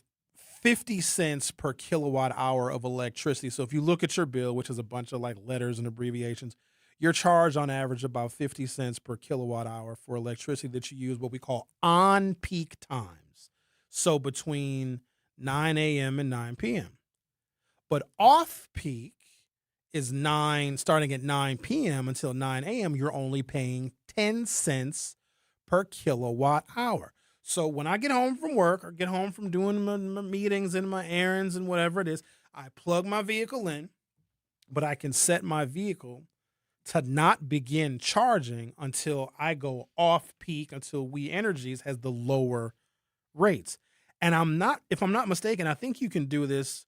50 cents per kilowatt hour of electricity. So if you look at your bill, which is a bunch of like letters and abbreviations, you're charged on average about 50 cents per kilowatt hour for electricity that you use what we call on peak times. So between 9 a.m. and 9 p.m. But off peak is starting at 9 p.m. until 9 a.m., you're only paying 10 cents per kilowatt hour. So when I get home from work or get home from doing my meetings and my errands and whatever it is, I plug my vehicle in, but I can set my vehicle to not begin charging until I go off peak, until We Energies has the lower rates. And if I'm not mistaken, I think you can do this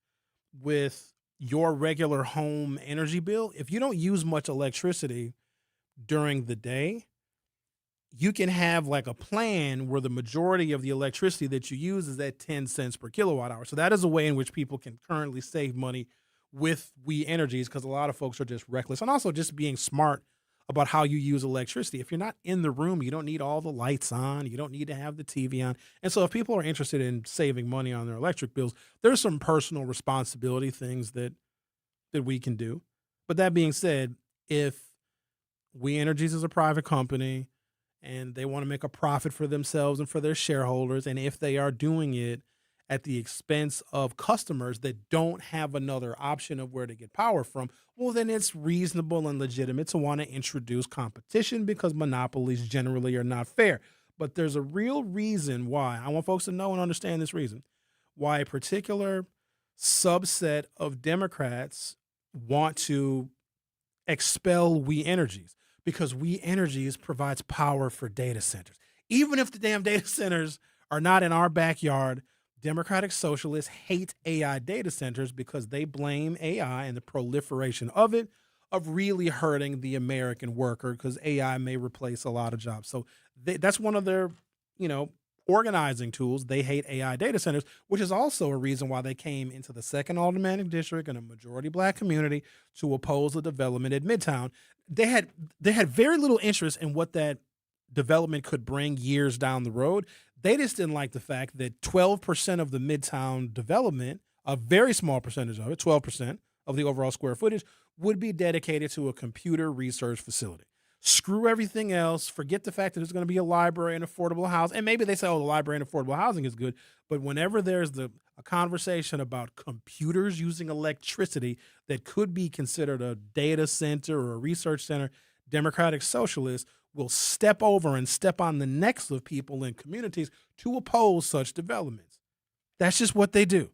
with your regular home energy bill. If you don't use much electricity during the day, you can have like a plan where the majority of the electricity that you use is at 10 cents per kilowatt hour. So that is a way in which people can currently save money with We Energies, because a lot of folks are just reckless, and also just being smart about how you use electricity. If you're not in the room, you don't need all the lights on. You don't need to have the TV on. And so if people are interested in saving money on their electric bills, there's some personal responsibility things that we can do. But that being said, if We Energies is a private company and they want to make a profit for themselves and for their shareholders, and if they are doing it at the expense of customers that don't have another option of where to get power from, well, then it's reasonable and legitimate to want to introduce competition because monopolies generally are not fair. But there's a real reason why. I want folks to know and understand this reason why a particular subset of Democrats want to expel We Energies, because We Energies provides power for data centers. Even if the damn data centers are not in our backyard, Democratic socialists hate AI data centers because they blame AI and the proliferation of it of really hurting the American worker, because AI may replace a lot of jobs. So that's one of their, organizing tools. They hate AI data centers, which is also a reason why they came into the 2nd Aldermanic District in a majority black community to oppose the development at Midtown. They had very little interest in what that development could bring years down the road. They just didn't like the fact that 12% of the Midtown development, a very small percentage of it, 12% of the overall square footage, would be dedicated to a computer research facility. Screw everything else. Forget the fact that there's going to be a library and affordable housing. And maybe they say, oh, the library and affordable housing is good. But whenever there's a conversation about computers using electricity that could be considered a data center or a research center, Democratic socialists will step over and step on the necks of people in communities to oppose such developments. That's just what they do.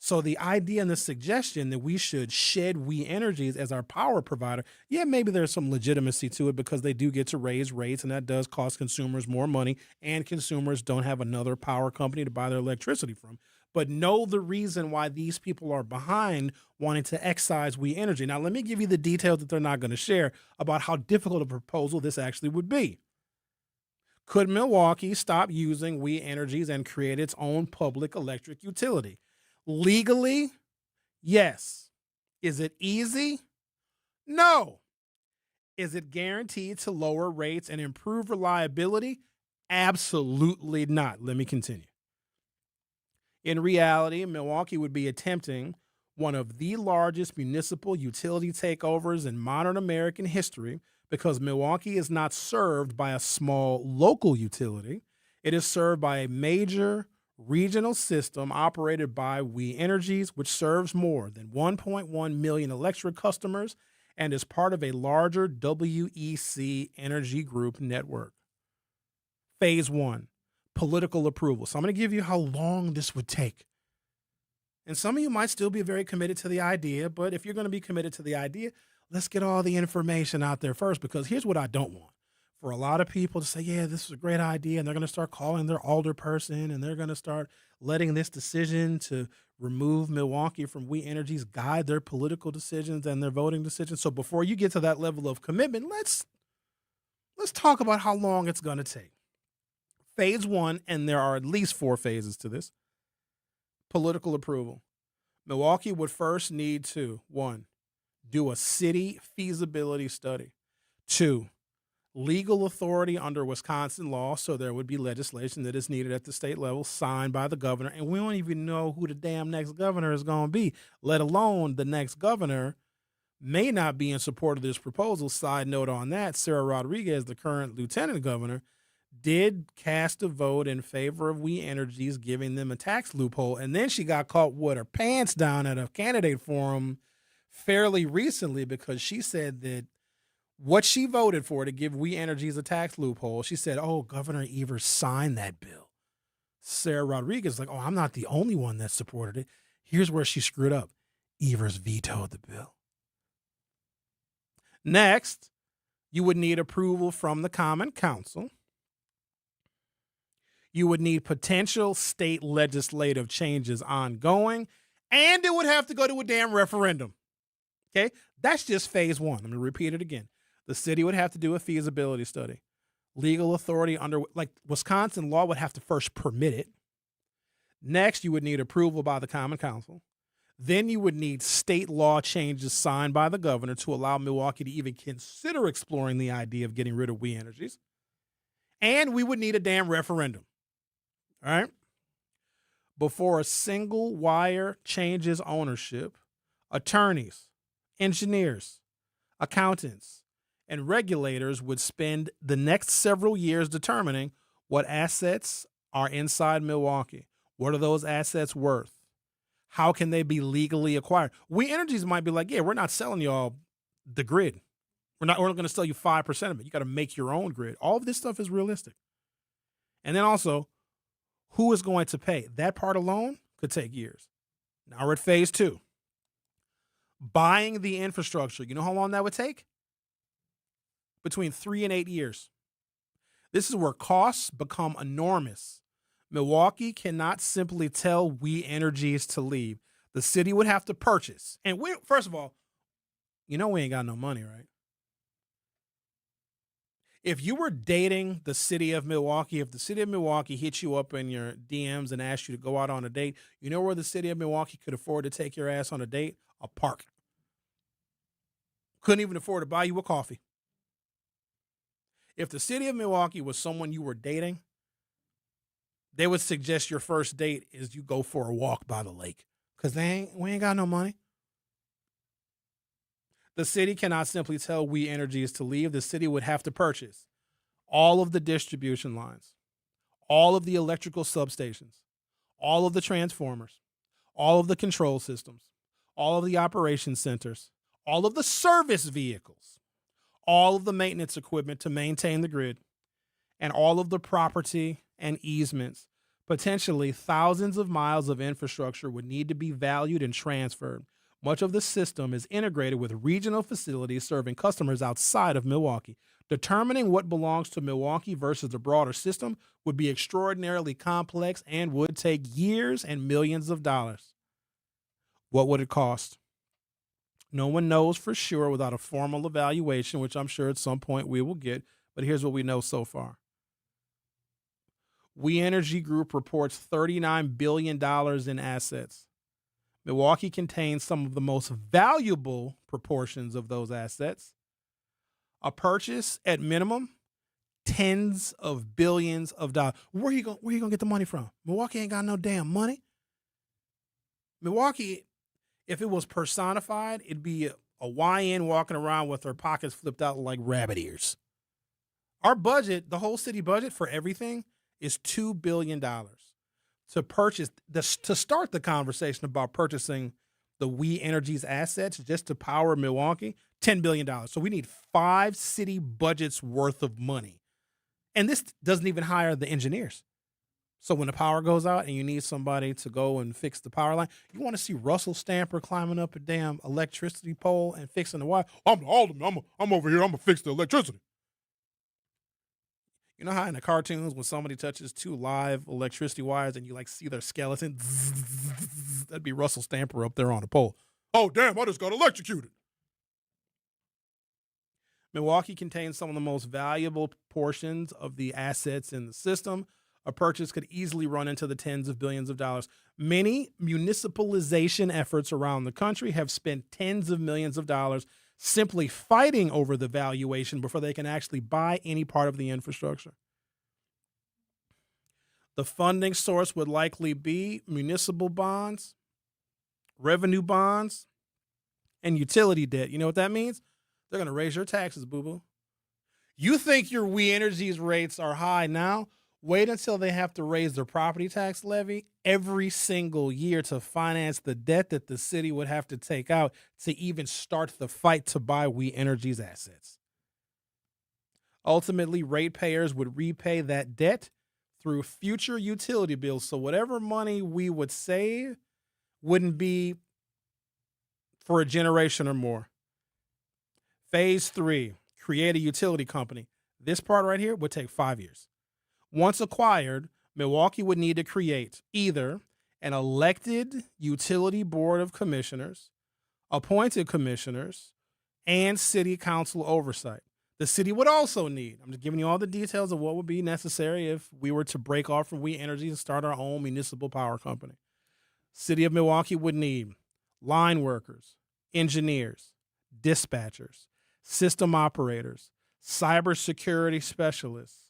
So the idea and the suggestion that we should shed We Energies as our power provider, yeah, maybe there's some legitimacy to it because they do get to raise rates, and that does cost consumers more money, and consumers don't have another power company to buy their electricity from. But know the reason why these people are behind wanting to excise We Energy. Now, let me give you the details that they're not going to share about how difficult a proposal this actually would be. Could Milwaukee stop using We Energies and create its own public electric utility? Legally, yes. Is it easy? No. Is it guaranteed to lower rates and improve reliability? Absolutely not. Let me continue. In reality, Milwaukee would be attempting one of the largest municipal utility takeovers in modern American history because Milwaukee is not served by a small local utility. It is served by a major regional system operated by We Energies, which serves more than 1.1 million electric customers and is part of a larger WEC Energy Group network. Phase 1, political approval. So I'm going to give you how long this would take. And some of you might still be very committed to the idea, but if you're going to be committed to the idea, let's get all the information out there first, because here's what I don't want. For a lot of people to say, yeah, this is a great idea, and they're going to start calling their alderperson, and they're going to start letting this decision to remove Milwaukee from We Energies guide their political decisions and their voting decisions. So before you get to that level of commitment, let's talk about how long it's going to take. Phase 1, and there are at least 4 phases to this, political approval. Milwaukee would first need to, 1, do a city feasibility study. 2, legal authority under Wisconsin law, so there would be legislation that is needed at the state level, signed by the governor, and we don't even know who the damn next governor is going to be, let alone the next governor may not be in support of this proposal. Side note on that, Sarah Rodriguez, the current lieutenant governor, did cast a vote in favor of We Energies, giving them a tax loophole, and then she got caught with her pants down at a candidate forum fairly recently because she said that what she voted for to give We Energies a tax loophole, she said, oh, Governor Evers signed that bill. Sarah Rodriguez is like, oh, I'm not the only one that supported it. Here's where she screwed up. Evers vetoed the bill. Next, you would need approval from the Common Council. You would need potential state legislative changes ongoing, and it would have to go to a damn referendum. Okay? That's just phase 1. I'm going to repeat it again. The city would have to do a feasibility study. Legal authority under, like Wisconsin law, would have to first permit it. Next, you would need approval by the Common Council. Then you would need state law changes signed by the governor to allow Milwaukee to even consider exploring the idea of getting rid of We Energies. And we would need a damn referendum. All right? Before a single wire changes ownership, attorneys, engineers, accountants, and regulators would spend the next several years determining what assets are inside Milwaukee, What are those assets worth? How can they be legally acquired? We Energies might be like, yeah, we're not selling y'all the grid. We're not going to sell you 5% of it. You got to make your own grid. All of this stuff is realistic. And then also, who is going to pay? That part alone could take years. Now we're at phase 2. Buying the infrastructure. You know how long that would take? Between 3 and 8 years. This is where costs become enormous. Milwaukee cannot simply tell We Energies to leave. The city would have to purchase. And first of all, you know we ain't got no money, right? If you were dating the city of Milwaukee, if the city of Milwaukee hit you up in your DMs and asked you to go out on a date, you know where the city of Milwaukee could afford to take your ass on a date? A park. Couldn't even afford to buy you a coffee. If the city of Milwaukee was someone you were dating, they would suggest your first date is you go for a walk by the lake because we ain't got no money. The city cannot simply tell We Energies to leave. The city would have to purchase all of the distribution lines, all of the electrical substations, all of the transformers, all of the control systems, all of the operation centers, all of the service vehicles, all of the maintenance equipment to maintain the grid, and all of the property and easements. Potentially thousands of miles of infrastructure would need to be valued and transferred. Much of the system is integrated with regional facilities serving customers outside of Milwaukee. Determining what belongs to Milwaukee versus the broader system would be extraordinarily complex and would take years and millions of dollars. What would it cost? No one knows for sure without a formal evaluation, which I'm sure at some point we will get, but here's what we know so far. We Energy Group reports $39 billion in assets. Milwaukee contains some of the most valuable proportions of those assets. A purchase, at minimum, tens of billions of dollars. Where you gonna get the money from? Milwaukee ain't got no damn money. Milwaukee, if it was personified, it'd be a YN walking around with her pockets flipped out like rabbit ears. Our budget, the whole city budget for everything, is $2 billion. To purchase, to start the conversation about purchasing the We Energies assets just to power Milwaukee, $10 billion. So we need 5 city budgets worth of money. And this doesn't even hire the engineers. So when the power goes out and you need somebody to go and fix the power line, you want to see Russell Stamper climbing up a damn electricity pole and fixing the wire. I'm the alderman. I'm over here. I'm going to fix the electricity. You know how in the cartoons when somebody touches 2 live electricity wires and you like see their skeleton? That'd be Russell Stamper up there on the pole. Oh, damn, I just got electrocuted. Milwaukee contains some of the most valuable portions of the assets in the system. A purchase could easily run into the tens of billions of dollars. Many municipalization efforts around the country have spent tens of millions of dollars simply fighting over the valuation before they can actually buy any part of the infrastructure. The funding source would likely be municipal bonds, revenue bonds, and utility debt. You know what that means? They're going to raise your taxes, boo-boo. You think your We Energies rates are high now? Wait until they have to raise their property tax levy every single year to finance the debt that the city would have to take out to even start the fight to buy We Energies assets. Ultimately, ratepayers would repay that debt through future utility bills. So whatever money we would save wouldn't be for a generation or more. Phase 3, create a utility company. This part right here would take 5 years. Once acquired, Milwaukee would need to create either an elected utility board of commissioners, appointed commissioners, and city council oversight. The city would also need, I'm just giving you all the details of what would be necessary if we were to break off from We Energies and start our own municipal power company. City of Milwaukee would need line workers, engineers, dispatchers, system operators, cybersecurity specialists,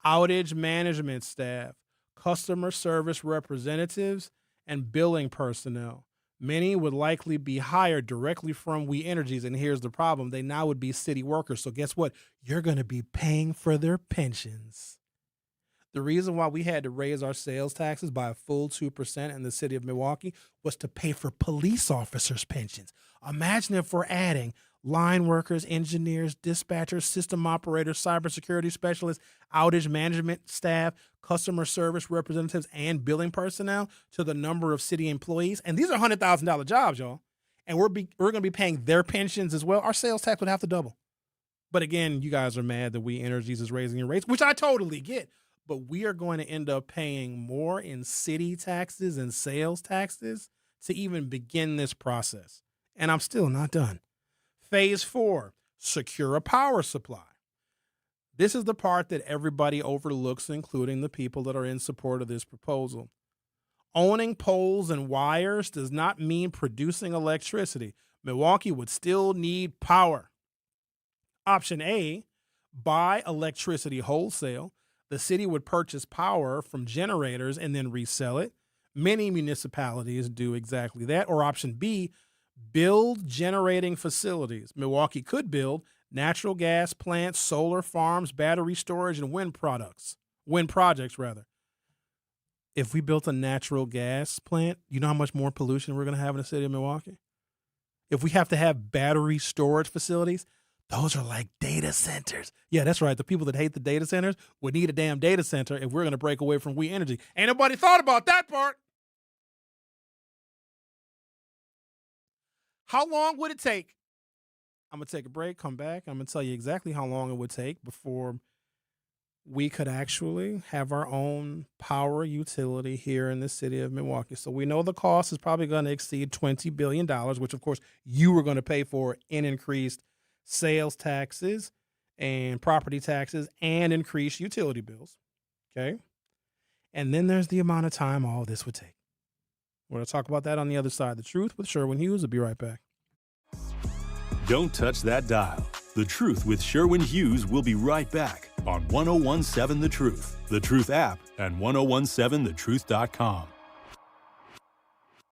outage management staff, customer service representatives, and billing personnel. Many would likely be hired directly from We Energies, and here's the problem. They now would be city workers, so guess what? You're going to be paying for their pensions. The reason why we had to raise our sales taxes by a full 2% in the city of Milwaukee was to pay for police officers' pensions. Imagine if we're adding line workers, engineers, dispatchers, system operators, cybersecurity specialists, outage management staff, customer service representatives, and billing personnel to the number of city employees. And these are $100,000 jobs, y'all. And we're going to be paying their pensions as well. Our sales tax would have to double. But again, you guys are mad that We Energies is raising your rates, which I totally get. But we are going to end up paying more in city taxes and sales taxes to even begin this process. And I'm still not done. Phase 4, secure a power supply. This is the part that everybody overlooks, including the people that are in support of this proposal. Owning poles and wires does not mean producing electricity. Milwaukee would still need power. Option A, buy electricity wholesale. The city would purchase power from generators and then resell it. Many municipalities do exactly that. Or option B, build generating facilities. Milwaukee could build natural gas plants, solar farms, battery storage, and wind projects. If we built a natural gas plant, you know how much more pollution we're going to have in the city of Milwaukee? If we have to have battery storage facilities, those are like data centers. Yeah, that's right. The people that hate the data centers would need a damn data center if we're going to break away from We Energy. Ain't nobody thought about that part. How long would it take? I'm going to take a break, come back. I'm going to tell you exactly how long it would take before we could actually have our own power utility here in the city of Milwaukee. So we know the cost is probably going to exceed $20 billion, which, of course, you were going to pay for in increased sales taxes and property taxes and increased utility bills. Okay? And then there's the amount of time all this would take. We're going to talk about that on the other side of the truth with Sherwin Hughes. I'll be right back. Don't touch that dial. The Truth with Sherwin Hughes will be right back on 1017 The Truth, The Truth app, and 1017thetruth.com.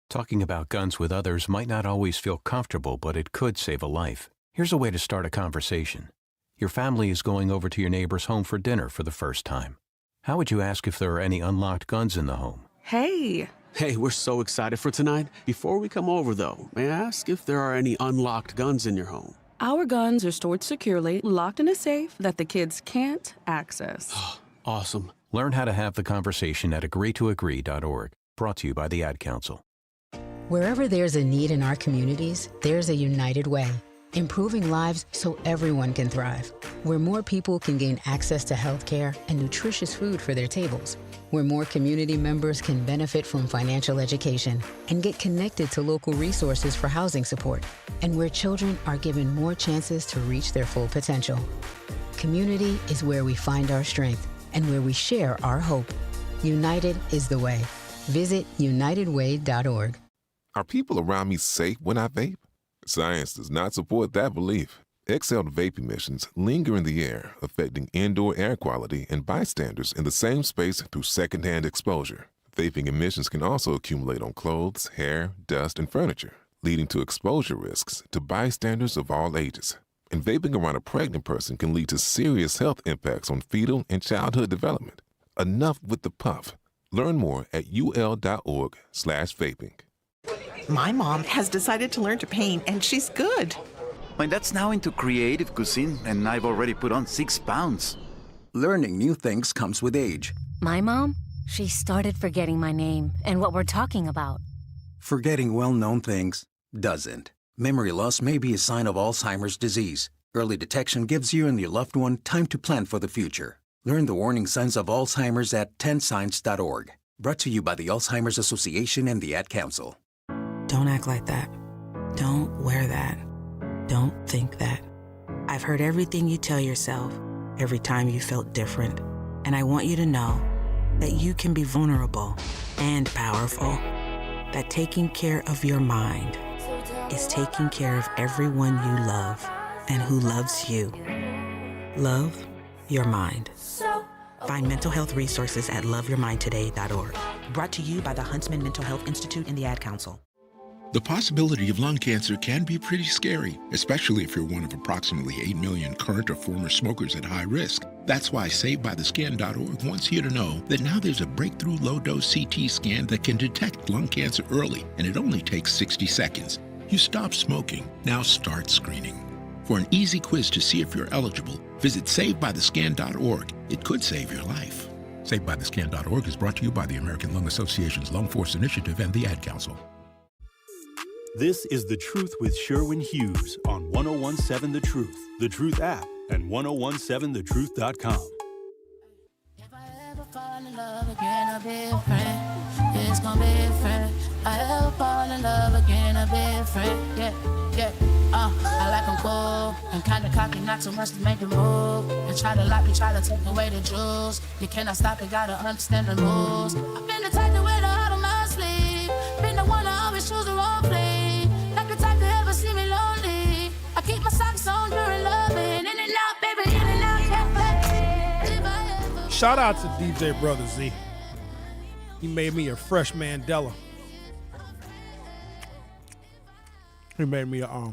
Talking about guns with others might not always feel comfortable, but it could save a life. Here's a way to start a conversation. Your family is going over to your neighbor's home for dinner for the first time. How would you ask if there are any unlocked guns in the home? Hey, we're so excited for tonight. Before we come over, though, may I ask if there are any unlocked guns in your home? Our guns are stored securely, locked in a safe that the kids can't access. Awesome. Learn how to have the conversation at agreetoagree.org. Brought to you by the Ad Council. Wherever there's a need in our communities, there's a United Way. Improving lives so everyone can thrive. Where more people can gain access to health care and nutritious food for their tables. Where more community members can benefit from financial education and get connected to local resources for housing support. And where children are given more chances to reach their full potential. Community is where we find our strength and where we share our hope. United is the way. Visit unitedway.org. Are people around me safe when I vape? Science does not support that belief. Exhaled vape emissions linger in the air, affecting indoor air quality and bystanders in the same space through secondhand exposure. Vaping emissions can also accumulate on clothes, hair, dust, and furniture, leading to exposure risks to bystanders of all ages. And vaping around a pregnant person can lead to serious health impacts on fetal and childhood development. Enough with the puff. Learn more at ul.org/vaping. My mom has decided to learn to paint, and she's good. My dad's now into creative cuisine, and I've already put on 6 pounds. Learning new things comes with age. My mom, she started forgetting my name and what we're talking about. Forgetting well-known things doesn't. Memory loss may be a sign of Alzheimer's disease. Early detection gives you and your loved one time to plan for the future. Learn the warning signs of Alzheimer's at 10signs.org. Brought to you by the Alzheimer's Association and the Ad Council. Don't act like that. Don't wear that. Don't think that. I've heard everything you tell yourself every time you felt different. And I want you to know that you can be vulnerable and powerful. That taking care of your mind is taking care of everyone you love and who loves you. Love your mind. Find mental health resources at loveyourmindtoday.org. Brought to you by the Huntsman Mental Health Institute and the Ad Council. The possibility of lung cancer can be pretty scary, especially if you're one of approximately 8 million current or former smokers at high risk. That's why SaveByTheScan.org wants you to know that now there's a breakthrough low-dose CT scan that can detect lung cancer early, and it only takes 60 seconds. You stop smoking, now start screening. For an easy quiz to see if you're eligible, visit SaveByTheScan.org. It could save your life. SaveByTheScan.org is brought to you by the American Lung Association's Lung Force Initiative and the Ad Council. This is The Truth with Sherwin Hughes on 1017 The Truth, The Truth app, and 1017thetruth.com. If I ever fall in love again, I'll be a friend. It's gonna be a friend. I ever fall in love again, I'll be a friend. Yeah. I like them cool and kinda cocky, not too much to make it move. And try to lock me, try to take away the jewels. You cannot stop it, gotta understand the rules. I've been the type to wear the heart on my sleeve. Been the one to always choose the wrong plea. Not the type to ever see me lonely. I keep my socks on during loving. In and out, baby, in and out, can't. Shout out to DJ Brother Z. He made me a fresh Mandela. He made me a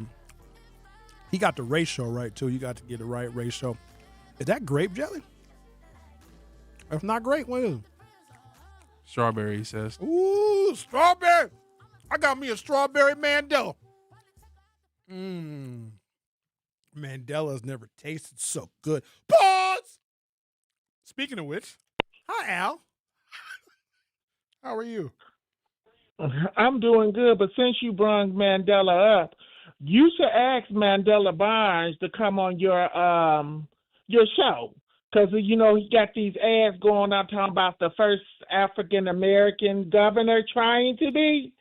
he got the ratio right too. You got to get the right ratio. Is that grape jelly? If not grape, what is it? Strawberry, he says. Ooh, strawberry. I got me a strawberry Mandela. Mandela's never tasted so good. Pause! Speaking of which, hi, Al. How are you? I'm doing good, but since you brought Mandela up, you should ask Mandela Barnes to come on your show. Because, you know, he got these ads going out talking about the first African-American governor trying to be.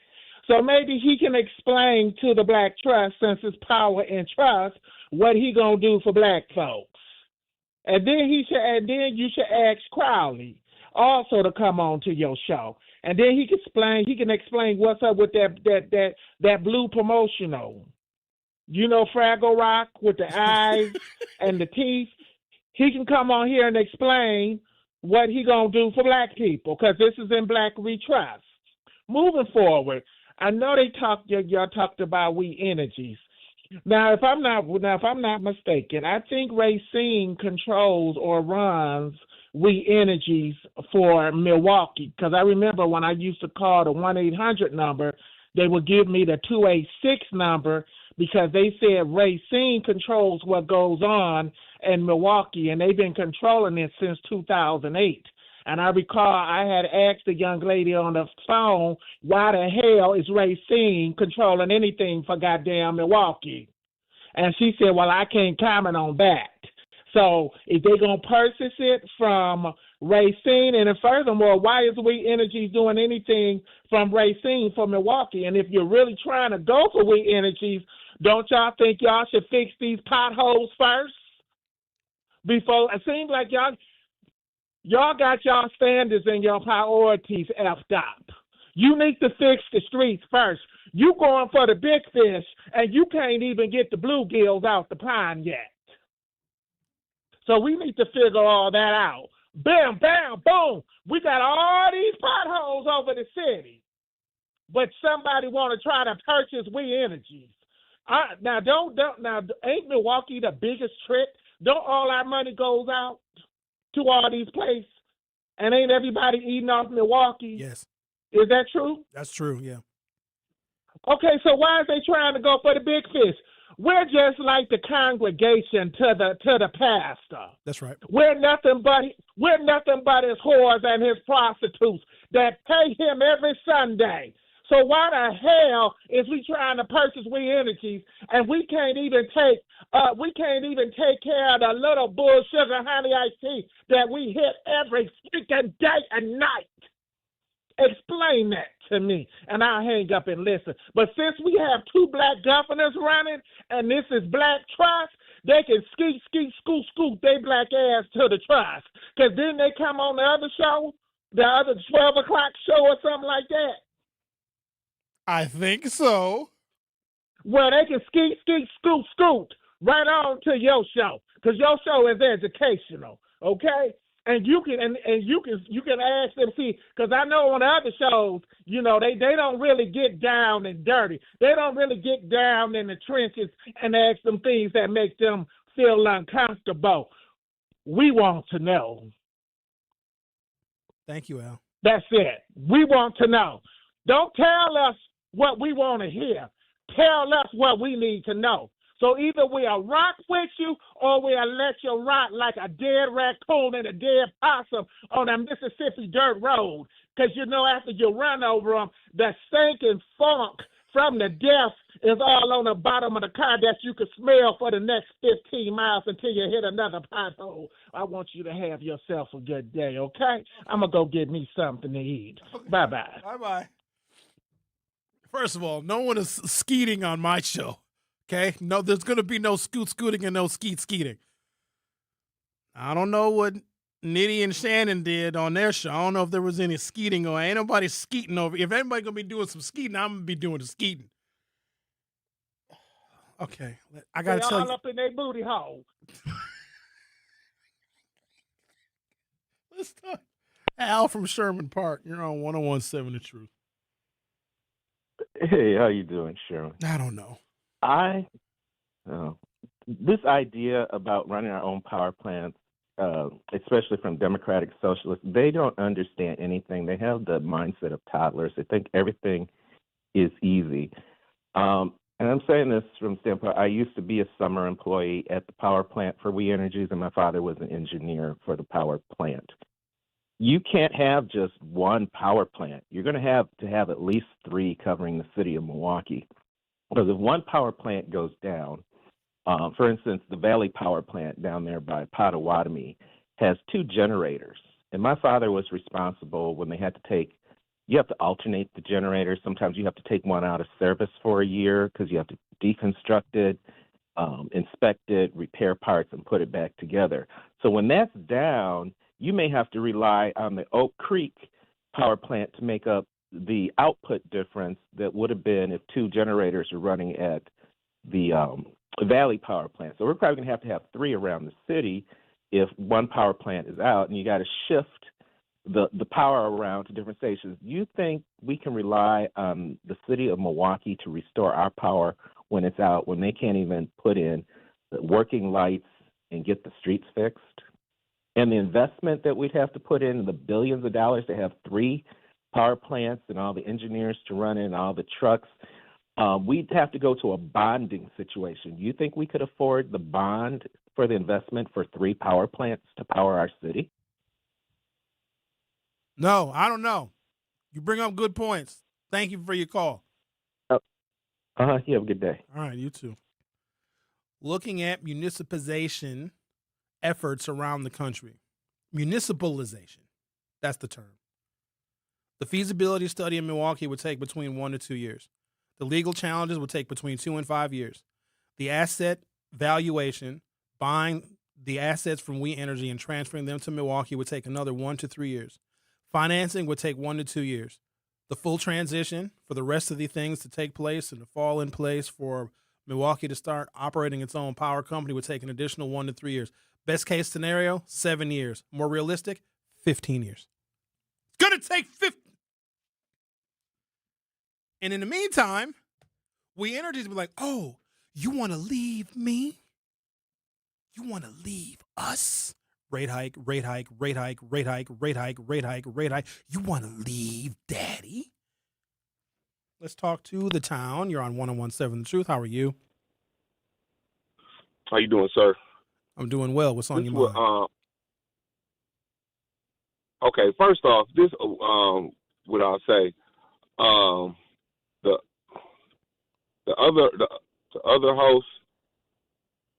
So maybe he can explain to the Black Trust, since it's power and trust, what he going to do for black folks. And then you should ask Crowley also to come on to your show. And then he can explain what's up with that blue promotional. You know, Fraggle Rock with the eyes and the teeth. He can come on here and explain what he gonna do for black people, because this is in Black We Trust. Moving forward, I know y'all talked about We Energies. Now, if I'm not mistaken, I think Racine controls or runs We Energies for Milwaukee, because I remember when I used to call the 1-800 number, they would give me the 286 number because they said Racine controls what goes on in Milwaukee, and they've been controlling it since 2008. And I recall I had asked the young lady on the phone, why the hell is Racine controlling anything for goddamn Milwaukee? And she said, well, I can't comment on that. So if they're going to purchase it from Racine, and furthermore, why is We Energies doing anything from Racine for Milwaukee? And if you're really trying to go for We Energies, don't y'all think y'all should fix these potholes first? Before it seems like y'all got y'all standards and your priorities effed up. You need to fix the streets first. You going for the big fish, and you can't even get the bluegills out the pond yet. So we need to figure all that out. Bam, bam, boom. We got all these potholes over the city, but somebody want to try to purchase We Energies. Now, ain't Milwaukee the biggest trick? Don't all our money goes out to all these places, and ain't everybody eating off Milwaukee? Yes. Is that true? That's true, yeah. Okay, so why is they trying to go for the big fish? We're just like the congregation to the pastor. That's right. We're nothing but his whores and his prostitutes that pay him every Sunday. So why the hell is we trying to purchase We Energies and we can't even take care of the little bull sugar honey iced tea that we hit every freaking day and night? Explain that to me, and I'll hang up and listen. But since we have two black governors running, and this is Black Trust, they can scoot they black ass to the trust. Because then they come on the other show, the other 12 o'clock show or something like that. I think so. Well, they can scoot right on to your show, because your show is educational, okay? And you can ask them, see, because I know on other shows, you know, they don't really get down and dirty. They don't really get down in the trenches and ask them things that make them feel uncomfortable. We want to know. Thank you, Al. That's it. We want to know. Don't tell us what we want to hear. Tell us what we need to know. So either we'll rock with you or we'll let you rot like a dead raccoon and a dead possum on a Mississippi dirt road. Because, you know, after you run over them, the stinking funk from the death is all on the bottom of the car that you can smell for the next 15 miles until you hit another pothole. I want you to have yourself a good day, okay? I'm going to go get me something to eat. Okay. Bye-bye. Bye-bye. First of all, no one is skeeting on my show. Okay? No, there's going to be no scooting and no skeeting. I don't know what Nitty and Shannon did on their show. I don't know if there was any skeeting or ain't nobody skeeting over. If anybody going to be doing some skeeting, I'm going to be doing the skeeting. Okay. I got to tell you. All up in their booty hole. Let's talk. Al from Sherman Park. You're on 101.7 The Truth. Hey, how you doing, Sherwin? I don't know. This idea about running our own power plants, especially from Democratic Socialists, they don't understand anything. They have the mindset of toddlers. They think everything is easy. And I'm saying this from the standpoint, I used to be a summer employee at the power plant for We Energies, and my father was an engineer for the power plant. You can't have just one power plant. You're going to have at least 3 covering the city of Milwaukee. Because if one power plant goes down, for instance, the Valley Power Plant down there by Pottawatomie has 2 generators. And my father was responsible when they had to you have to alternate the generators. Sometimes you have to take one out of service for a year because you have to deconstruct it, inspect it, repair parts, and put it back together. So when that's down, you may have to rely on the Oak Creek power plant to make up the output difference that would have been if 2 generators are running at the Valley Power Plant. So we're probably going to have 3 around the city if one power plant is out, and you got to shift the power around to different stations. Do you think we can rely on the city of Milwaukee to restore our power when it's out, when they can't even put in the working lights and get the streets fixed? And the investment that we'd have to put in, the billions of dollars to have 3 power plants and all the engineers to run it and all the trucks, we'd have to go to a bonding situation. Do you think we could afford the bond for the investment for 3 power plants to power our city? No, I don't know. You bring up good points. Thank you for your call. You have a good day. All right, you too. Looking at municipalization efforts around the country. Municipalization. That's the term. The feasibility study in Milwaukee would take between 1 to 2 years. The legal challenges would take between 2 and 5 years. The asset valuation, buying the assets from We Energy and transferring them to Milwaukee would take another 1 to 3 years. Financing would take 1 to 2 years. The full transition for the rest of the things to take place and to fall in place for Milwaukee to start operating its own power company would take an additional 1 to 3 years. Best case scenario, 7 years. More realistic, 15 years. It's going to take 15. And in the meantime, We Energies be like, oh, you want to leave me? You want to leave us? Rate hike, rate hike, rate hike, rate hike, rate hike, rate hike, rate hike. You want to leave, Daddy? Let's talk to the town. You're on 101.7 The Truth. How are you? How you doing, sir? I'm doing well. What's on your mind? Okay, first off, what I'll say, the other hosts,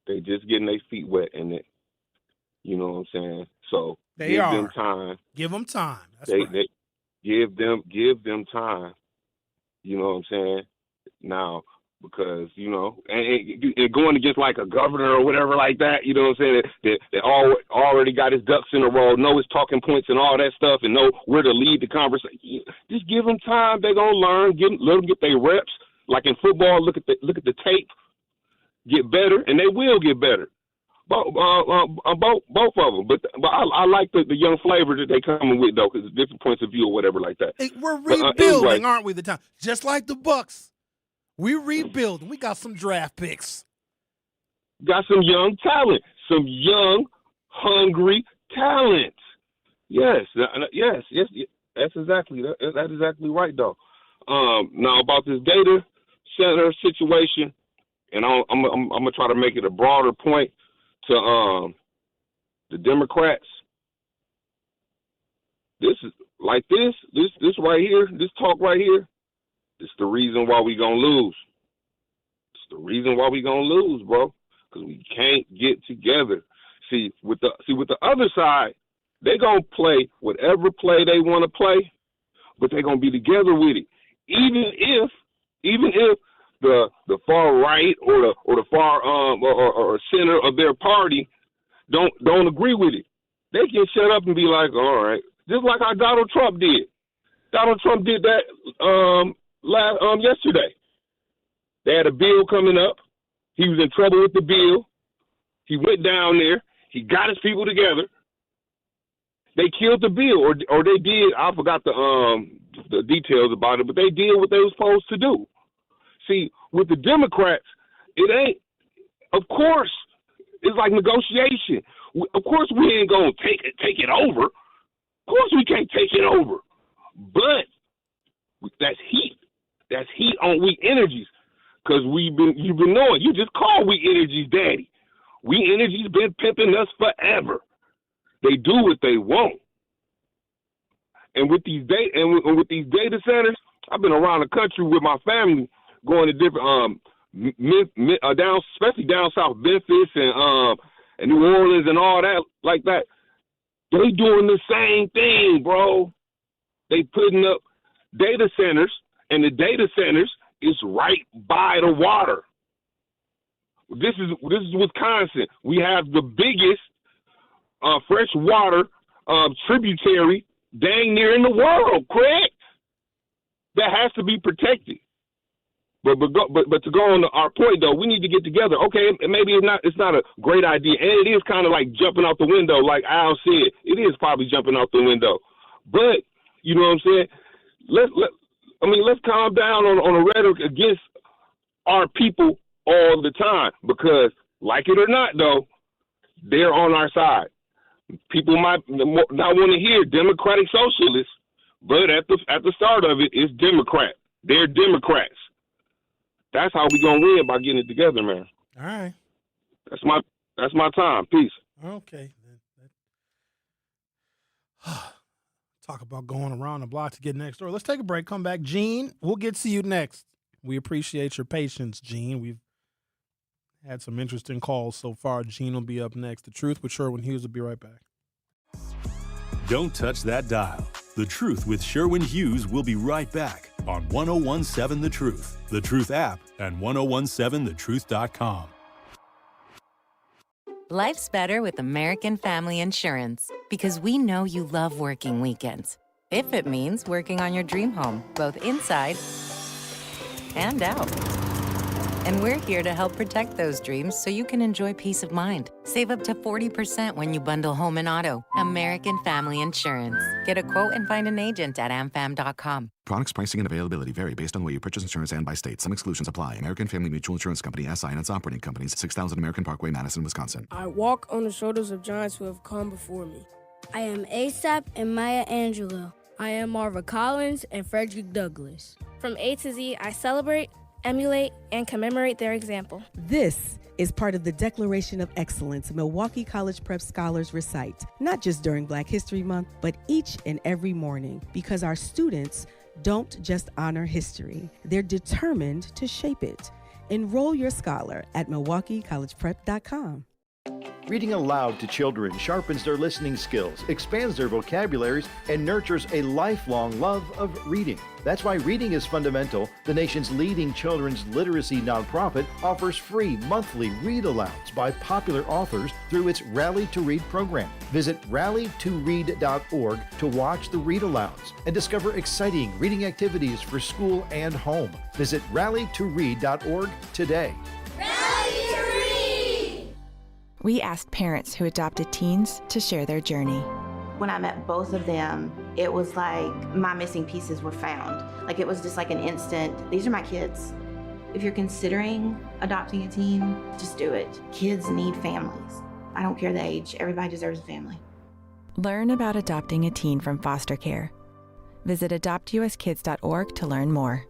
they just getting their feet wet in it. You know what I'm saying? So give them time. Give them time. That's right. They give them time. You know what I'm saying? Now, because, you know, and going against like a governor or whatever like that, you know what I'm saying, that already got his ducks in a row, know his talking points and all that stuff, and know where to lead the conversation. Just give them time. They're going to learn. Let them get their reps. Like in football, look at the tape, get better, and they will get better. both of them. But I like the young flavor that they coming with though, because it's different points of view or whatever like that. Hey, we're rebuilding, aren't we? The time, just like the Bucks, we rebuilding. We got some draft picks. Got some young talent, some young, hungry talent. Yes. That's exactly right though. Now about this data center situation, and I'm gonna try to make it a broader point to the Democrats. This is like this right here, this talk right here. This the reason why we gonna lose. It's the reason why we gonna lose, bro. Because we can't get together. See with the other side, they gonna play whatever play they want to play, but they gonna be together with it. Even if the far right or the far or center of their party don't agree with it, they can shut up and be like, all right, just like how Donald Trump did. Donald Trump did that yesterday. They had a bill coming up. He was in trouble with the bill. He went down there. He got his people together. They killed the bill, or they did. I forgot the details about it, but they did what they were supposed to do. See, with the Democrats, it ain't. Of course, it's like negotiation. Of course, we ain't gonna take it over. Of course, we can't take it over. But that's heat. That's heat on We Energies, because you've been knowing. You just call We Energies daddy. We Energies been pimping us forever. They do what they want. And with these data centers, I've been around the country with my family, going to different especially down south, Memphis and New Orleans and all that like that. They doing the same thing, bro. They putting up data centers, and the data centers is right by the water. This is Wisconsin. We have the biggest freshwater tributary dang near in the world, correct? That has to be protected. But to go on our point though, we need to get together. Okay, maybe it's not a great idea, and it is kind of like jumping out the window, like Al said. It is probably jumping out the window, but you know what I'm saying. Let's calm down on the rhetoric against our people all the time, because like it or not though, they're on our side. People might not want to hear democratic socialists, but at the start of it, it's Democrat. They're Democrats. That's how we gonna win, by getting it together, man. All right. That's my time. Peace. Okay. Talk about going around the block to get next door. Let's take a break. Come back, Gene. We'll get to you next. We appreciate your patience, Gene. We've had some interesting calls so far. Gene will be up next. The Truth with Sherwin Hughes will be right back. Don't touch that dial. The Truth with Sherwin Hughes will be right back on 1017 The Truth, The Truth app, and 1017thetruth.com. Life's better with American Family Insurance, because we know you love working weekends. If it means working on your dream home, both inside and out. And we're here to help protect those dreams so you can enjoy peace of mind. Save up to 40% when you bundle home and auto. American Family Insurance. Get a quote and find an agent at amfam.com. Products, pricing, and availability vary based on the way you purchase insurance and by state. Some exclusions apply. American Family Mutual Insurance Company, SI, and its operating companies, 6000 American Parkway, Madison, Wisconsin. I walk on the shoulders of giants who have come before me. I am ASAP and Maya Angelou. I am Marva Collins and Frederick Douglass. From A to Z, I celebrate, emulate, and commemorate their example. This is part of the Declaration of Excellence Milwaukee College Prep Scholars recite, not just during Black History Month, but each and every morning, because our students don't just honor history, they're determined to shape it. Enroll your scholar at MilwaukeeCollegePrep.com. Reading aloud to children sharpens their listening skills, expands their vocabularies, and nurtures a lifelong love of reading. That's why Reading is Fundamental, the nation's leading children's literacy nonprofit, offers free monthly read-alouds by popular authors through its Rally to Read program. Visit rallytoread.org to watch the read-alouds and discover exciting reading activities for school and home. Visit rallytoread.org today. We asked parents who adopted teens to share their journey. When I met both of them, it was like my missing pieces were found. Like it was just like an instant, these are my kids. If you're considering adopting a teen, just do it. Kids need families. I don't care the age, everybody deserves a family. Learn about adopting a teen from foster care. Visit adoptuskids.org to learn more.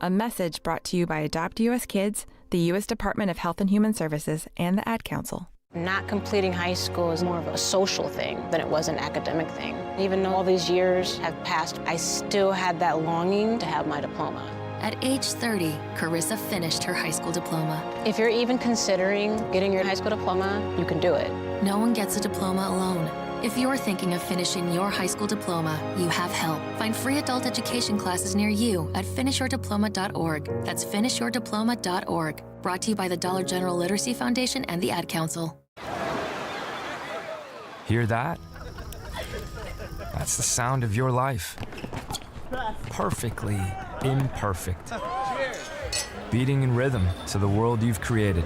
A message brought to you by Adopt US Kids, the U.S. Department of Health and Human Services, and the Ad Council. Not completing high school is more of a social thing than it was an academic thing. Even though all these years have passed, I still had that longing to have my diploma. At age 30, Carissa finished her high school diploma. If you're even considering getting your high school diploma, you can do it. No one gets a diploma alone. If you're thinking of finishing your high school diploma, you have help. Find free adult education classes near you at finishyourdiploma.org. That's finishyourdiploma.org. Brought to you by the Dollar General Literacy Foundation and the Ad Council. Hear that? That's the sound of your life. Perfectly imperfect. Beating in rhythm to the world you've created.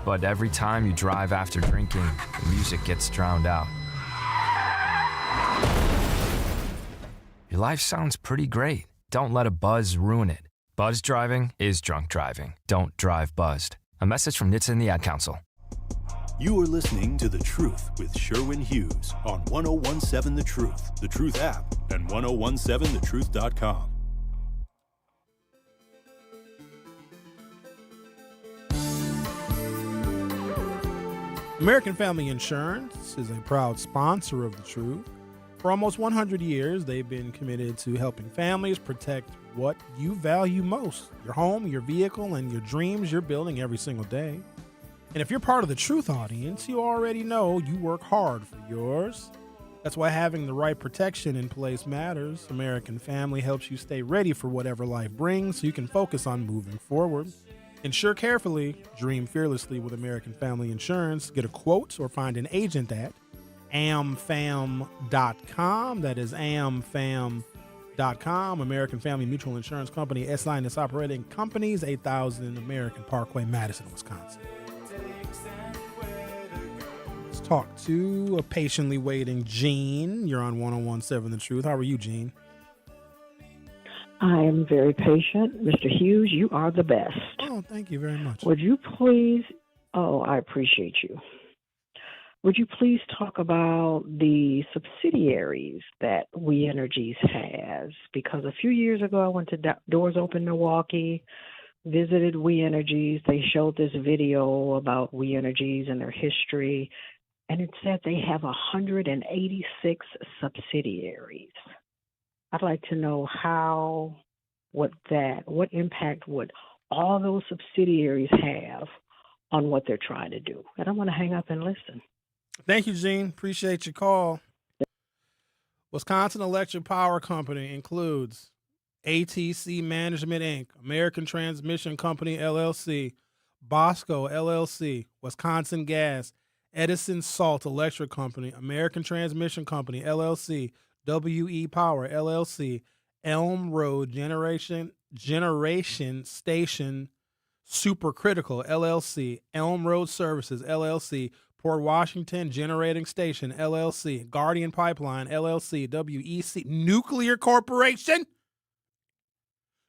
But every time you drive after drinking, the music gets drowned out. Your life sounds pretty great. Don't let a buzz ruin it. Buzz driving is drunk driving. Don't drive buzzed. A message from NHTSA and the Ad Council. You are listening to The Truth with Sherwin Hughes on 1017 The Truth app, and 1017thetruth.com. American Family Insurance is a proud sponsor of The Truth. For almost 100 years, they've been committed to helping families protect what you value most, your home, your vehicle, and your dreams you're building every single day. And if you're part of the Truth audience, you already know you work hard for yours. That's why having the right protection in place matters. American Family helps you stay ready for whatever life brings so you can focus on moving forward. Insure carefully, dream fearlessly with American Family Insurance. Get a quote or find an agent at amfam.com. That is amfam.com. American Family Mutual Insurance Company, SI and its operating companies, 8000 American Parkway, Madison, Wisconsin. Let's talk to a patiently waiting Gene. You're on 1017 The Truth. How are you, Gene? I am very patient. Mr. Hughes, you are the best. Oh, thank you very much. Would you please, I appreciate you. Would you please talk about the subsidiaries that We Energies has? Because a few years ago, I went to Doors Open Milwaukee, visited We Energies. They showed this video about We Energies and their history, and it said they have 186 subsidiaries. I'd like to know what impact would all those subsidiaries have on what they're trying to do. And I'm going to hang up and listen. Thank you, Gene. Appreciate your call. Wisconsin Electric Power Company includes ATC Management, Inc., American Transmission Company, LLC, Bosco, LLC, Wisconsin Gas, Edison Salt Electric Company, American Transmission Company, LLC, WE Power, LLC, Elm Road Generation Station Supercritical, LLC, Elm Road Services, LLC, Port Washington Generating Station, LLC, Guardian Pipeline, LLC, WEC, Nuclear Corporation,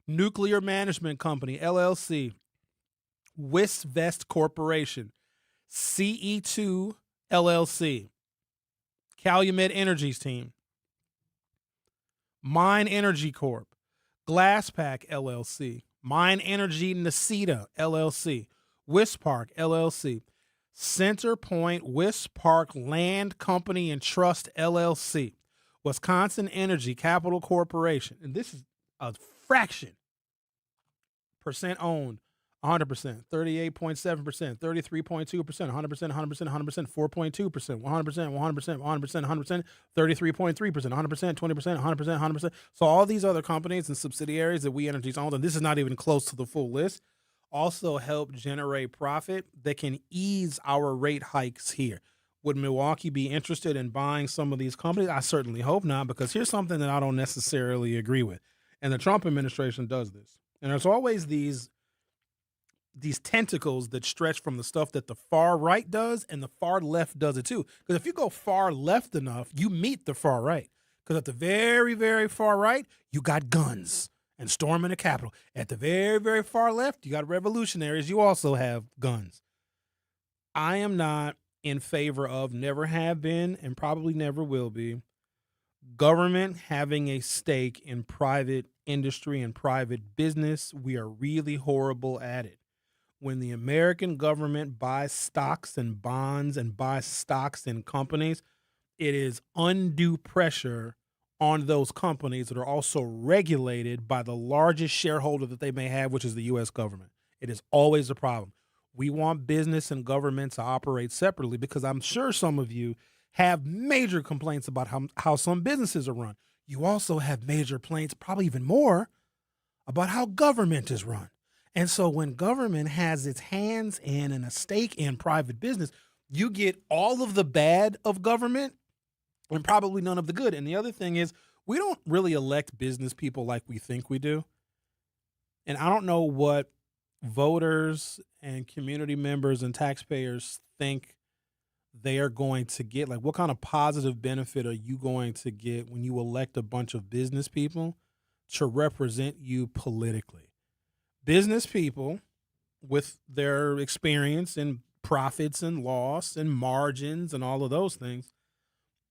Nuclear Management Company, LLC, Wisvest Corporation, CE2, LLC, Calumet Energies Team, Mine Energy Corp., Glasspack, LLC, Mine Energy Nacita, LLC, Wispark, LLC, Centerpoint Wispark Land Company and Trust, LLC, Wisconsin Energy Capital Corporation, and this is a fraction percent owned, 100%, 38.7%, 33.2%, 100%, 100%, 100%, 4.2%, 100%, 100%, 100%, 100%, 33.3%, 100%, 20%, 100%, 100%. So all these other companies and subsidiaries that We Energies own, and this is not even close to the full list, also help generate profit that can ease our rate hikes here. Would Milwaukee be interested in buying some of these companies? I certainly hope not, because here's something that I don't necessarily agree with. And the Trump administration does this. And there's always these these tentacles that stretch from the stuff that the far right does and the far left does it too. Because if you go far left enough, you meet the far right. Because at the very, very far right, you got guns and storming the Capitol. At the very, very far left, you got revolutionaries. You also have guns. I am not in favor of, never have been, and probably never will be, government having a stake in private industry and private business. We are really horrible at it. When the American government buys stocks and bonds and buys stocks in companies, it is undue pressure on those companies that are also regulated by the largest shareholder that they may have, which is the U.S. government. It is always a problem. We want business and government to operate separately because I'm sure some of you have major complaints about how some businesses are run. You also have major complaints, probably even more, about how government is run. And so when government has its hands in and a stake in private business, you get all of the bad of government and probably none of the good. And the other thing is, we don't really elect business people like we think we do. And I don't know what voters and community members and taxpayers think they are going to get. Like, what kind of positive benefit are you going to get when you elect a bunch of business people to represent you politically? Business people with their experience in profits and loss and margins and all of those things,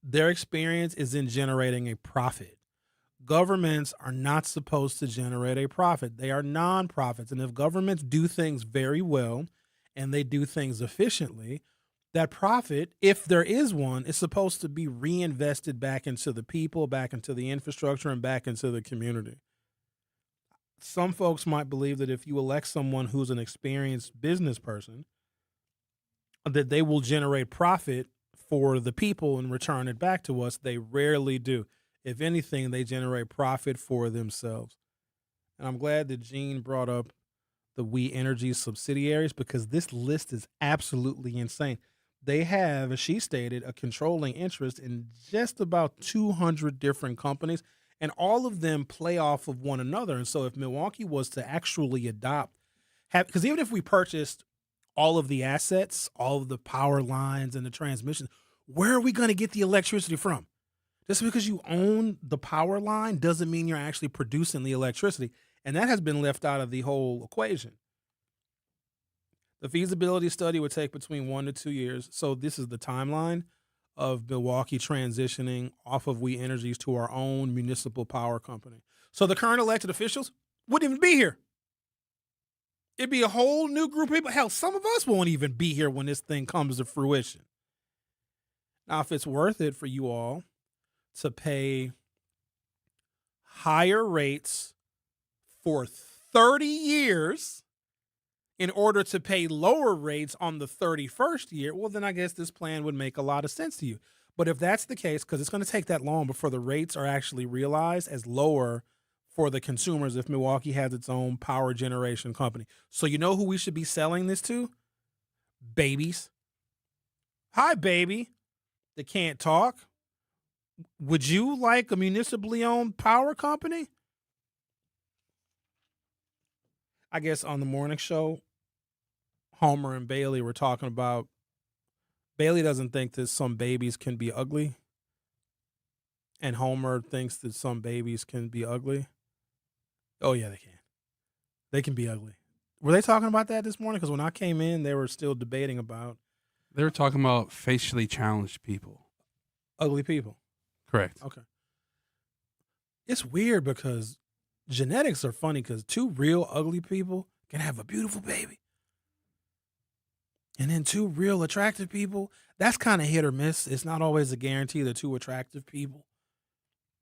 their experience is in generating a profit. Governments are not supposed to generate a profit. They are nonprofits. And if governments do things very well and they do things efficiently, that profit, if there is one, is supposed to be reinvested back into the people, back into the infrastructure, and back into the community. Some folks might believe that if you elect someone who's an experienced business person, that they will generate profit for the people and return it back to us. They rarely do. If anything, they generate profit for themselves. And I'm glad that Gene brought up the We Energy subsidiaries because this list is absolutely insane. They have, as she stated, a controlling interest in just about 200 different companies, and all of them play off of one another. And so if Milwaukee was to actually adopt, because even if we purchased all of the assets, all of the power lines and the transmission, where are we going to get the electricity from? Just because you own the power line doesn't mean you're actually producing the electricity. And that has been left out of the whole equation. The feasibility study would take between 1 to 2 years. So this is the timeline of Milwaukee transitioning off of We Energies to our own municipal power company. So the current elected officials wouldn't even be here. It'd be a whole new group of people. Hell, some of us won't even be here when this thing comes to fruition. Now, if it's worth it for you all to pay higher rates for 30 years in order to pay lower rates on the 31st year, well, then I guess this plan would make a lot of sense to you. But if that's the case, because it's going to take that long before the rates are actually realized as lower for the consumers if Milwaukee has its own power generation company. So you know who we should be selling this to? Babies. Hi, baby. They can't talk. Would you like a municipally owned power company? I guess on the morning show, Homer and Bailey were talking about Bailey doesn't think that some babies can be ugly. And Homer thinks that some babies can be ugly. Oh, yeah, they can. They can be ugly. Were they talking about that this morning? Because when I came in, they were still debating about. They were talking about facially challenged people. Ugly people. Correct. Okay. It's weird because genetics are funny because two real ugly people can have a beautiful baby. And then two real attractive people, that's kind of hit or miss. It's not always a guarantee that two attractive people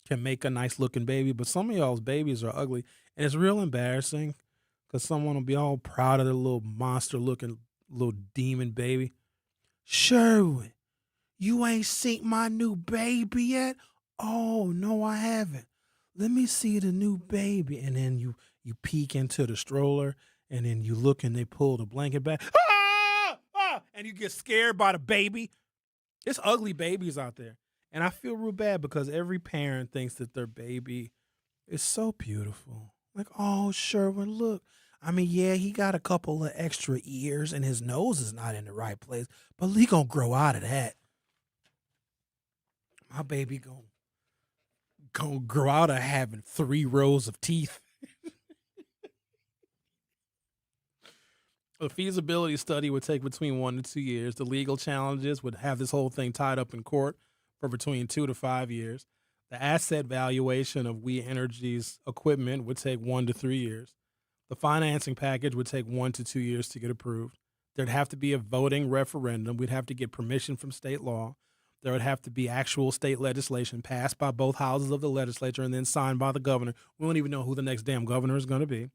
can make a nice looking baby. But some of y'all's babies are ugly. And it's real embarrassing because someone will be all proud of their little monster looking little demon baby. Sherwin, you ain't seen my new baby yet? Oh, no, I haven't. Let me see the new baby. And then you peek into the stroller and then you look and they pull the blanket back. And you get scared by the baby. It's ugly babies out there. And I feel real bad because every parent thinks that their baby is so beautiful. Like, oh, Sherwin, look, I mean, yeah, he got a couple of extra ears and his nose is not in the right place, but he gonna grow out of that. My baby gonna grow out of having 3 rows of teeth. A feasibility study would take between 1 to 2 years. The legal challenges would have this whole thing tied up in court for between 2 to 5 years. The asset valuation of We Energy's equipment would take 1 to 3 years. The financing package would take 1 to 2 years to get approved. There'd have to be a voting referendum. We'd have to get permission from state law. There would have to be actual state legislation passed by both houses of the legislature and then signed by the governor. We don't even know who the next damn governor is going to be.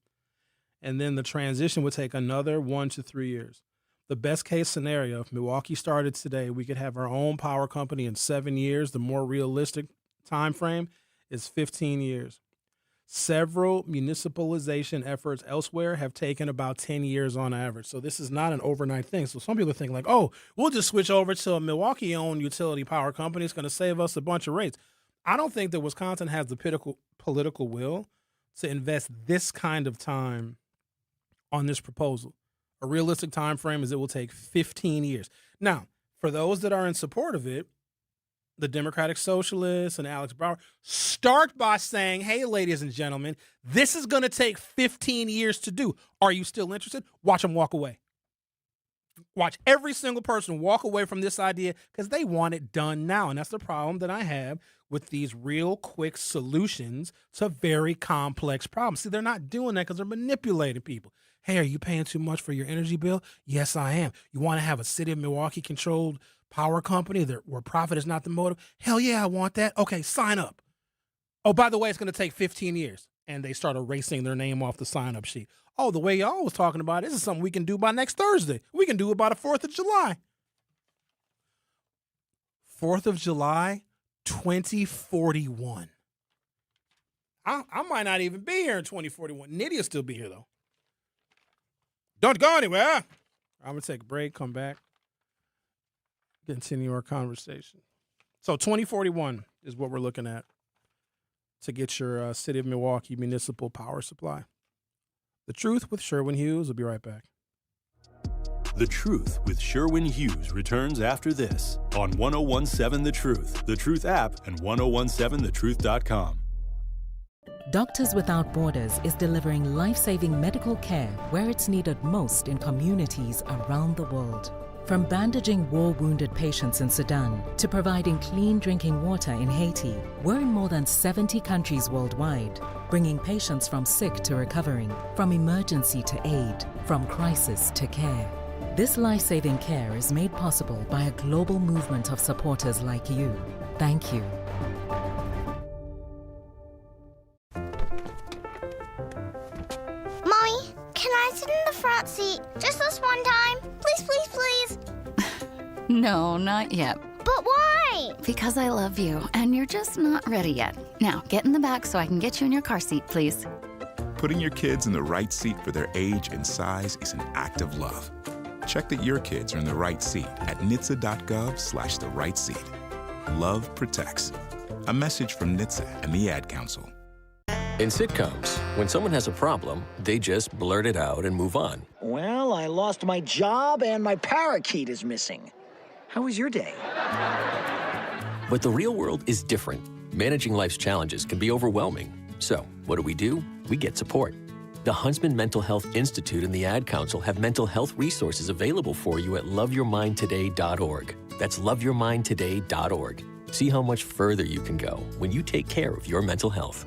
And then the transition would take another 1 to 3 years. The best case scenario, if Milwaukee started today, we could have our own power company in 7 years. The more realistic time frame is 15 years. Several municipalization efforts elsewhere have taken about 10 years on average. So this is not an overnight thing. So some people think like, oh, we'll just switch over to a Milwaukee-owned utility power company. It's going to save us a bunch of rates. I don't think that Wisconsin has the political will to invest this kind of time on this proposal. A realistic time frame is it will take 15 years. Now, for those that are in support of it, the Democratic Socialists and Alex Brower start by saying, hey, ladies and gentlemen, this is going to take 15 years to do. Are you still interested? Watch them walk away. Watch every single person walk away from this idea because they want it done now. And that's the problem that I have with these real quick solutions to very complex problems. See, they're not doing that because they're manipulating people. Hey, are you paying too much for your energy bill? Yes, I am. You want to have a city of Milwaukee controlled power company where profit is not the motive? Hell yeah, I want that. Okay, sign up. Oh, by the way, it's going to take 15 years. And they start erasing their name off the sign-up sheet. Oh, the way y'all was talking about, this is something we can do by next Thursday. We can do it by the 4th of July. 4th of July, 2041. I might not even be here in 2041. Nitty will still be here, though. Don't go anywhere. I'm going to take a break, come back, continue our conversation. So 2041 is what we're looking at to get your City of Milwaukee municipal power supply. The Truth with Sherwin Hughes. We'll be right back. The Truth with Sherwin Hughes returns after this on 1017 The Truth app, and 1017thetruth.com. Doctors Without Borders is delivering life-saving medical care where it's needed most in communities around the world. From bandaging war-wounded patients in Sudan to providing clean drinking water in Haiti, we're in more than 70 countries worldwide, bringing patients from sick to recovering, from emergency to aid, from crisis to care. This life-saving care is made possible by a global movement of supporters like you. Thank you. Mommy, can I sit in the front seat just this one time? Please, please, please. No, not yet. But why? Because I love you, and you're just not ready yet. Now, get in the back so I can get you in your car seat, please. Putting your kids in the right seat for their age and size is an act of love. Check that your kids are in the right seat at NHTSA.gov/the right seat. Love protects. A message from NHTSA and the Ad Council. In sitcoms, when someone has a problem, they just blurt it out and move on. Well, I lost my job and my parakeet is missing. How was your day? But the real world is different. Managing life's challenges can be overwhelming. So, what do? We get support. The Huntsman Mental Health Institute and the Ad Council have mental health resources available for you at loveyourmindtoday.org. That's loveyourmindtoday.org. See how much further you can go when you take care of your mental health.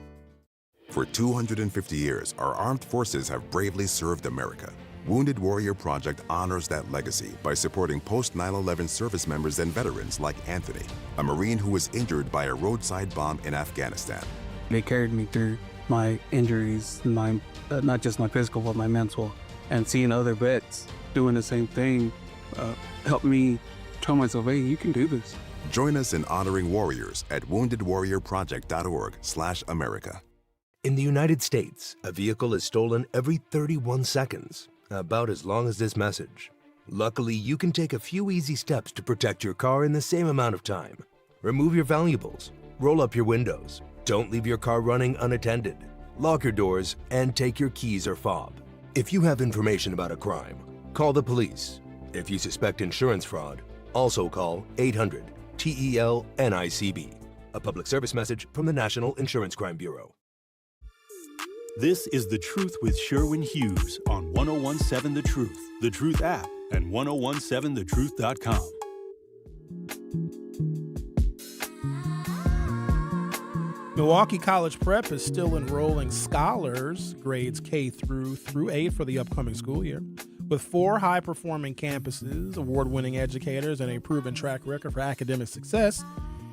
For 250 years, our armed forces have bravely served America. Wounded Warrior Project honors that legacy by supporting post-9/11 service members and veterans like Anthony, a Marine who was injured by a roadside bomb in Afghanistan. They carried me through my injuries, not just my physical, but my mental. And seeing other vets doing the same thing helped me tell myself, hey, you can do this. Join us in honoring warriors at woundedwarriorproject.org/America. In the United States, a vehicle is stolen every 31 seconds, about as long as this message. Luckily, you can take a few easy steps to protect your car in the same amount of time. Remove your valuables, roll up your windows, don't leave your car running unattended, lock your doors, and take your keys or fob. If you have information about a crime, call the police. If you suspect insurance fraud, also call 800-TEL-NICB. A public service message from the National Insurance Crime Bureau. This is The Truth with Sherwin Hughes on 1017 The Truth app, and 1017thetruth.com. Milwaukee College Prep is still enrolling scholars, grades K through 8 for the upcoming school year. With 4 high-performing campuses, award-winning educators, and a proven track record for academic success,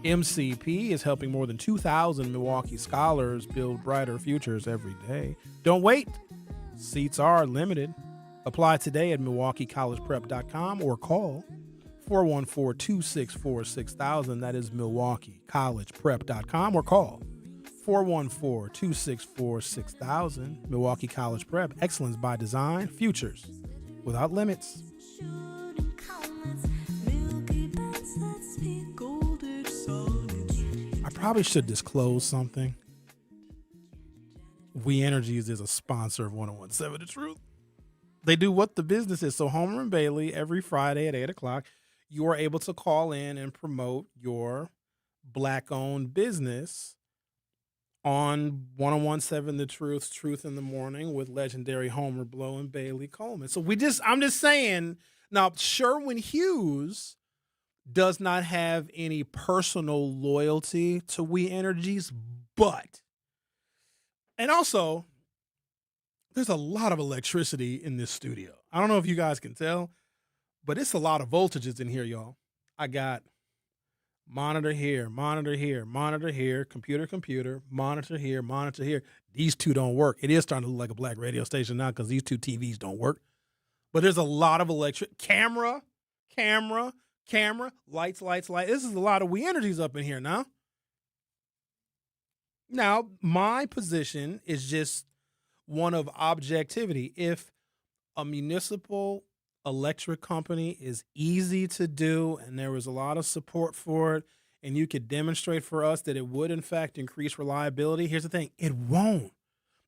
MCP is helping more than 2,000 Milwaukee scholars build brighter futures every day. Don't wait. Seats are limited. Apply today at MilwaukeeCollegePrep.com or call 414-264-6000. That is MilwaukeeCollegePrep.com, or call 414-264-6000. Milwaukee College Prep. Excellence by design. Futures without limits. I probably should disclose something. We Energies is a sponsor of 1017 The Truth. They do what the business is. So Homer and Bailey, every Friday at 8 o'clock, you are able to call in and promote your Black-owned business on 1017 The Truth, Truth in the Morning, with legendary Homer Blow and Bailey Coleman. So I'm just saying, now Sherwin Hughes does not have any personal loyalty to We Energies, and also, there's a lot of electricity in this studio. I don't know if you guys can tell, but it's a lot of voltages in here, y'all. I got monitor here, monitor here, monitor here, computer, monitor here, monitor here. These two don't work. It is starting to look like a black radio station now because these two TVs don't work. But there's a lot of electric camera, lights. This is a lot of We Energies up in here now. Now, my position is just one of objectivity. If a municipal electric company is easy to do and there was a lot of support for it, and you could demonstrate for us that it would, in fact, increase reliability, here's the thing, it won't.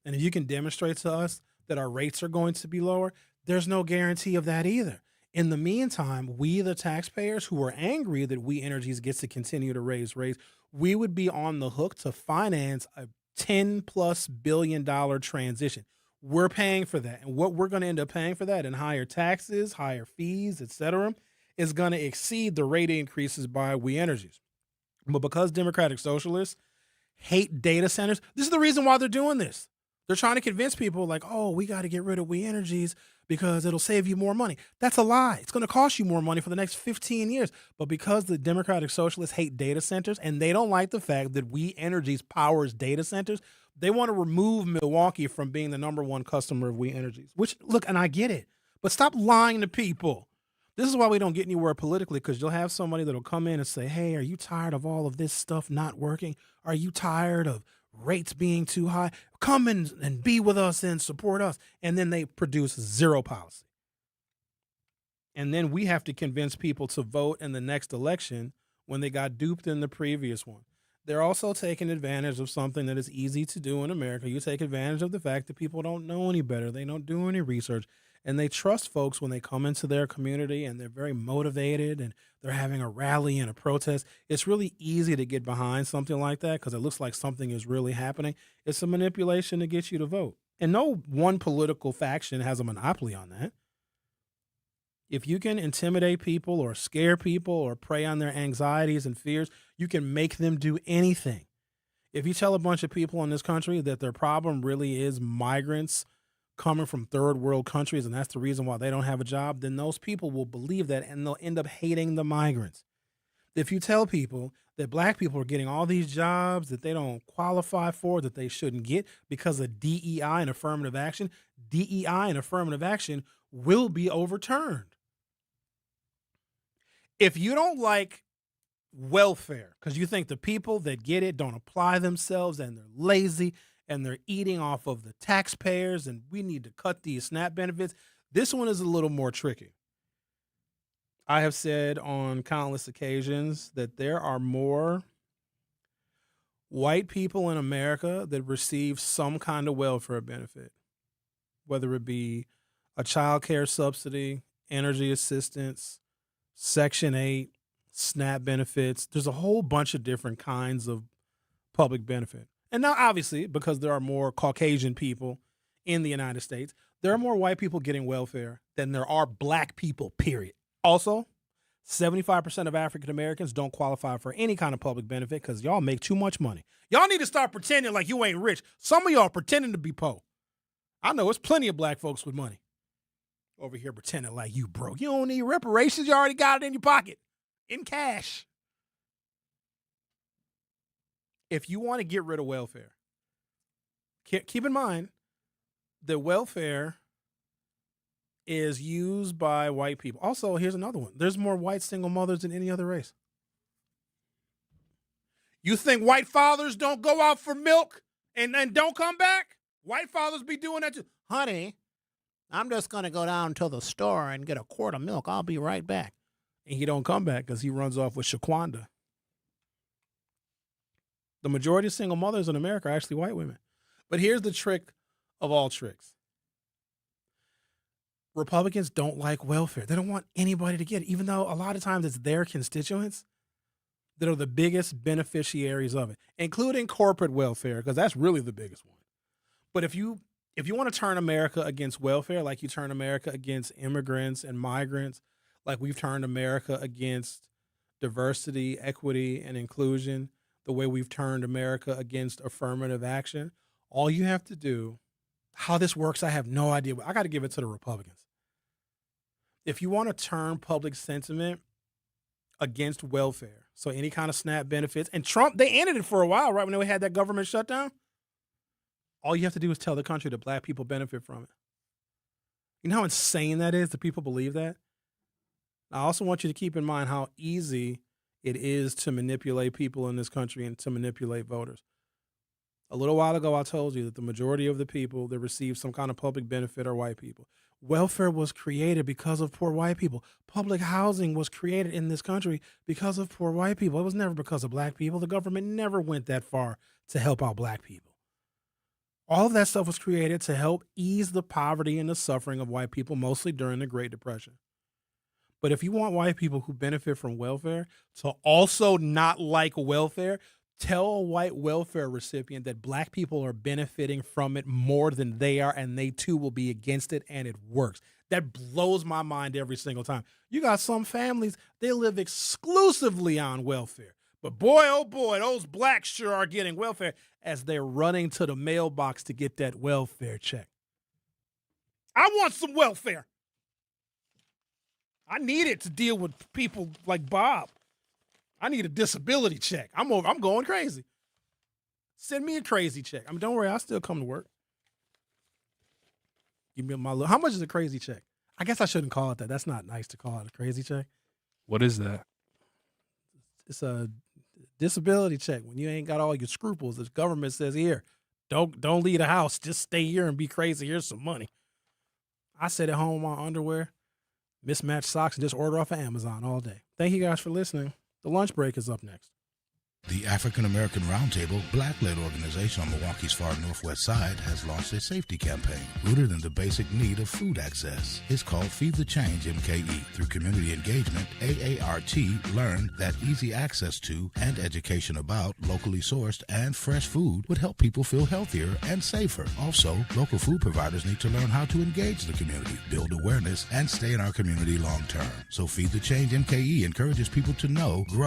And if you can demonstrate to us that our rates are going to be lower, there's no guarantee of that either. In the meantime, we, the taxpayers who are angry that We Energies gets to continue to raise rates, we would be on the hook to finance a $10+ billion transition. We're paying for that. And what we're going to end up paying for that in higher taxes, higher fees, et cetera, is going to exceed the rate increases by We Energies. But because Democratic Socialists hate data centers, this is the reason why they're doing this. They're trying to convince people like, oh, we got to get rid of We Energies because it'll save you more money. That's a lie. It's going to cost you more money for the next 15 years. But because the Democratic Socialists hate data centers and they don't like the fact that We Energies powers data centers, they want to remove Milwaukee from being the number one customer of We Energies. Which, look, and I get it, but stop lying to people. This is why we don't get anywhere politically, because you'll have somebody that'll come in and say, hey, are you tired of all of this stuff not working? Are you tired of rates being too high? Come in and be with us and support us. And then they produce zero policy. And then we have to convince people to vote in the next election when they got duped in the previous one. They're also taking advantage of something that is easy to do in America. You take advantage of the fact that people don't know any better. They don't do any research. And they trust folks when they come into their community and they're very motivated and they're having a rally and a protest. It's really easy to get behind something like that because it looks like something is really happening. It's a manipulation to get you to vote. And no one political faction has a monopoly on that. If you can intimidate people or scare people or prey on their anxieties and fears, you can make them do anything. If you tell a bunch of people in this country that their problem really is migrants coming from third world countries and that's the reason why they don't have a job, then those people will believe that and they'll end up hating the migrants. If you tell people that black people are getting all these jobs that they don't qualify for, that they shouldn't get because of DEI and affirmative action, DEI and affirmative action will be overturned. If you don't like welfare because you think the people that get it don't apply themselves and they're lazy and they're eating off of the taxpayers and we need to cut these SNAP benefits, this one is a little more tricky. I have said on countless occasions that there are more white people in America that receive some kind of welfare benefit whether it be a child care subsidy, energy assistance, Section 8, SNAP benefits. There's a whole bunch of different kinds of public benefit. And now, obviously, because there are more Caucasian people in the United States, there are more white people getting welfare than there are black people, period. Also, 75% of African Americans don't qualify for any kind of public benefit because y'all make too much money. Y'all need to start pretending like you ain't rich. Some of y'all pretending to be poor. I know it's plenty of black folks with money over here pretending like you broke. You don't need reparations. You already got it in your pocket in cash. If you want to get rid of welfare, keep in mind that welfare is used by white people. Also, here's another one. There's more white single mothers than any other race. You think white fathers don't go out for milk and don't come back? White fathers be doing that too. Honey, I'm just going to go down to the store and get a quart of milk. I'll be right back. And he don't come back because he runs off with Shaquanda. The majority of single mothers in America are actually white women. But here's the trick of all tricks. Republicans don't like welfare. They don't want anybody to get it, even though a lot of times it's their constituents that are the biggest beneficiaries of it, including corporate welfare, because that's really the biggest one. But if you want to turn America against welfare, like you turn America against immigrants and migrants, like we've turned America against diversity, equity, and inclusion, the way we've turned America against affirmative action, all you have to do, how this works, I have no idea. I got to give it to the Republicans. If you want to turn public sentiment against welfare, so any kind of SNAP benefits, and Trump, they ended it for a while, right, when they had that government shutdown. All you have to do is tell the country that black people benefit from it. You know how insane that is that people believe that? I also want you to keep in mind how easy it is to manipulate people in this country and to manipulate voters. A little while ago, I told you that the majority of the people that receive some kind of public benefit are white people. Welfare was created because of poor white people. Public housing was created in this country because of poor white people. It was never because of black people. The government never went that far to help out black people. All of that stuff was created to help ease the poverty and the suffering of white people, mostly during the Great Depression. But if you want white people who benefit from welfare to also not like welfare, tell a white welfare recipient that black people are benefiting from it more than they are, and they too will be against it, and it works. That blows my mind every single time. You got some families, they live exclusively on welfare. But boy, oh boy, those blacks sure are getting welfare as they're running to the mailbox to get that welfare check. I want some welfare. I need it to deal with people like Bob. I need a disability check. I'm going crazy. Send me a crazy check. Don't worry, I'll still come to work. Give me my how much is a crazy check? I guess I shouldn't call it that. That's not nice to call it a crazy check. What is that? It's a disability check when you ain't got all your scruples. The government says, here, don't leave the house. Just stay here and be crazy. Here's some money. I sit at home in my underwear, mismatched socks, and just order off of Amazon all day. Thank you guys for listening. The lunch break is up next. The African American Roundtable, black-led organization on Milwaukee's far northwest side, has launched a safety campaign rooted in the basic need of food access. It's called Feed the Change MKE. Through community engagement, AART learned that easy access to and education about locally sourced and fresh food would help people feel healthier and safer. Also, local food providers need to learn how to engage the community, build awareness, and stay in our community long-term. So Feed the Change MKE encourages people to know, grow,